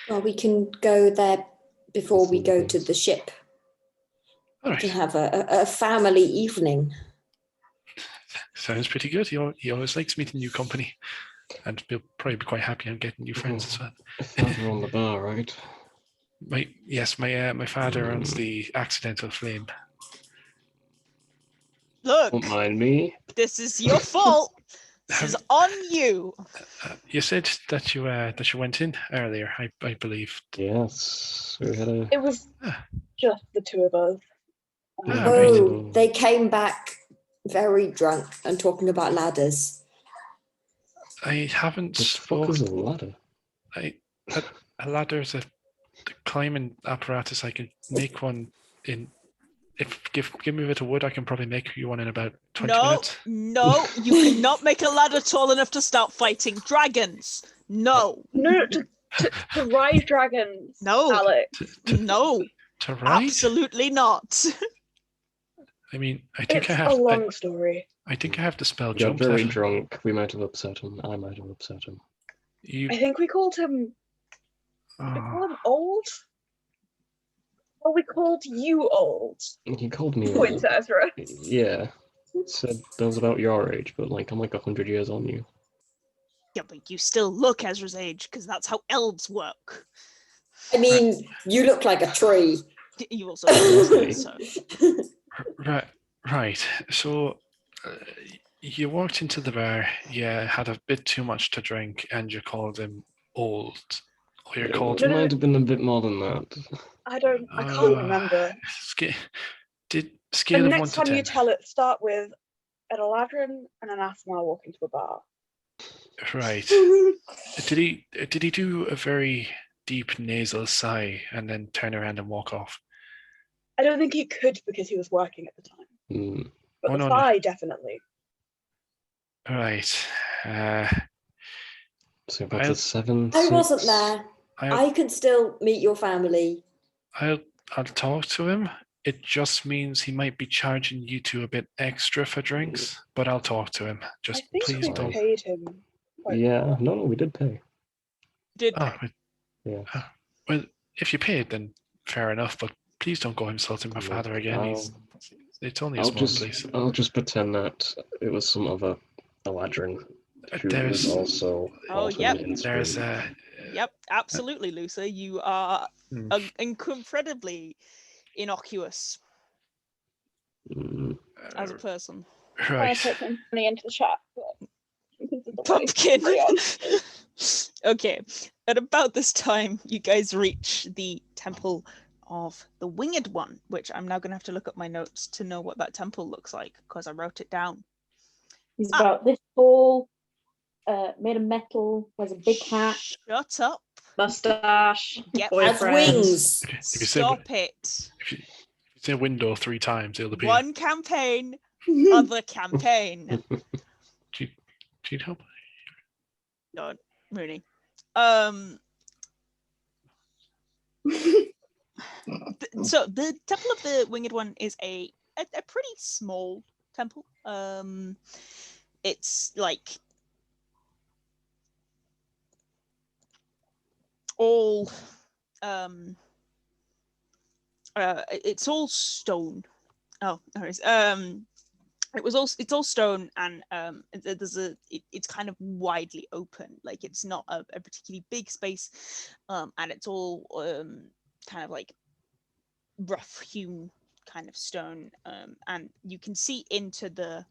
well, we can go there before we go to the ship. All We can right. have a family evening. Sounds pretty good. He always likes meeting new company, and he'll probably be quite happy on getting new friends as well. Father on the bar, right? My father runs the Accidental Flame. Look, Don't mind me. this is your fault. This is on you. You said that you went in earlier, I believe. Yes, we had a. It was Ah. just the two of us. Oh, they came back very drunk and talking about ladders. I haven't What the fuck is spoken. a ladder? A ladder is a climbing apparatus. I can make one in. Give me a bit of wood, I can probably make you one in about 20 minutes. No, you cannot make a ladder tall enough to start fighting dragons. No, No, to ride dragons. No. Aleks. no, To ride? absolutely not. I mean, I think It's I a have. long story. I think I have the spell Got jump. very That drunk. We might have upset him. I might have upset him. you. I think we called him. We Oh, called him old. Well, we called you old. He called me. Points at Ezra. Yeah. Said that was about your age, but like I'm like 100 years on you. Yeah, but you still look Ezra's age because that's how elves work. I mean, you look like a tree. You also look so. right. So you walked into the bar. You had a bit too much to drink, and you called him old. Or you're called. It might have been a bit more than that. I can't remember. Scale And of 1 next to time 10. you tell it, start with an Eladrin and an Asthma walk into a bar. Right. Did he do a very deep nasal sigh and then turn around and walk off? I don't think he could because he was working at the time. Mm. But Oh, the no. sigh, definitely. Right. So that's a 7. I 6. wasn't there. I can still meet your family. I'll talk to him. It just means he might be charging you two a bit extra for drinks, but I'll talk to him. Just I think please we don't. paid him. Yeah, no, we did pay. Did Oh, Yeah. well, if you paid, then fair enough. But please don't go insulting my father again. It's only a small place. I'll just pretend that it was some other Eladrin who There's- was also. Oh, also yep. in There's Spring. Yep, absolutely, Lucy. You are incredibly innocuous Mm. as a person. I right. put some money into the chat. But this is the way. Pumpkin. Carry on. Okay, at about this time, you guys reach the Temple of the Winged One, which I'm now going to have to look up my notes to know what that temple looks like because I wrote it down. He's about this tall, made of metal, wears a big hat. Shut up. Mustache. Get Has boyfriend. wings. Okay, if you say Stop it. if you say window 3 times, it'll appear. One campaign, other campaign. Do you need help? No, Rooney. So the Temple of the Winged One is a pretty small temple. It's like all it's all stone. Oh, no worries. It's all stone, and it's kind of widely open. Like it's not a particularly big space, and it's all kind of like rough hewn kind of stone, and you can see into the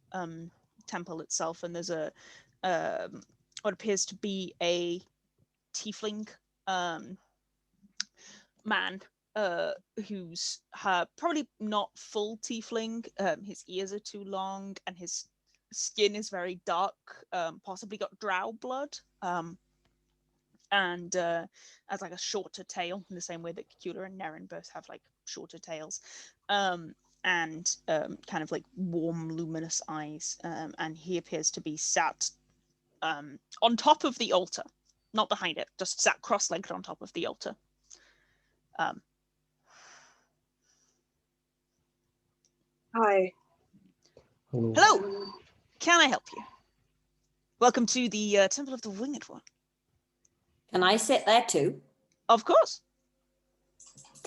temple itself, and there's a what appears to be a tiefling man, who's probably not full tiefling. His ears are too long, and his skin is very dark, possibly got drow blood, and has like a shorter tail in the same way that Cacula and Nerin both have like shorter tails, and kind of like warm, luminous eyes, and he appears to be sat on top of the altar, not behind it, just sat cross-legged on top of the altar. Hi. Hello. Can I help you? Welcome to the Temple of the Winged One. Can I sit there too? Of course.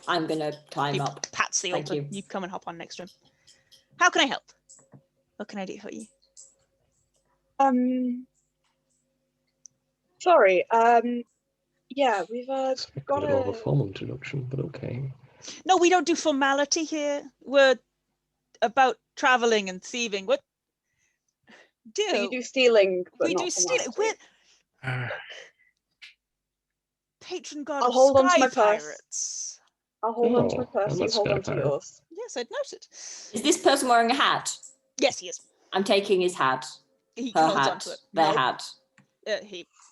I'm gonna climb He up. pats the Thank altar. You come and hop on next to him. How can I help? What can I do for you? Sorry. Yeah, we've got a rather formal introduction, but okay. No, we don't do formality here. We're about traveling and thieving. What? So you do stealing, but we not do stealing. We're patron god I'll of hold on to sky my purse. Pirates. I'll hold on to my Oh, purse. I'm You a hold sky on to pirate. yours. Yes, I'd noted. Is this person wearing a hat? Yes, he is. I'm taking his hat. He Her holds hat. onto it. Their Nope. hat.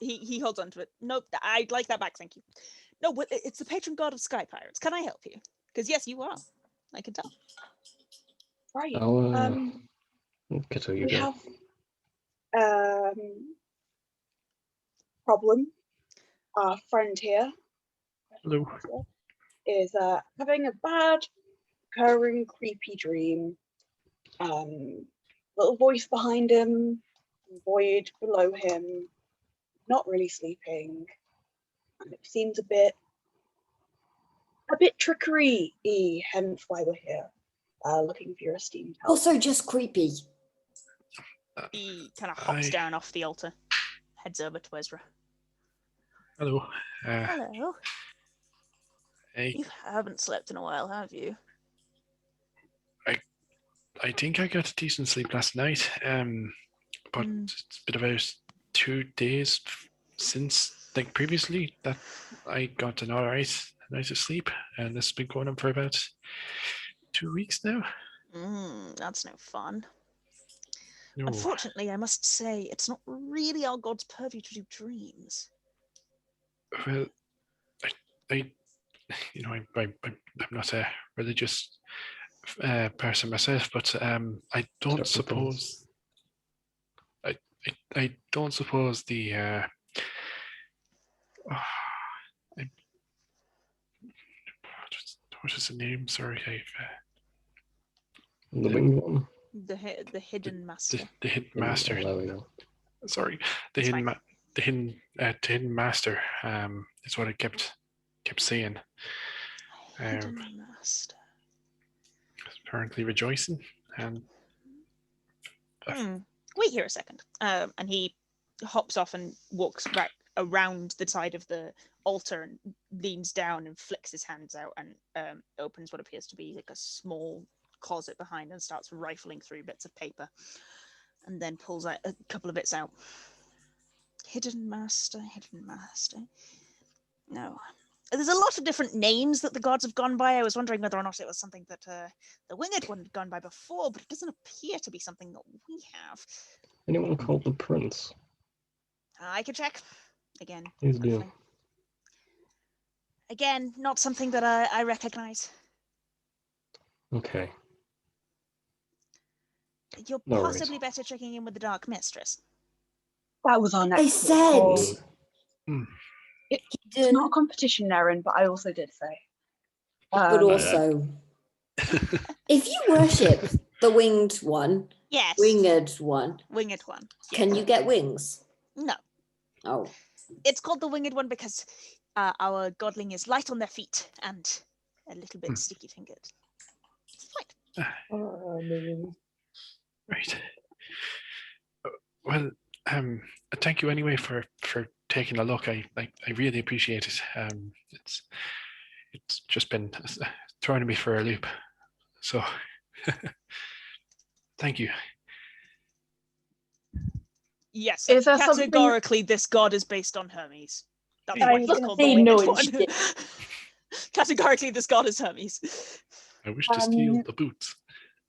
He holds onto it. Nope, I'd like that back, thank you. No, but it's the patron god of sky pirates. Can I help you? Because yes, you are. I can tell. Right. Kitto, you We go. have problem. Our friend here Hello. is having a bad, recurring, creepy dream. Little voice behind him, void below him, not really sleeping, and it seems a bit trickery-y, hence why we're here, looking for your esteemed help. Also just creepy. He kind of hops down off the altar, heads over to Ezra. Hello. Hello. Hey, You haven't slept in a while, have you? I think I got a decent sleep last night. But it's been about 2 days since, like previously, that I got an alright night of sleep, and this has been going on for about 2 weeks now. That's no fun. No. Unfortunately, I must say, it's not really our god's purview to do dreams. Well, I'm not a religious person myself, but I don't suppose. I don't suppose the what is the name? Sorry, The winged one. The hidden master. The hidden master. There we go. Sorry, the hidden master. Is what I kept saying. Hidden master. Apparently rejoicing and. Wait here a second. And he hops off and walks back around the side of the altar and leans down and flicks his hands out and opens what appears to be like a small closet behind and starts rifling through bits of paper and then pulls out a couple of bits out. Hidden master. No. There's a lot of different names that the gods have gone by. I was wondering whether or not it was something that the Winged One had gone by before, but it doesn't appear to be something that we have. Anyone called the prince? I can check. Again. Please do. Again, not something that I recognize. Okay. You're No possibly worries. better checking in with the Dark Mistress. That was our next. They said It's not a competition, Nerin, but I also did say. But also, if you worship the winged one, Yes. winged one, Winged one. can you get wings? No. Oh. It's called the winged one because our godling is light on their feet and a little bit sticky-fingered. It's fine. Oh, no. Right. Well, thank you anyway for taking a look. I really appreciate it. It's just been throwing me for a loop. So thank you. Yes, Is there something- categorically this god is based on Hermes. That's I why was he's gonna called say the no winged one. instead. Categorically this god is Hermes. I wish to steal the boots.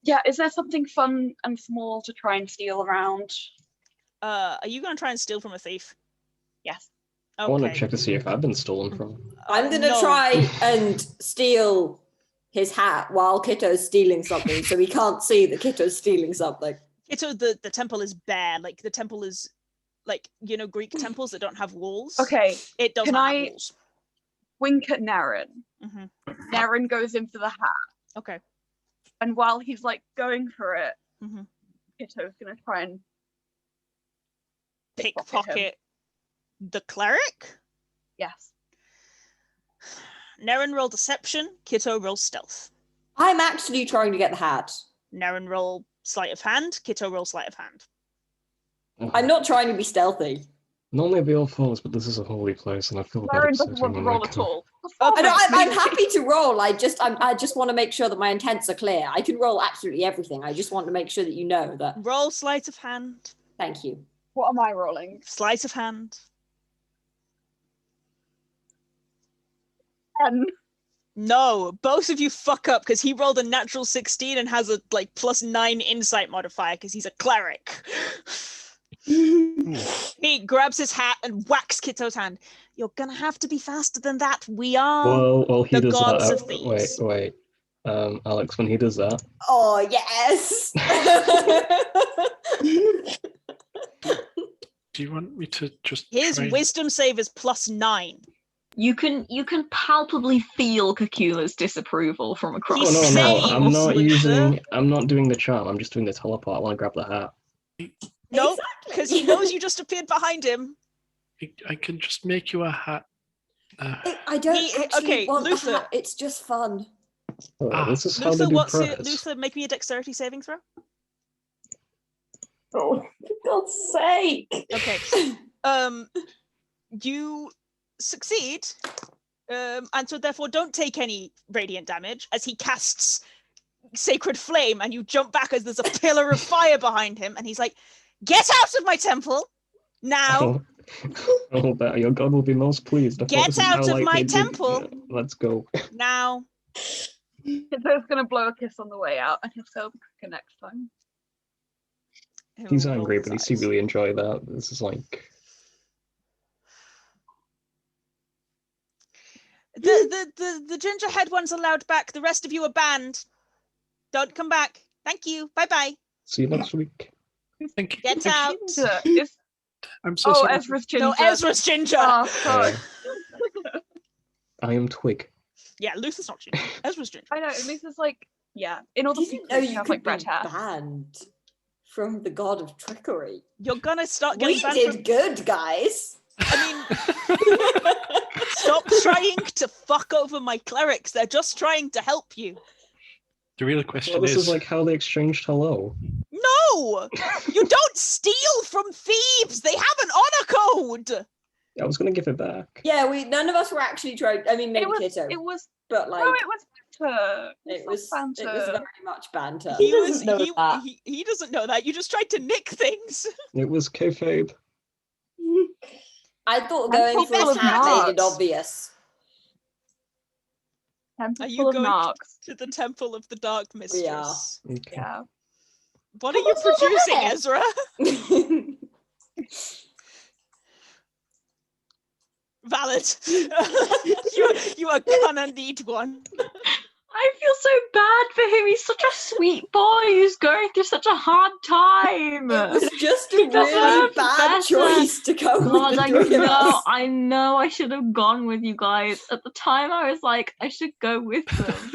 Yeah, is there something fun and small to try and steal around? Are you going to try and steal from a thief? Yes. I want to Okay. check to see if I've been stolen from. I'm going to no. try and steal his hat while Kitto's stealing something, so he can't see that Kitto's stealing something. Kitto, the temple is bare. Like, the temple is, like, you know, Greek temples that don't have walls. Okay, It does can not I- have walls. wink at Nerin. Hmm. Nerin goes into the hat, Okay. and while he's like going for it, Mhm. Kitto's gonna try and Pickpocket the cleric. yes. Nerin roll deception. Kitto roll stealth. I'm actually trying to get the hat. Nerin roll sleight of hand. Kitto roll sleight of hand. I'm not trying to be stealthy. Normally they all falls, but this is a holy place, and I feel bad Nerin doesn't upsetting want to them roll like at all. I know, I'm happy to roll. I just want to make sure that my intents are clear. I can roll absolutely everything. I just want to make sure that you know that. Roll sleight of hand. Thank you. What am I rolling? Sleight of hand. 10. No, both of you fuck up because he rolled a natural 16 and has a like +9 insight modifier because he's a cleric. He grabs his hat and whacks Kitto's hand. You're gonna have to be faster than that. We are Well, he the does gods that. of thieves. Wait. Aleks, when he does that, Oh, yes. Do you want me to just His try and- wisdom save is +9. You can palpably feel Cacula's disapproval from across. He's oh no, saying, I'm not doing the charm. I'm just doing the teleport. I want to grab the hat. Nope, because he knows you just appeared behind him. I can just make you a hat. I don't actually okay, want Luther. the hat. It's just fun. Oh, this is how they Luther, do prayers. Luther, make me a dexterity saving throw. Oh, for God's sake. Okay. You succeed, and so therefore don't take any radiant damage as he casts sacred flame, and you jump back as there's a pillar of fire behind him, and he's like, "Get out of my temple now! Oh, that your god will be most pleased. I thought Get this is out how, of like, my they did- temple. Yeah, let's go. Now!" Kitto's gonna blow a kiss on the way out, and he'll sail the quicker next time. He's He'll roll angry, his but he eyes. seems really enjoy that. This is like The gingerhead one's allowed back. The rest of you are banned. Don't come back. Thank you. Bye bye. see you next week. Thank you. Get thank you. out. Is I'm so oh, sorry. Ezra's ginger. No, Ezra's ginger. Oh, God. I am Twig. Yeah, Luther's not ginger. Ezra's ginger. I know. At least it's like, yeah. In all the Didn't know secrets, you have could like red be hair. banned from the god of trickery. You're gonna start getting We banned did from... good, guys. I mean, stop trying to fuck over my clerics. They're just trying to help you. The real Well, question this is, is like how they exchanged hello. No! You don't steal from thieves! They have an honor code! I was gonna give it back. Yeah, none of us were actually trying. I mean, maybe Kitto, It was but like no, it was banter. it not was banter. very much banter. He doesn't know that. he doesn't know that. You just tried to nick things. It was kayfabe. I thought I'm going for full this of hat made it marks. obvious. Temple Are you full of going narcs. to the Temple of the Dark Mistress? We are. Okay. Yeah. What are you producing, there. Ezra? Valid. you are gonna need one. I feel so bad for him. He's such a sweet boy who's going through such a hard time. It was just a He really deserves bad better. choice to go God, with the I three of us. know I should have gone with you guys. At the time I was like, I should go with them.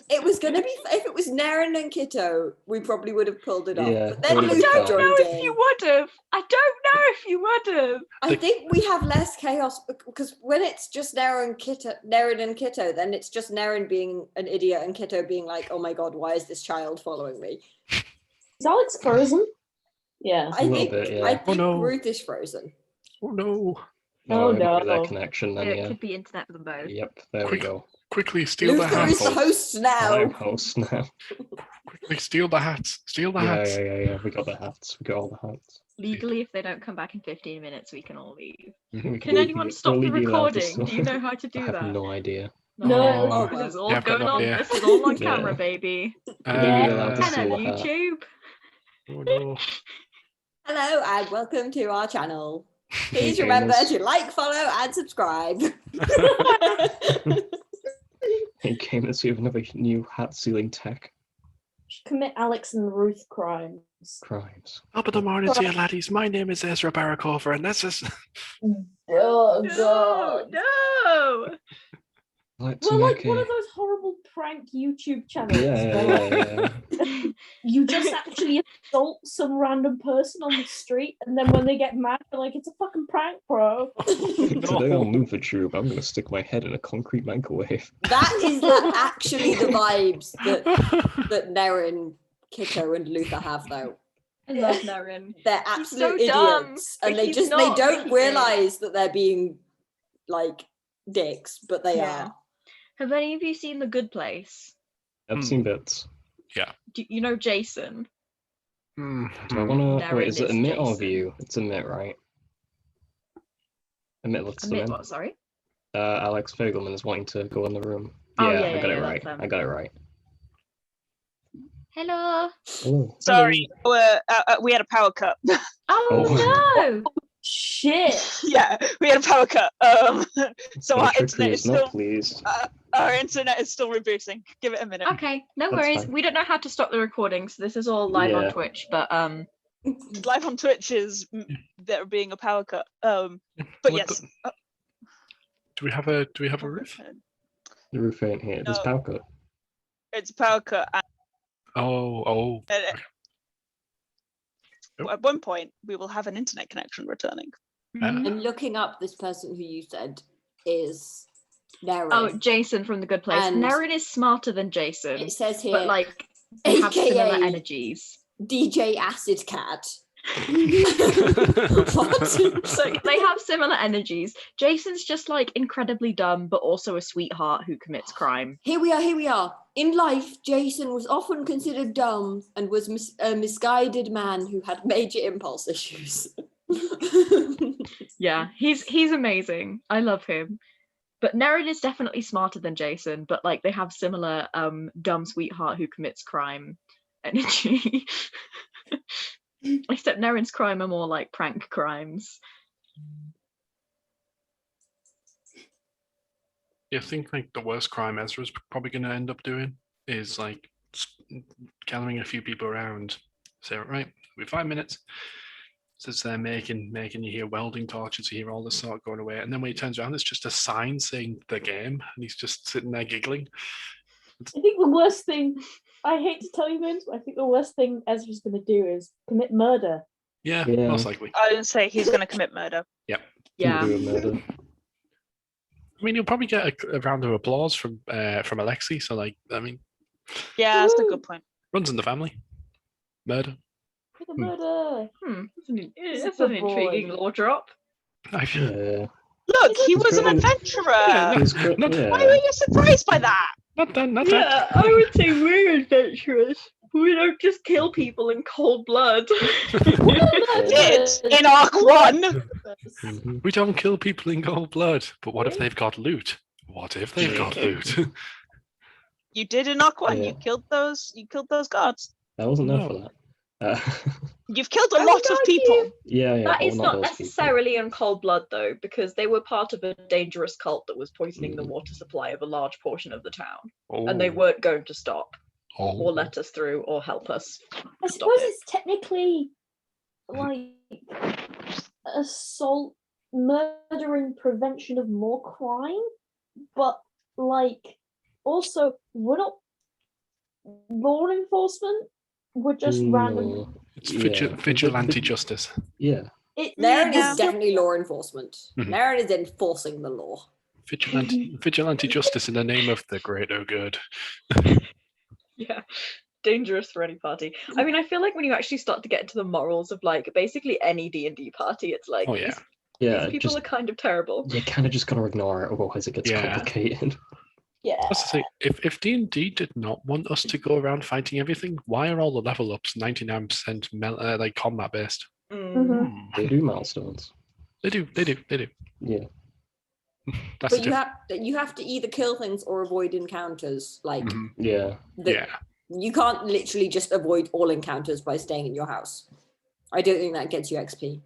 It was going to be, if it was Nerin and Kitto, we probably would have pulled it off. Yeah, But then it would've Luca been I fun. don't know joined if in. you would have. I don't know if you would have. I think we have less chaos because when it's just Nerin and Kitto, then it's just Nerin being an idiot and Kitto being like, oh my god, why is this child following me? Is Aleks frozen? Yeah. I little think, bit, yeah. I think no. Ruth is frozen. Oh no. Oh, it might be no. their connection then, It yeah. could be internet for them both. Yep, there Quick. we go. Quickly steal the Luther is hats. the host I'm now. host now. Quickly steal the hats. Steal the hats. Yeah. We got the hats. We got all the hats. Legally, if they don't come back in 15 minutes, we can all leave. We Can anyone stop the legally allowed to recording? Do you know how to I do have that? no idea. No. Oh, This is well. all Yeah, I've got going no on. idea. This is all on Yeah. camera, baby. Legally allowed to And steal on the hat. YouTube. Oh no. Hello and welcome to our channel. Please Hey, remember gamers. to like, follow, and subscribe. Hey gamers, we have another new hat sealing tech. Commit Aleks and Ruth crimes. Crimes. Top of the morning to you, laddies. My name is Ezra Barakova, and this is. Oh No, god. no. I like to Well, like make one a... of those horrible prank YouTube channels. Yeah, where, like, yeah. you just actually assault some random person on the street, and then when they get mad, they're like, "It's a fucking prank, bro." Today on MoveTube, I'm going to stick my head in a concrete microwave. That is actually the vibes that Nerin, Kitto, and Luther have, though. I love Nerin. They're He's so absolute dumb, idiots, but and they he's just not, they but don't he is. realize that they're being like dicks, but they Yeah. are. Have any of you seen The Good Place? I've seen bits. Do you know Jason? Do I want to... Wait, is it Nerin is Amit or Jason. View? It's Amit, right? Amit, what's the Admit name? what, sorry? Aleks Fagelman is wanting to go in the room. Oh, Yeah, yeah, I got yeah, it that's right. them. I got it right. Hello. Hello. Sorry, we had a power cut. Oh, no. Shit. Yeah, we had a power cut. So The our trickery internet is is not still pleased. our internet is still rebooting. Give it a minute. Okay, no That's worries. fine. We don't know how to stop the recording, so this is all live on Yeah. Twitch, but Live on Twitch is there being a power cut. But What yes. Do we have a Ruth? The roof ain't here. There's No. power cut. It's a power cut. Oh. And Nope. at one point, we will have an internet connection returning. And looking up this person who you said is Nerin. oh, Jason from The Good Place. And- Nerin is smarter than Jason, It says here, but like they have similar AKA energies. DJ Acid Cat. What? So they have similar energies. Jason's just like incredibly dumb, but also a sweetheart who commits crime. Here we are. In life, Jason was often considered dumb and was a misguided man who had major impulse issues. Yeah, he's amazing. I love him. But Nerin is definitely smarter than Jason, but like they have similar dumb sweetheart who commits crime energy. Except Nerin's crime are more like prank crimes. You think like the worst crime Ezra's probably going to end up doing is like gathering a few people around. Say, right, we have 5 minutes. Sits there making you hear welding torches, you hear all this sort going away, and then when he turns around, it's just a sign saying the game, and he's just sitting there giggling. I think the worst thing, I hate to tell you, Vince, but I think the worst thing Ezra's going to do is commit murder. Yeah, Yeah. most likely. I didn't say he's going to commit murder. Yeah. Do a murder. I mean, you'll probably get a round of applause from Alexi. So, like, I mean, Yeah, that's a good point. runs in the family. Murder. Commit murder. That's an intriguing lore drop. Yeah. Look, he was an good. adventurer. Yeah, He's good. Not- Yeah. Why were you surprised by that? Not that. Not Yeah, that. I would say we're adventurous. We don't just kill people in cold blood. Did in Arc 1. Mhm. We don't kill people in cold blood. But what if they've got loot? What if they've got loot? You did in Arc 1. Yeah. You killed those guards. I wasn't there No. for that. You've killed a I lot would of argue people. Yeah, That is not those people. necessarily in cold blood, though, because they were part of a dangerous cult that was poisoning the Mm. water supply of a large portion of the town, Oh. and they weren't going to stop Oh. or let us through or help us. I Stop suppose it. it's technically like assault, murder, and prevention of more crime, but like also we're not law enforcement. We're just random. No. It's Yeah. vigilante justice. Yeah. Nerin Yeah. is definitely law enforcement. Mhm. Nerin is enforcing the law. Vigilante justice in the name of the greater good. Yeah, dangerous for any party. I mean, I feel like when you actually start to get into the morals of like basically any D&D party, it's like Oh, yeah. Yeah. these people are kind of terrible. You kind of just gotta ignore it, otherwise it gets Yeah. complicated. Yeah. That's the thing. If D&D did not want us to go around fighting everything, why are all the level ups 99% like combat based? Mhm. They do milestones. They do. Yeah. That's But you have to either kill things or avoid encounters. Like Mhm. Yeah. Yeah. you can't literally just avoid all encounters by staying in your house. I don't think that gets you XP.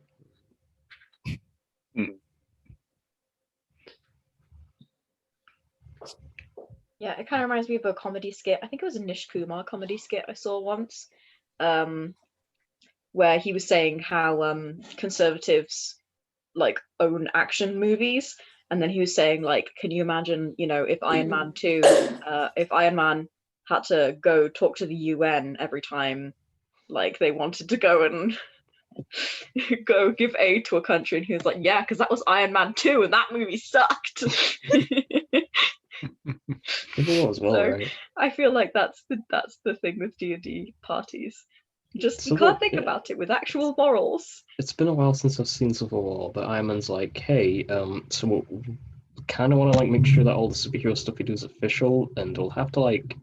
Yeah, it kind of reminds me of a comedy skit. I think it was a Nish Kumar comedy skit I saw once, where he was saying how conservatives like own action movies, and then he was saying like, can you imagine, if Iron Man 2, if Iron Man had to go talk to the UN every time, like they wanted to go and go give aid to a country, and he was like, yeah, because that was Iron Man 2, and that movie sucked. It was well, So, right? I feel like that's the thing with D&D parties. Just So you can't look, think yeah. about it with actual morals. It's been a while since I've seen Civil War, but Iron Man's like, hey, so we kind of want to like make sure that all the superhero stuff we do is official, and we'll have to like,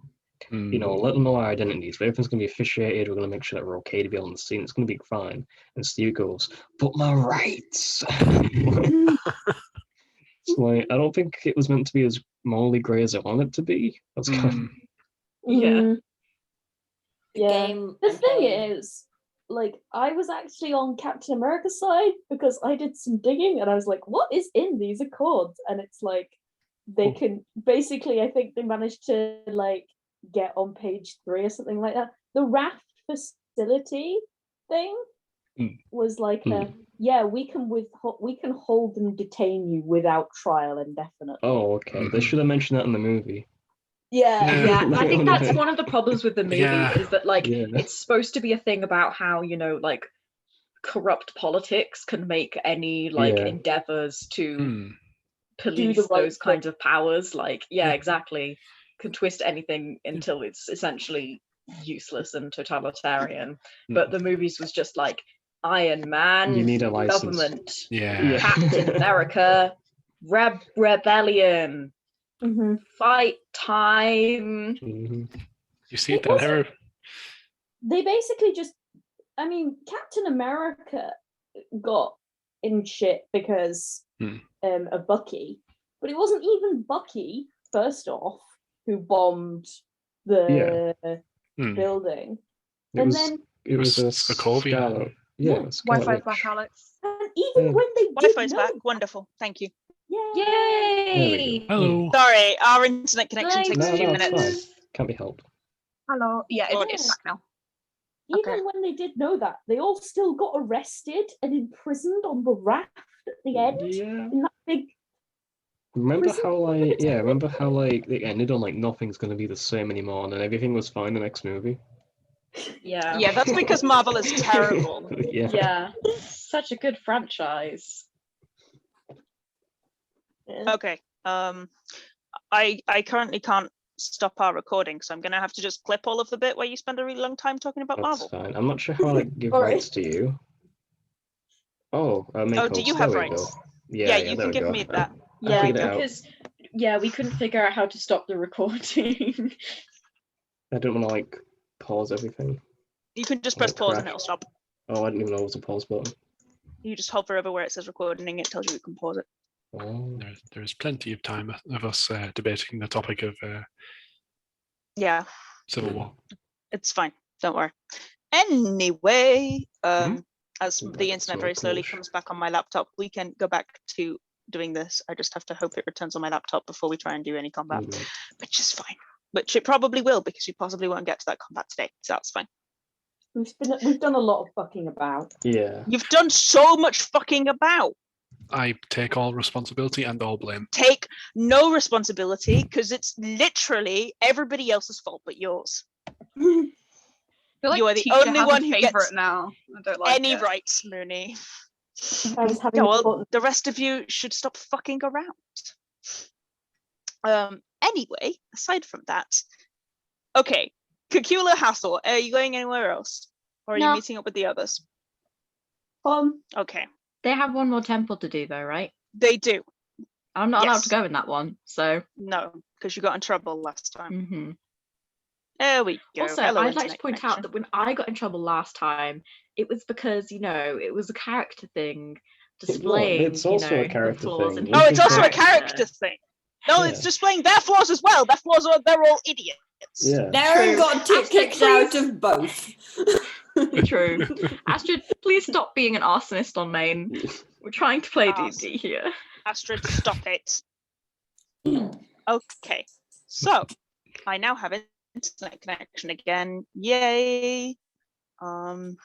let them know our identities. But everything's gonna be officiated. We're gonna make sure that we're okay to be on the scene. It's gonna be fine. And Steve goes, but my rights. So like, I don't think it was meant to be as morally grey as I want it to be. That's kind of Yeah. Mhm. Yeah. Game The and thing game. is, like, I was actually on Captain America's side because I did some digging and I was like, what is in these accords? And it's like, they can basically, I think they managed to like get on page 3 or something like that. The raft facility thing was like we can hold and detain you without trial indefinitely. Oh, okay. They should have mentioned that in the movie. Yeah, I think that's one of the problems with the movie is that like Yeah. it's supposed to be a thing about how like corrupt politics can make any like Yeah. endeavors to police Do the right those kinds of powers like exactly can twist anything until it's essentially useless and totalitarian. But the movies was just like Iron Man, You need a license. government, Yeah. Captain America, rebellion, fight time. You see it down here. They basically just, I mean, Captain America got in shit because of Bucky, but it wasn't even Bucky, first off, who bombed the building. It was a Sokovia. Scarlet. Yeah, Wi-Fi back, Aleks. And even when they did Wi-Fi's know, back. Wonderful. Thank you. Yay! Hello. Sorry, our internet connection Nice. takes a few No, it's minutes. fine. Can't be helped. Hello. Yeah, it's back now. even when they did know that, they all still got arrested and imprisoned on the raft at the end. Yeah. In that big Remember prison how like it ended on like nothing's gonna be the same anymore, and then everything was fine the next movie. Yeah. Yeah, that's because Marvel is terrible. Yeah. Such a good franchise. Okay. I currently can't stop our recording, so I'm gonna have to just clip all of the bit where you spend a really long time talking about That's Marvel. fine. I'm not sure how to like, give Alright. rights to you. Oh, make Oh, do you host. have There we rights? go. Yeah, Yeah, you there can we give go. me that. I Yeah, figured it out. because we couldn't figure out how to stop the recording. I didn't want to like pause everything. You can just press Like pause and crash. it'll stop. Oh, I didn't even know it was a pause button. You just hover over where it says recording, it tells you can pause it. Oh. There's plenty of time of us debating the topic of Yeah, Civil War. it's fine. Don't worry. Anyway, as Ooh, the I internet got very so slowly close. comes back on my laptop, we can go back to doing this. I just have to hope it returns on my laptop before we try and do any combat, which is fine. Which it probably will, because we possibly won't get to that combat today, so that's fine. We've done a lot of fucking about. Yeah. You've done so much fucking about. I take all responsibility and all blame. Take no responsibility, because it's literally everybody else's fault but yours. I feel like You are the teacher only has one a who favorite gets now. I don't like any it. rights, Mooney. I was having Yeah, a well, button. the rest of you should stop fucking around. Anyway, aside from that, okay, Cacula, Hathor, are you going anywhere else? Or are you No. meeting up with the others? Okay, They have one more temple to do though, right? they do. I'm not allowed Yes. to go in that one, so. No, because you got in trouble last time. Mm-hmm. There we go. Also, Hello, I'd like to internet point connection. out that when I got in trouble last time, it was because, it was a character thing, displaying, it's also a the character flaws thing. in Oh, his it's also a character. character thing. No, Yeah. it's displaying their flaws as well. Their flaws are they're all idiots. Yeah. Nerin True. got Astrid, kicked out of both. True. Astrid, please stop being an arsonist on main. We're trying to play Arse. D&D here. Astrid, stop it. Okay, so I now have internet connection again. Yay. I'm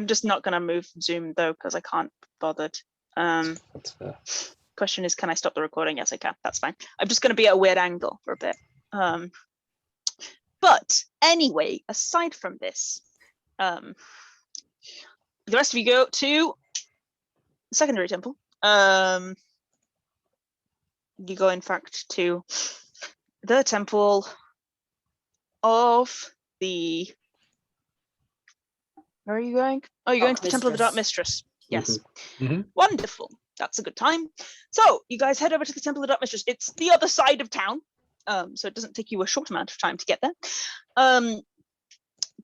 just not gonna move Zoom though because I can't be bothered. That's fair. Question is, can I stop the recording? Yes, I can. That's fine. I'm just gonna be at a weird angle for a bit. But anyway, aside from this, the rest of you go to the secondary temple. You go, in fact, to the temple of the. Where are you going? Oh, you're going to the temple of the Dark Mistress. Yes. Mhm. Wonderful. That's a good time. So you guys head over to the temple of the Dark Mistress. It's the other side of town, so it doesn't take you a short amount of time to get there.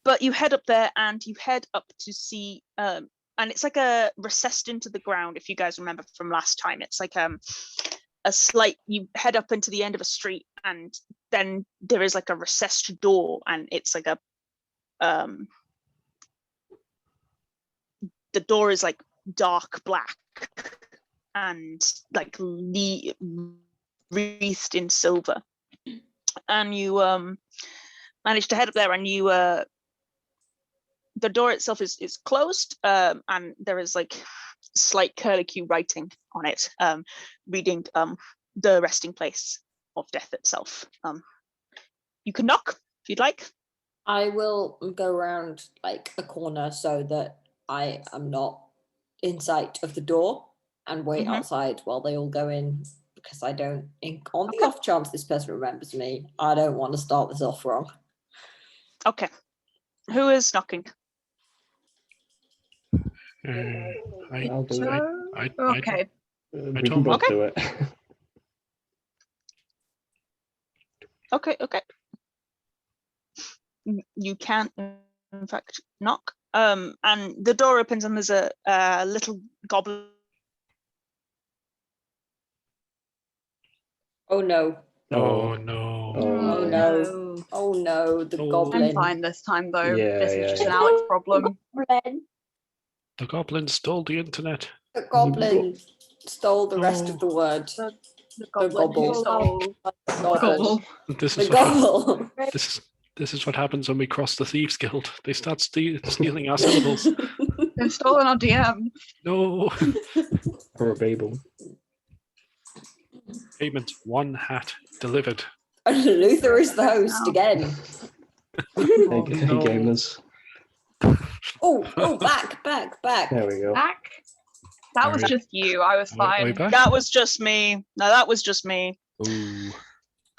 But you head up there and you head up to see, and it's like a recessed into the ground. If you guys remember from last time, it's like a slight. You head up into the end of a street, and then there is like a recessed door, and it's like a the door is like dark black and like wreathed in silver, and you manage to head up there, and you the door itself is closed, and there is like slight curlicue writing on it, reading the resting place of death itself. You can knock if you'd like. I will go around like a corner so that I am not in sight of the door and wait outside while they all go in, because I don't, on the off chance this person remembers me, I don't want to start this off wrong. Okay. Who is knocking? I'll do it. Okay. We can both do it. Okay. You can, in fact, knock. And the door opens, and there's a little goblin. Oh no. Oh no. Oh no. Oh no, the goblin. I'm fine this time though. Yeah, This is yeah, just an yeah. Alex problem. The goblin stole the internet. The goblin stole the rest of the word. The goblin who stole. Gobble. This The is gobble. this is what happens when we cross the Thieves Guild. They start stealing our syllables. They've stolen our DM. No. Or a Babel. Payment 1 hat delivered. Luther is the host again. Hey, gamers. Oh, back. There we go. Back. That was just you. I was Way fine. back? That was just me. No, that was just me. Ooh.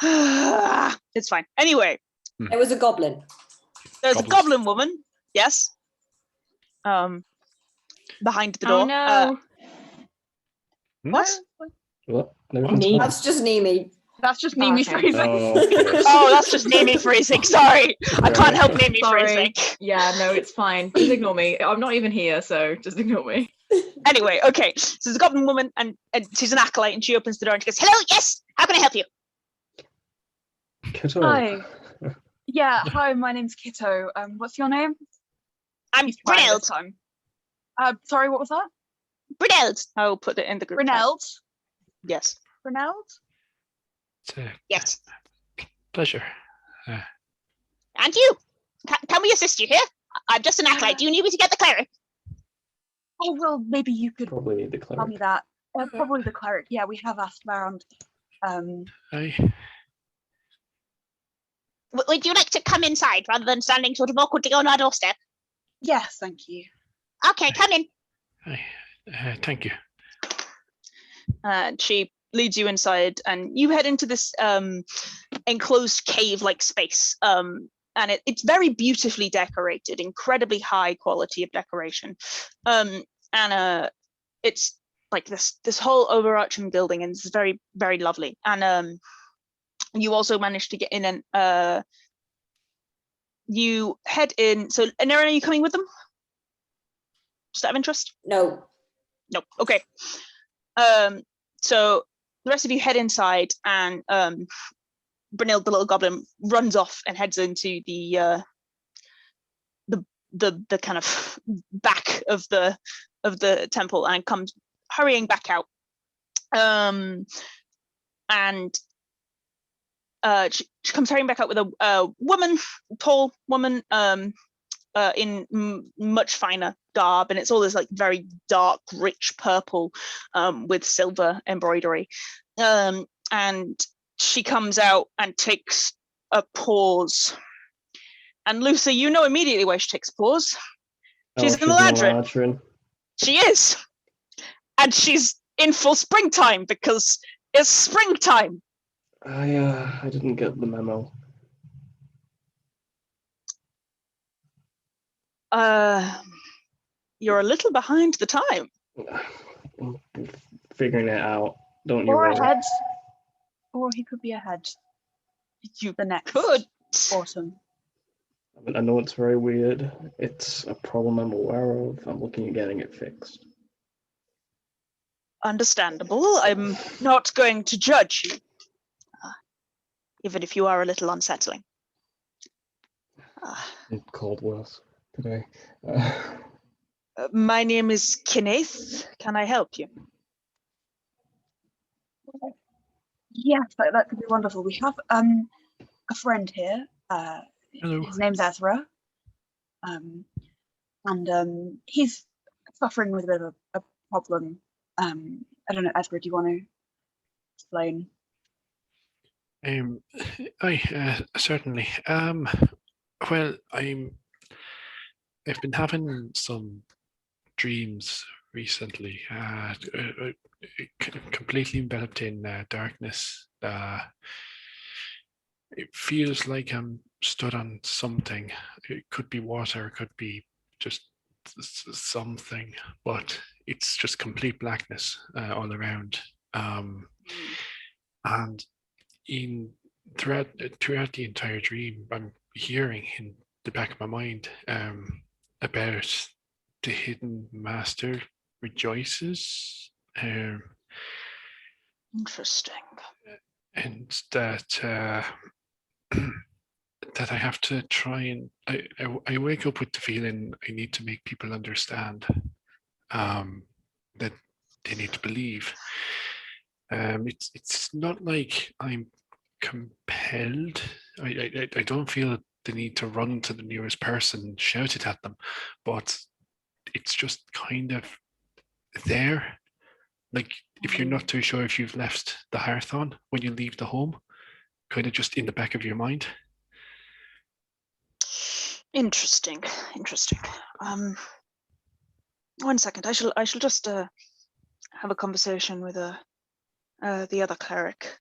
It's fine. Anyway, It was a goblin. there's a Goblins. goblin woman. Yes. Behind the door. Oh no. What? What? No, What? it's fine. That's just Niimi. That's just Niimi Okay. phrasing. Oh, okay. Oh, that's just Niimi freezing. Sorry, I can't help Niimi Sorry. freezing. Yeah, no, it's fine. Just ignore me. I'm not even here, so just ignore me. Anyway, okay. So there's a goblin woman, and she's an acolyte, and she opens the door and she goes, "Hello, yes. How can I help you?" Kitto. Hi. Yeah, hi, my name's Kitto. What's your name? I'm He's trying this Bruneld. time. Sorry, what was that? Bruneld. I'll put it in the group chat. Bruneld? Yes. Bruneld? It's a Yes. pleasure. And you. Can we assist you here? I'm just an acolyte. Do you need me to get the cleric? Oh, well, maybe you could Probably the tell me cleric. that. Probably the cleric. Yeah, we have asked around. Aye. Would you like to come inside rather than standing sort of awkwardly on our doorstep? Yes, thank you. Okay, come in. Aye. Thank you. And she leads you inside, and you head into this enclosed cave-like space. And it's very beautifully decorated, incredibly high quality of decoration. It's like this whole overarching building, and it's very, very lovely. And you also managed to get in, and you head in. So, Nerin, are you coming with them? Just out of interest? No. No. Okay. So the rest of you head inside, and Bruneld, the little goblin, runs off and heads into the kind of back of the temple and comes hurrying back out. And she comes hurrying back out with a woman, tall woman, in much finer garb, and it's all this like very dark, rich purple with silver embroidery. And she comes out and takes a pause. And Lucy, you know immediately why she takes a pause. She's in the Ladrin. She is. And she's in full springtime because it's springtime. I didn't get the memo. You're a little behind the time. I'm figuring it out. Don't you Or worry. ahead. Or he could be ahead. You The next could. autumn. I know it's very weird. It's a problem I'm aware of. I'm looking at getting it fixed. Understandable. I'm not going to judge you, even if you are a little unsettling. I'm called worse today. My name is Kenneth. Can I help you? Yes, that could be wonderful. We have a friend here. Hello. His name's Ezra. And he's suffering with a bit of a problem. I don't know, Ezra, do you want to explain? Certainly. Well, I've been having some dreams recently, completely enveloped in darkness. It feels like I'm stood on something. It could be water, it could be just something, but it's just complete blackness all around. And throughout the entire dream, I'm hearing in the back of my mind about the hidden master rejoices. Interesting. And that that I have to try and I wake up with the feeling I need to make people understand that they need to believe. It's not like I'm compelled. I don't feel the need to run to the nearest person and shout it at them, but it's just kind of there. Like if you're not too sure if you've left the hearth on when you leave the home, kind of just in the back of your mind. Interesting. 1 second. I shall just have a conversation with the other cleric.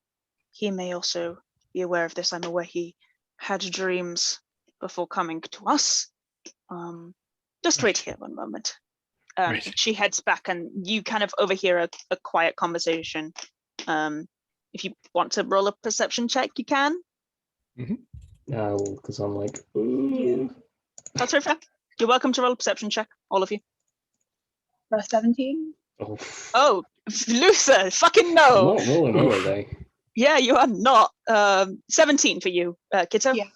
He may also be aware of this. I'm aware he had dreams before coming to us. Just wait here 1 moment. Right. She heads back, and you kind of overhear a quiet conversation. If you want to roll a perception check, you can. No, because I'm like, ooh. That's very fair. You're welcome to roll a perception check, all of you. Verse 17? Oh, Luther, fucking no. I'm not rolling, are they? Yeah, you are not. 17 for you, Kitto. Yeah.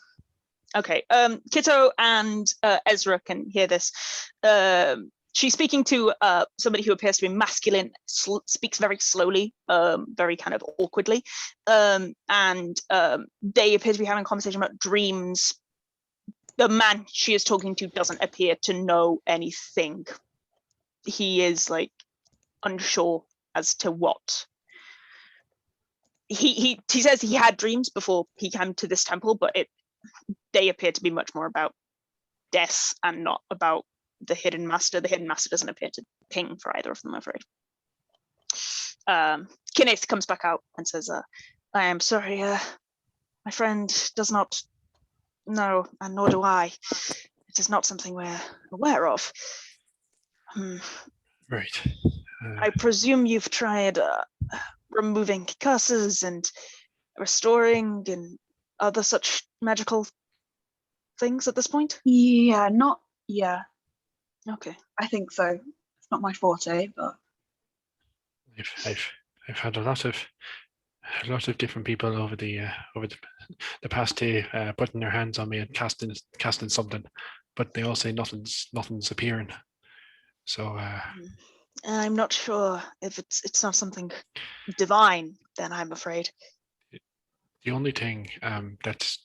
Okay. Kitto and Ezra can hear this. She's speaking to somebody who appears to be masculine, speaks very slowly, very kind of awkwardly, and they appear to be having a conversation about dreams. The man she is talking to doesn't appear to know anything. He is like unsure as to what. He says he had dreams before he came to this temple, but they appear to be much more about death and not about the hidden master. The hidden master doesn't appear to ping for either of them, I'm afraid. Kenneth comes back out and says, I am sorry, my friend does not know, and nor do I. It is not something we're aware of. Right. I presume you've tried removing curses and restoring and other such magical things at this point? Yeah, Okay. I think so. It's not my forte, but I've had a lot of different people over the past day putting their hands on me and casting something, but they all say nothing's appearing. So I'm not sure if it's not something divine, then I'm afraid. the only thing that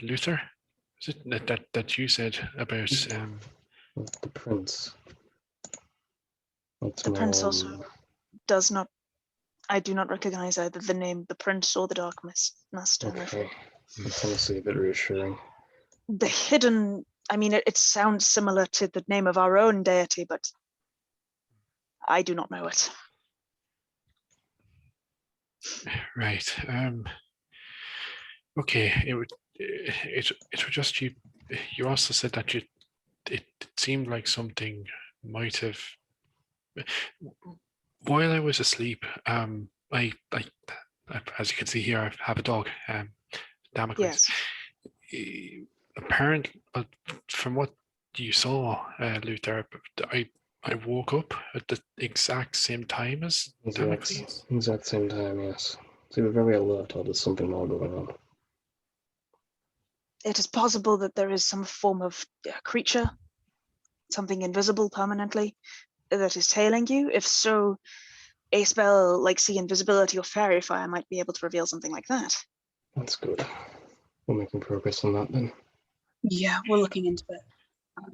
Luther, is it that you said about The prince. That's The prince more, also does not. I do not recognize either the name the prince or the dark master. I'm afraid. okay. That's honestly a bit reassuring. The hidden. I mean, it sounds similar to the name of our own deity, but I do not know it. right. Okay. It would just you. You also said that it seemed like something might have. While I was asleep, I as you can see here, I have a dog, Damocles. Yes. Apparently, but from what you saw, Luther, I woke up at the exact same time as Damocles. Exact same time, yes. So you were very alert, or there's something more going on. It is possible that there is some form of creature, something invisible permanently, that is tailing you. If so, a spell like See Invisibility or Fairy Fire might be able to reveal something like that. That's good. We're making progress on that then. yeah, we're looking into it.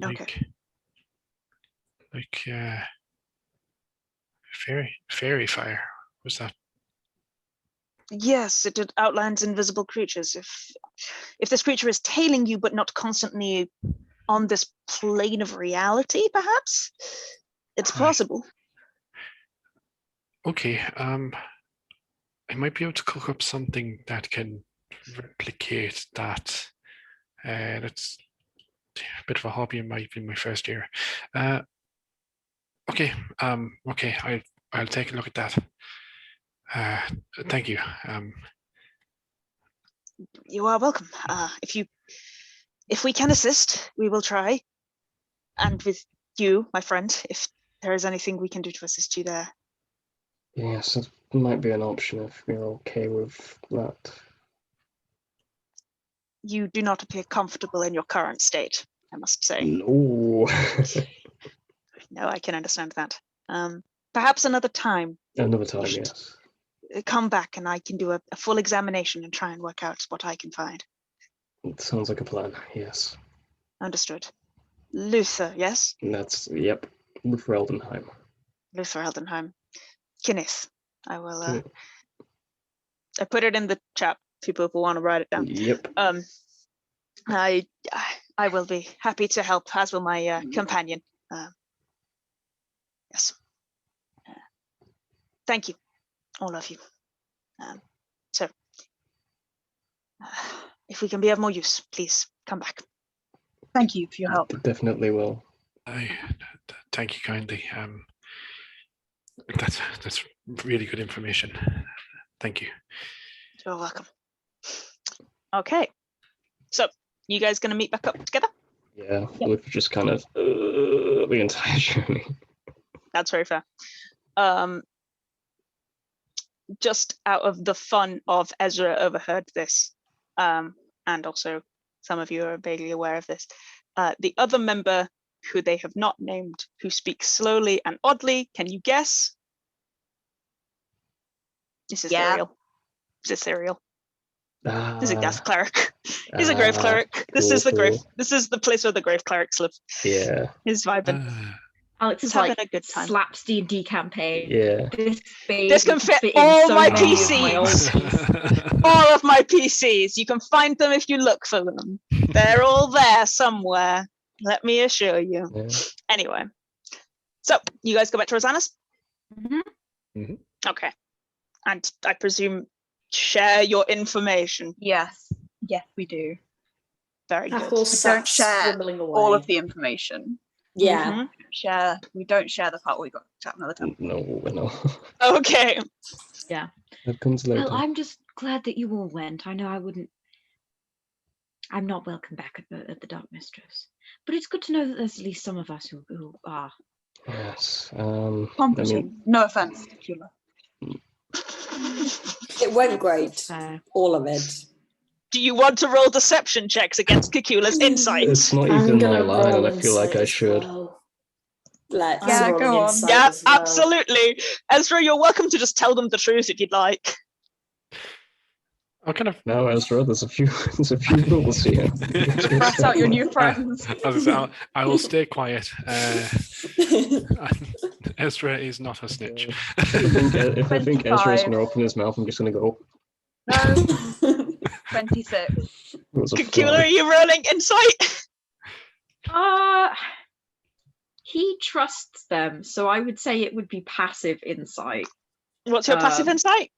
Okay. Like fairy fire. Was that? Yes, it outlines invisible creatures. If this creature is tailing you but not constantly on this plane of reality, perhaps it's possible. Okay. I might be able to cook up something that can replicate that. That's a bit of a hobby in my first year. Okay. Okay. I'll take a look at that. Thank you. You are welcome. If we can assist, we will try. And with you, my friend, if there is anything we can do to assist you there. Yes, that might be an option if you're okay with that. You do not appear comfortable in your current state, I must say. No. No, I can understand that. Perhaps another time. Another time, yes. Come back and I can do a full examination and try and work out what I can find. It sounds like a plan, yes. Understood. Luther, yes? That's, yep, Luther Eldenheim. Luther Eldenheim. Kenneth. I will, I put it in the chat. People will want to write it down. Yep. I will be happy to help, as will my companion. Yes. Thank you, all of you. So, if we can be of more use, please come back. Thank you for your help. Definitely will. Thank you kindly. That's really good information. Thank you. You're welcome. Okay, so you guys gonna meet back up together? Yeah, we've just kind of the entire journey. That's very fair. Just out of the fun of Ezra overheard this, and also some of you are vaguely aware of this. The other member, who they have not named, who speaks slowly and oddly, can you guess? This is Ariel. This is Ariel. This is a gas cleric. He's a grave cleric. This is the grave. This is the place where the grave clerics live. Yeah. He's vibing. Aleks is having like a good time. slaps D&D campaign. Yeah. This can fit all my PCs. All of my PCs. You can find them if you look for them. They're all there somewhere. Let me assure you. Yeah. Anyway, so you guys go back to Rosanna's? Mhm. Okay. And I presume share your information. Yes, we do. Very good. We don't share all of the information. Yeah. We don't share the part where we got chat another time. No. Okay. Yeah. That comes later. Well, I'm just glad that you all went. I know I'm not welcome back at the Dark Mistress. But it's good to know that there's at least some of us who are. Yes. Competent. No offense, Cacula. It went great. All of it. Do you want to roll deception checks against Cacula's insight? It's not even my line, and I feel like I should. Let's Yeah, go on. Yeah, absolutely. Ezra, you're welcome to just tell them the truth if you'd like. I'm kind of No, Ezra, there's a few rules here. Press out your new friends. I will stay quiet. Ezra is not a snitch. If I think Ezra is going to open his mouth, I'm just going to go. No. 26. Cacula, are you rolling insight? He trusts them, so I would say it would be passive insight. What's your passive insight?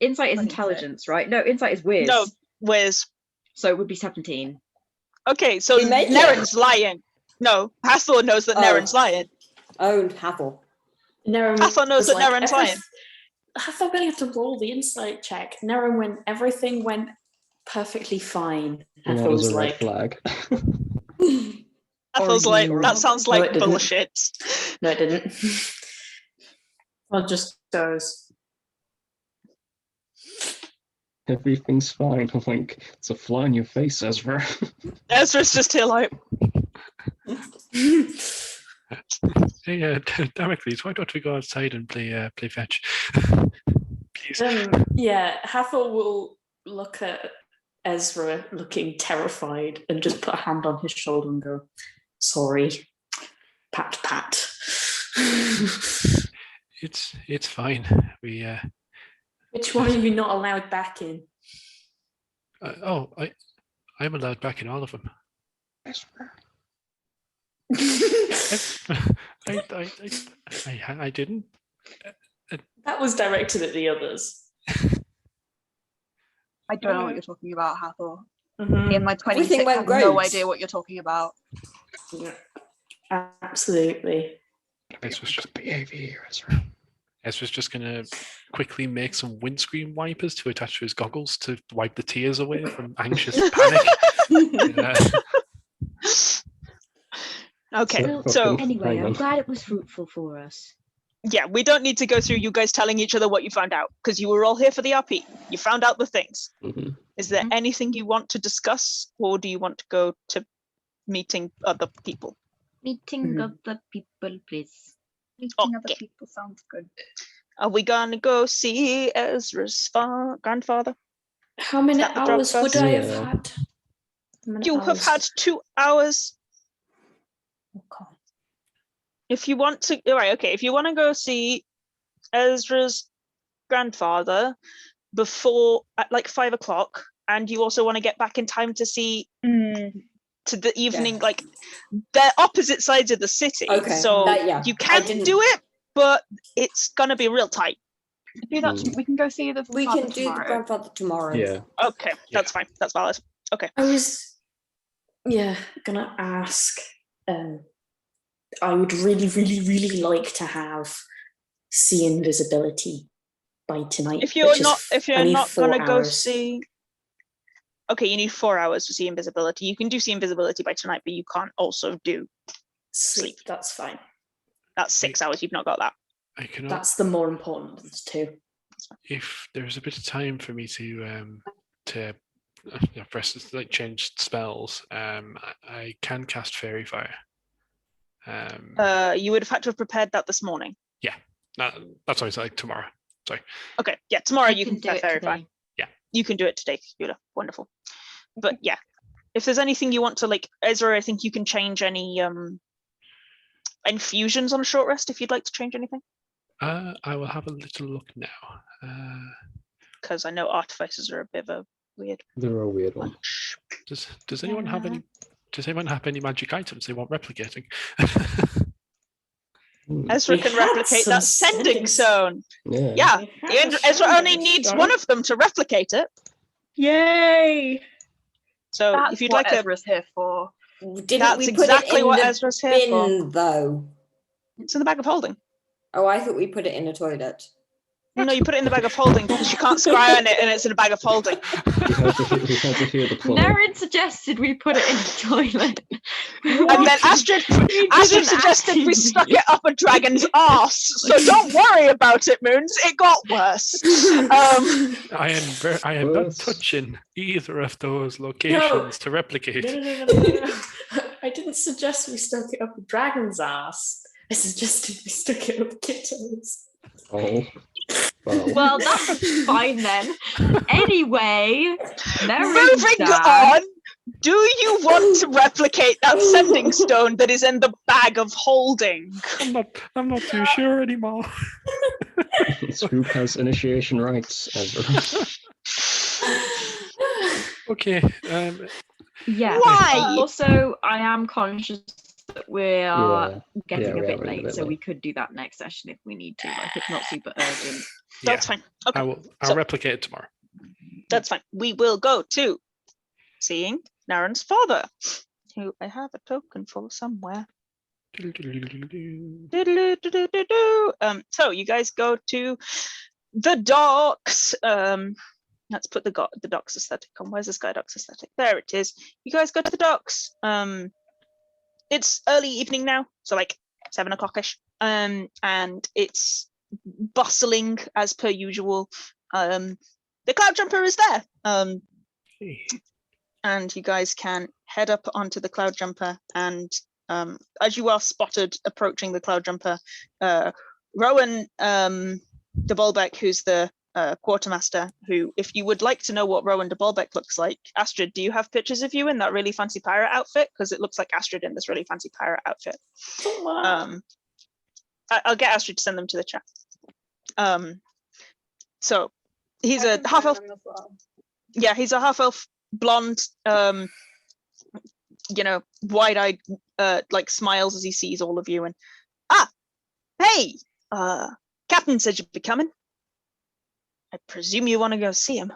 Insight is intelligence, right? No, insight is whiz. No, whiz. So it would be 17. Okay, so Nerin's lying. No, Hathor knows that Nerin's lying. Oh, Hathor. Hathor knows that Nerin's lying. Hathor really have to roll the insight check. Nerin, when everything went perfectly fine, And that Hathor was was a red like, flag. Hathor's like, that sounds No, like it didn't. bullshit. no, it didn't. Well, just goes. Everything's fine. I'm like, it's a fly in your face, Ezra. Ezra's just here like, Hey, Damocles, why don't we go outside and play fetch? Please. Yeah, Hathor will look at Ezra looking terrified and just put a hand on his shoulder and go, sorry. Pat, pat. It's fine. We Which one are you not allowed back in? I'm allowed back in all of them. I didn't. That was directed at the others. I don't know what you're talking about, Hathor. Mhm. In my 26, Everything I went have great. no idea what you're talking about. Yeah. Absolutely. Ezra's just behavior here, Ezra. Ezra's just gonna quickly make some windscreen wipers to attach to his goggles to wipe the tears away from anxious panic. okay, Well, so anyway, I'm glad it was fruitful for us. yeah, we don't need to go through you guys telling each other what you found out, because you were all here for the RP. You found out the things. Mm-hmm. Is there anything you want to discuss, or do you want to go to meeting other people? Meeting other people, please. Meeting other people sounds good. Are we gonna go see Ezra's grandfather? How many Is that the drop hours would first? I have Yeah. had? How many You have hours? had 2 hours. Okay. If you want to, right, okay, if you want to go see Ezra's grandfather before at like 5 o'clock, and you also want to get back in time to see to the evening, like they're opposite sides of the city, Okay, so yeah, you I can didn't- do it, but it's gonna be real tight. Do that. We can go see the. We father can do tomorrow. the grandfather tomorrow. Yeah. Okay, that's fine. That's valid. Okay. I was, gonna ask. I would really, really, really like to have see invisibility by tonight. If you're which is not, if you're only not 4 gonna go hours. see, okay, you need 4 hours to see invisibility. You can do see invisibility by tonight, but you can't also do sleep. That's fine. That's 6 hours. You've not got that. I can. That's the more important ones too. If there's a bit of time for me to Versus like changed spells. I can cast Fairy Fire. You would have had to have prepared that this morning. Yeah, that's always like tomorrow. Sorry. Okay, yeah, tomorrow you can do it verify. today. Yeah. You can do it today, Cacula. Wonderful. But yeah, if there's anything you want to like, Ezra, I think you can change any infusions on a short rest if you'd like to change anything. I will have a little look now. Because I know artificers are a bit of a weird They're a weird one. bunch. Does anyone have any? Does anyone have any magic items they want replicating? Ezra We can had replicate some that sending sending zone. Yeah. Yeah, Ezra only needs one of them to replicate it. Yay! So That's if you'd what like to, Ezra's here for. Didn't that's we put exactly it in what the Ezra's here for. bin, though? It's in the bag of holding. Oh, I thought we put it in the toilet. No, you put it in the bag of holding because you can't scry on it and it's in a bag of holding. We had to hear the plumber. Nerin suggested we put it in the toilet. And then Astrid suggested we stuck it up a dragon's arse. So don't worry about it, Moons. It got worse. I am not touching either of those locations to replicate. No. I didn't suggest we stuck it up a dragon's ass. I suggested we stuck it up Kitto's. Oh. Well, that's fine then. Anyway, Moving on. Do you want to replicate that sending stone that is in the bag of holding? I'm not too sure anymore. Who has initiation rights, Ezra? Okay. yeah. Why? Also, I am conscious that we are getting we a are bit running a late, bit so we late. could do that next session if we need to. Like, it's not super urgent. That's fine. Okay, I'll replicate it tomorrow. that's fine. We will go to seeing Naren's father, who I have a token for somewhere. So you guys go to the docks. Let's put the docks aesthetic on. Where's the Sky Docks aesthetic? There it is. You guys go to the docks. It's early evening now, so like 7 o'clock-ish. And it's bustling as per usual. The Cloud Jumper is there. And you guys can head up onto the Cloud Jumper, and as you are spotted approaching the Cloud Jumper, Rowan de Bolbeck, who's the quartermaster, who, if you would like to know what Rowan de Bolbeck looks like, Astrid, do you have pictures of you in that really fancy pirate outfit? Because it looks like Astrid in this really fancy pirate outfit. I'll get Astrid to send them to the chat. So he's a half elf. Yeah, he's a half elf, blonde, wide-eyed, like smiles as he sees all of you, and hey, Captain said you'd be coming. I presume you want to go see him.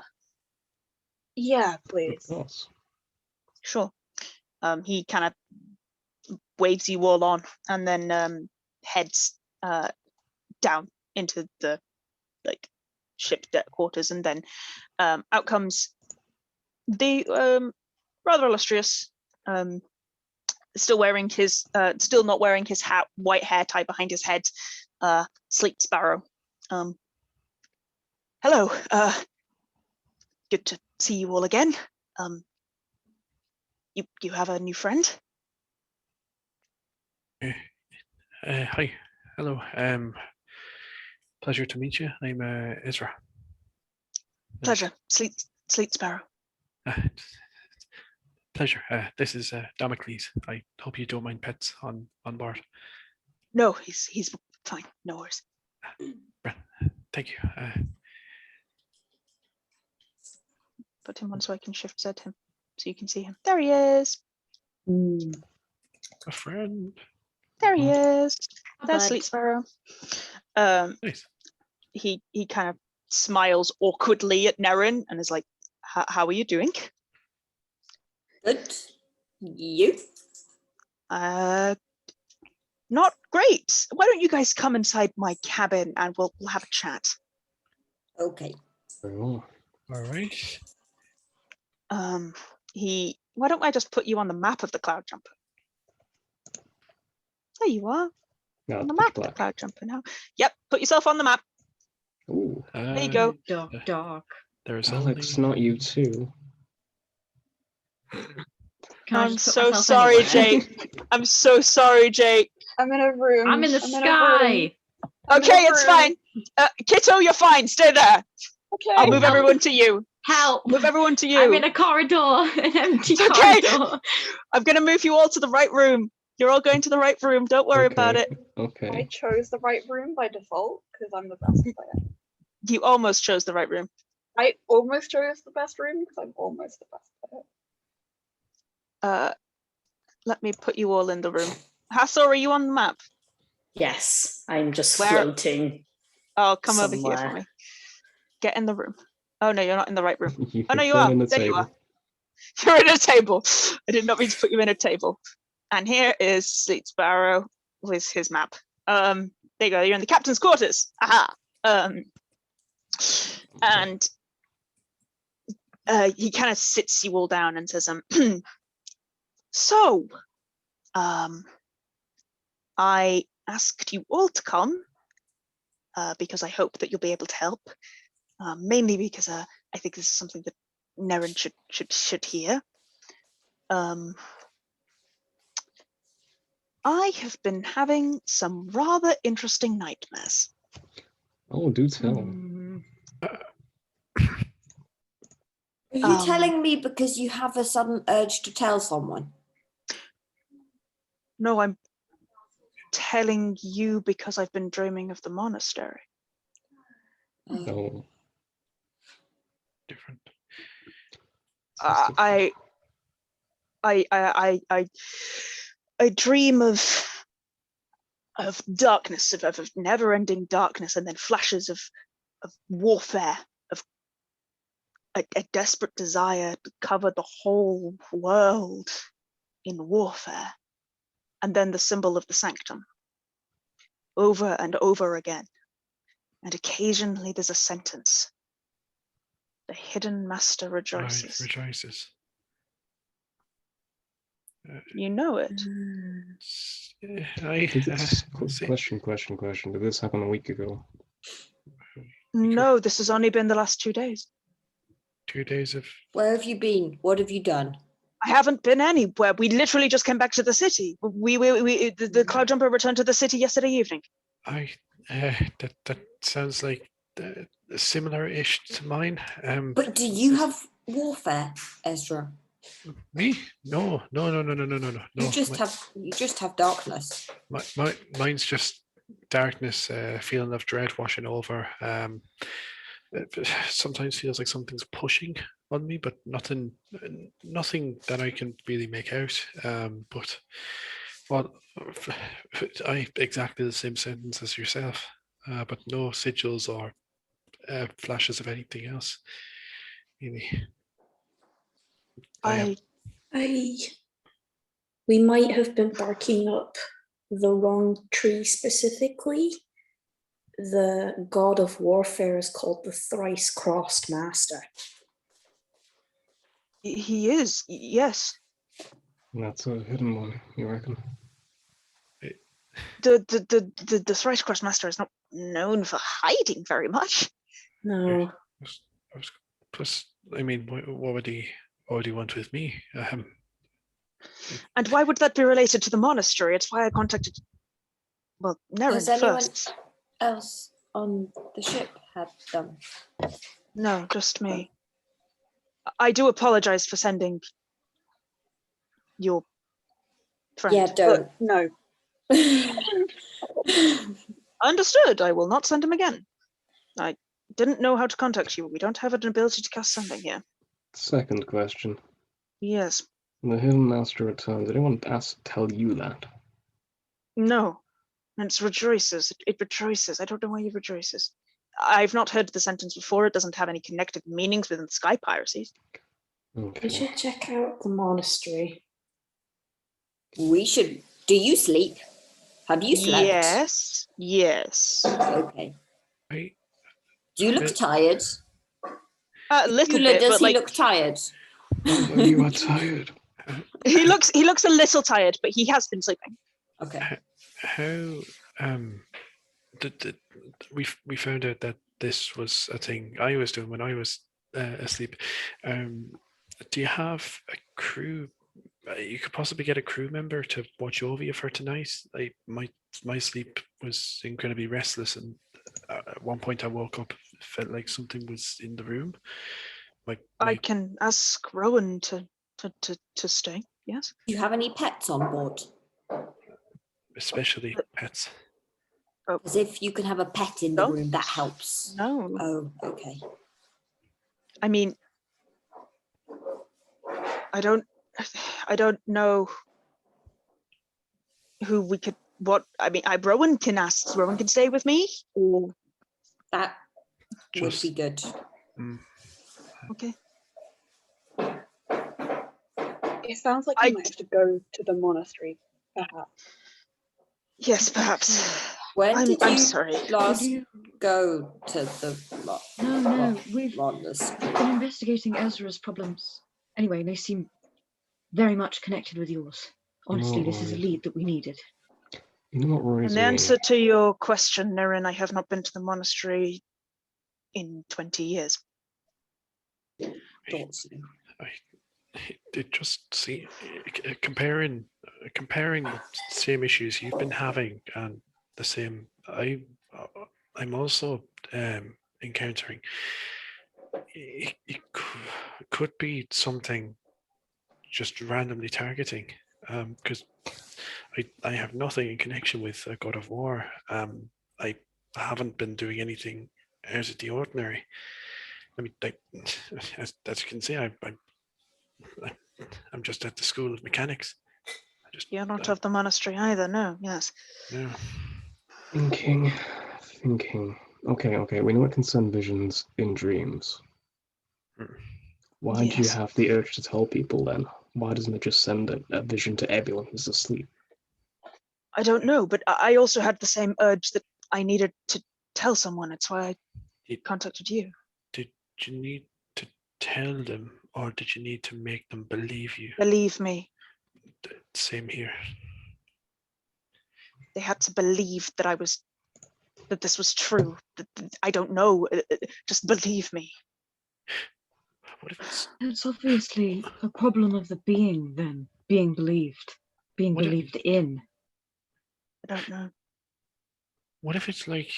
Yeah, please. Of course. Sure. He kind of waves you all on, and then heads down into the ship deck quarters, and then out comes the rather illustrious, still not wearing his hat, white hair tied behind his head, Sleet Sparrow. Hello, good to see you all again. You have a new friend? Hi, hello. Pleasure to meet you. I'm Ezra. Pleasure, Sleet Sparrow. Pleasure. This is Damocles. I hope you don't mind pets on board. No, he's fine. No worries. Thank you. Put him on so I can shift Z him, so you can see him. There he is. A friend. There he is. There's Bud. Sleet Sparrow. Nice. He kind of smiles awkwardly at Nerin and is like, how are you doing? Good. You? Not great. Why don't you guys come inside my cabin and we'll have a chat. Okay. Oh. All right. Why don't I just put you on the map of the Cloud Jumper? There you are. No, On the it's map of the black. Cloud Jumper now. Yep, put yourself on the map. Ooh. There you go. Dark. There's Alex, not you too. Can I I'm just put so myself sorry, anywhere? Jake. I'm so sorry, Jake. I'm in a room. I'm in the a room. sky. I'm in Okay, a it's room. fine. Kitto, you're fine. Stay there. Okay. I'll move Help. everyone to you. Help! Move everyone to you. I'm in a corridor, an empty It's okay. corridor. I'm going to move you all to the right room. You're all going to the right room. Don't worry about it. I Okay. chose the right room by default because I'm the best player. You almost chose the right room. I almost chose the best room because I'm almost the best player. Let me put you all in the room. Hathor, are you on the map? Yes, I'm just Where- floating. Oh, come over here for somewhere. me. Get in the room. Oh, no, you're not in the right room. You Oh, no, could you fall are. in the There you table. are. You're in a table. I did not mean to put you in a table. And here is Sleet Sparrow with his map. There you go. You're in the captain's quarters. Aha. And he kind of sits you all down and says, so, I asked you all to come because I hope that you'll be able to help. Mainly because I think this is something that Nerin should hear. I have been having some rather interesting nightmares. Oh, do tell. Are you telling me because you have a sudden urge to tell someone? No, I'm telling you because I've been dreaming of the monastery. No. Different. I dream of darkness, of never-ending darkness, and then flashes of warfare, of a desperate desire to cover the whole world in warfare, and then the symbol of the sanctum, over and over again. And occasionally there's a sentence. The hidden master rejoices. Right, rejoices. You know it. Did this See. question. Did this happen a week ago? No, this has only been the last 2 days. 2 days of Where have you been? What have you done? I haven't been anywhere. We literally just came back to the city. The cloud jumper returned to the city yesterday evening. that sounds like similar-ish to mine. But do you have warfare, Ezra? Me? No. You just have darkness. Mine's just darkness, feeling of dread washing over. It sometimes feels like something's pushing on me, but nothing that I can really make out. But well, I exactly the same sentence as yourself, but no sigils or flashes of anything else. Really. We might have been barking up the wrong tree specifically. The god of warfare is called the thrice-crossed master. He is, yes. That's a hidden one, you reckon? The thrice-crossed master is not known for hiding very much. No. Plus, I mean, what would he want with me? And why would that be related to the monastery? It's why I contacted, Nerin Has anyone first. else on the ship had done? No, just me. I do apologize for sending your friend. Yeah, don't. No. Understood. I will not send him again. I didn't know how to contact you. We don't have an ability to cast sending here. Second question. Yes. The hidden master returns. Did anyone tell you that? No. And it rejoices. It rejoices. I don't know why it rejoices. I've not heard the sentence before. It doesn't have any connected meanings within the sky piracies. Okay. We should check out the monastery. We should. Do you sleep? Have you slept? Yes. Okay. I Do you look tired? A little bit, Does but he like look tired? Oh, you are tired. he looks a little tired, but he has been sleeping. Okay. how we found out that this was a thing I was doing when I was asleep. Do you have a crew? You could possibly get a crew member to watch over you for tonight. My sleep was incredibly restless, and at one point I woke up, felt like something was in the room. I can ask Rowan to stay. Yes. Do you have any pets on board? Especially pets. Because if you can have a pet in the room, that helps. No. Oh, okay. I mean, I don't know who we could. What I mean, Rowan can ask. Rowan can stay with me, or that would be good. Okay. It sounds like I might have to go to the monastery, perhaps. Yes, perhaps. When did I'm you sorry. last go to the No, we've monastery? been investigating Ezra's problems. Anyway, they seem very much connected with yours. Honestly, this is a lead that we needed. You know what worries In me? answer to your question, Nerin, I have not been to the monastery in 20 years. It just see comparing the same issues you've been having and the same I'm also encountering. It could be something just randomly targeting, because I have nothing in connection with a god of war. I haven't been doing anything out of the ordinary. I mean, as you can see, I'm just at the School of Mechanics. You're not of the monastery either, no, yes. Yeah. Thinking. Okay, we know it can send visions in dreams. Why do you have the urge to tell people then? Why doesn't it just send a vision to everyone who's asleep? I don't know, but I also had the same urge that I needed to tell someone. That's why I contacted you. Did you need to tell them, or did you need to make them believe you? Believe me. Same here. They had to believe that this was true. I don't know. Just believe me. What if it's obviously a problem of the being, then, being believed, being believed in. I don't know. What if it's like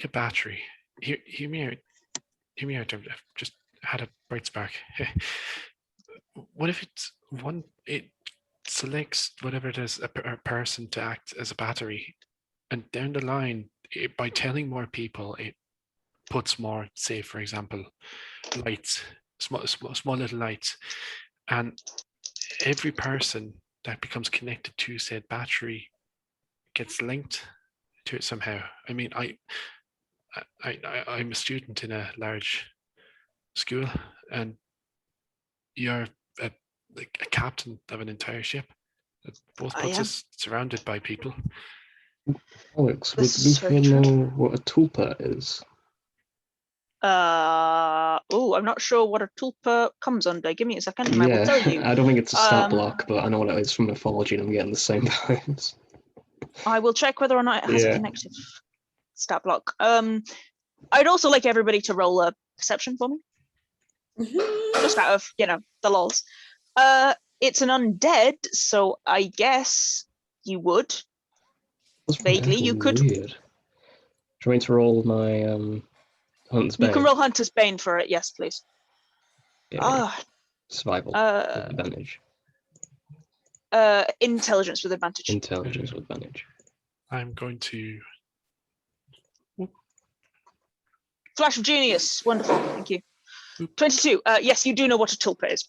a battery? Hear me out. Hear me out. I've just had a bright spark. What if it selects whatever it is, a person to act as a battery, and down the line, by telling more people, it puts more, say for example, lights, small little lights, and every person that becomes connected to said battery gets linked to it somehow. I mean, I'm a student in a large school, and you're a captain of an entire ship. It both puts us surrounded by people. Alex, would Luthien know what a tulpa is? I'm not sure what a tulpa comes under. Give me a second and I will tell you. I don't think it's a stat block, but I know what it is from mythology and I'm getting the same vibes. I will check whether or not it has a connective stat block. I'd also like everybody to roll a perception for me. Just out of, the lols. It's an undead, so I guess you would. Vaguely, you could. Weird. Do you want me to roll my Hunter's Bane? You can roll Hunter's Bane for it, yes, please. Survival with advantage. Intelligence with advantage. Intelligence with advantage. I'm going to... Flash of Genius. Wonderful, thank you. 22. Yes, you do know what a tulpa is.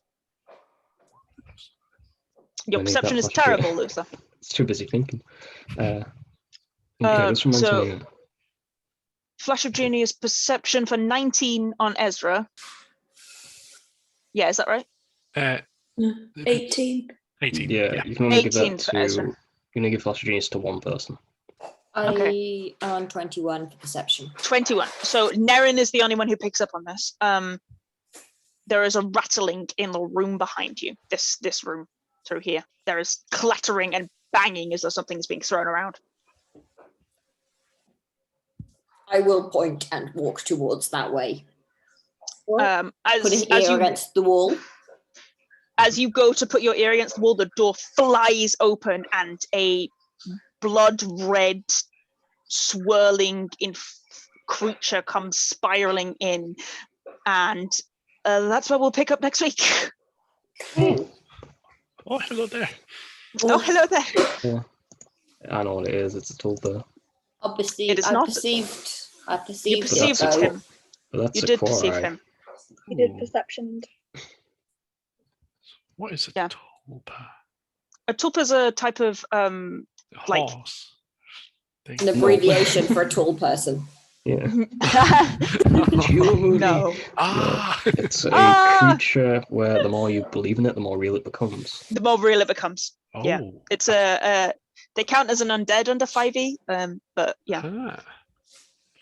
Your perception is terrible, Luther. It's too busy thinking. This reminds me. Flash of Genius perception for 19 on Ezra. Yeah, is that right? 18. 18. Yeah, you can only give that for Ezra. You can only give Flash of Genius to one person. I am on 21 for perception. 21. So Nerin is the only one who picks up on this. There is a rattling in the room behind you. This room through here. There is clattering and banging as though something is being thrown around. I will point and walk towards that way. Put his As ear you against the wall. as you go to put your ear against the wall, the door flies open and a blood red, swirling creature comes spiraling in, and that's where we'll pick up next week. Oh, hello there. Oh, hello there. Yeah. I know what it is. It's a tulpa. Obviously, It is I not- perceived. You perceived it, though. him. But that's You a did core perceive eye. him. He did Ooh, perception. what is a Yeah. tulpa? A tulpa's a type of A like- horse. Thing. An abbreviation for a tall person. Yeah. no. Ah, It's a creature where the more you believe in it, the more real it becomes. The more real it becomes. oh. Yeah. It's they count as an undead under 5e, but yeah. Ah.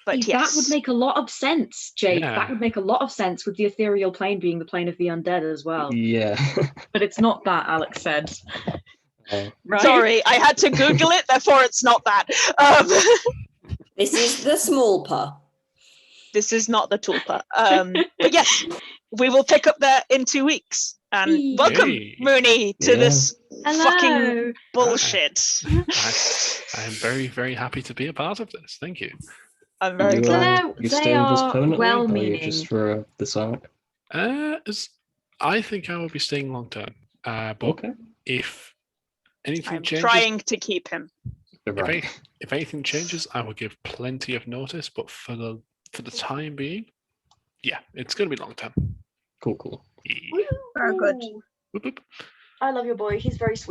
But See, yes. That would make a lot of sense, Jake. Yeah. That would make a lot of sense with the ethereal plane being the plane of the undead as well. Yeah. But it's not that, Alex said. Right? Sorry, I had to Google it, therefore it's not that. This is the small paw. This is not the tulpa. But yes, we will pick up there in 2 weeks. And welcome, Yay. Mooney, to Yeah. this fucking Hello. bullshit. I am very, very happy to be a part of this. Thank you. I'm very You, glad. you They staying just are permanently, or are you well-meaning. just for this arc? I think I will be staying long term. But Okay. if anything I'm changes, trying to keep him. Right. if anything changes, I will give plenty of notice. But for the time being, yeah, it's going to be long term. Cool. Yeah. Very good. Whoop, whoop. I love your boy. He's very sweet.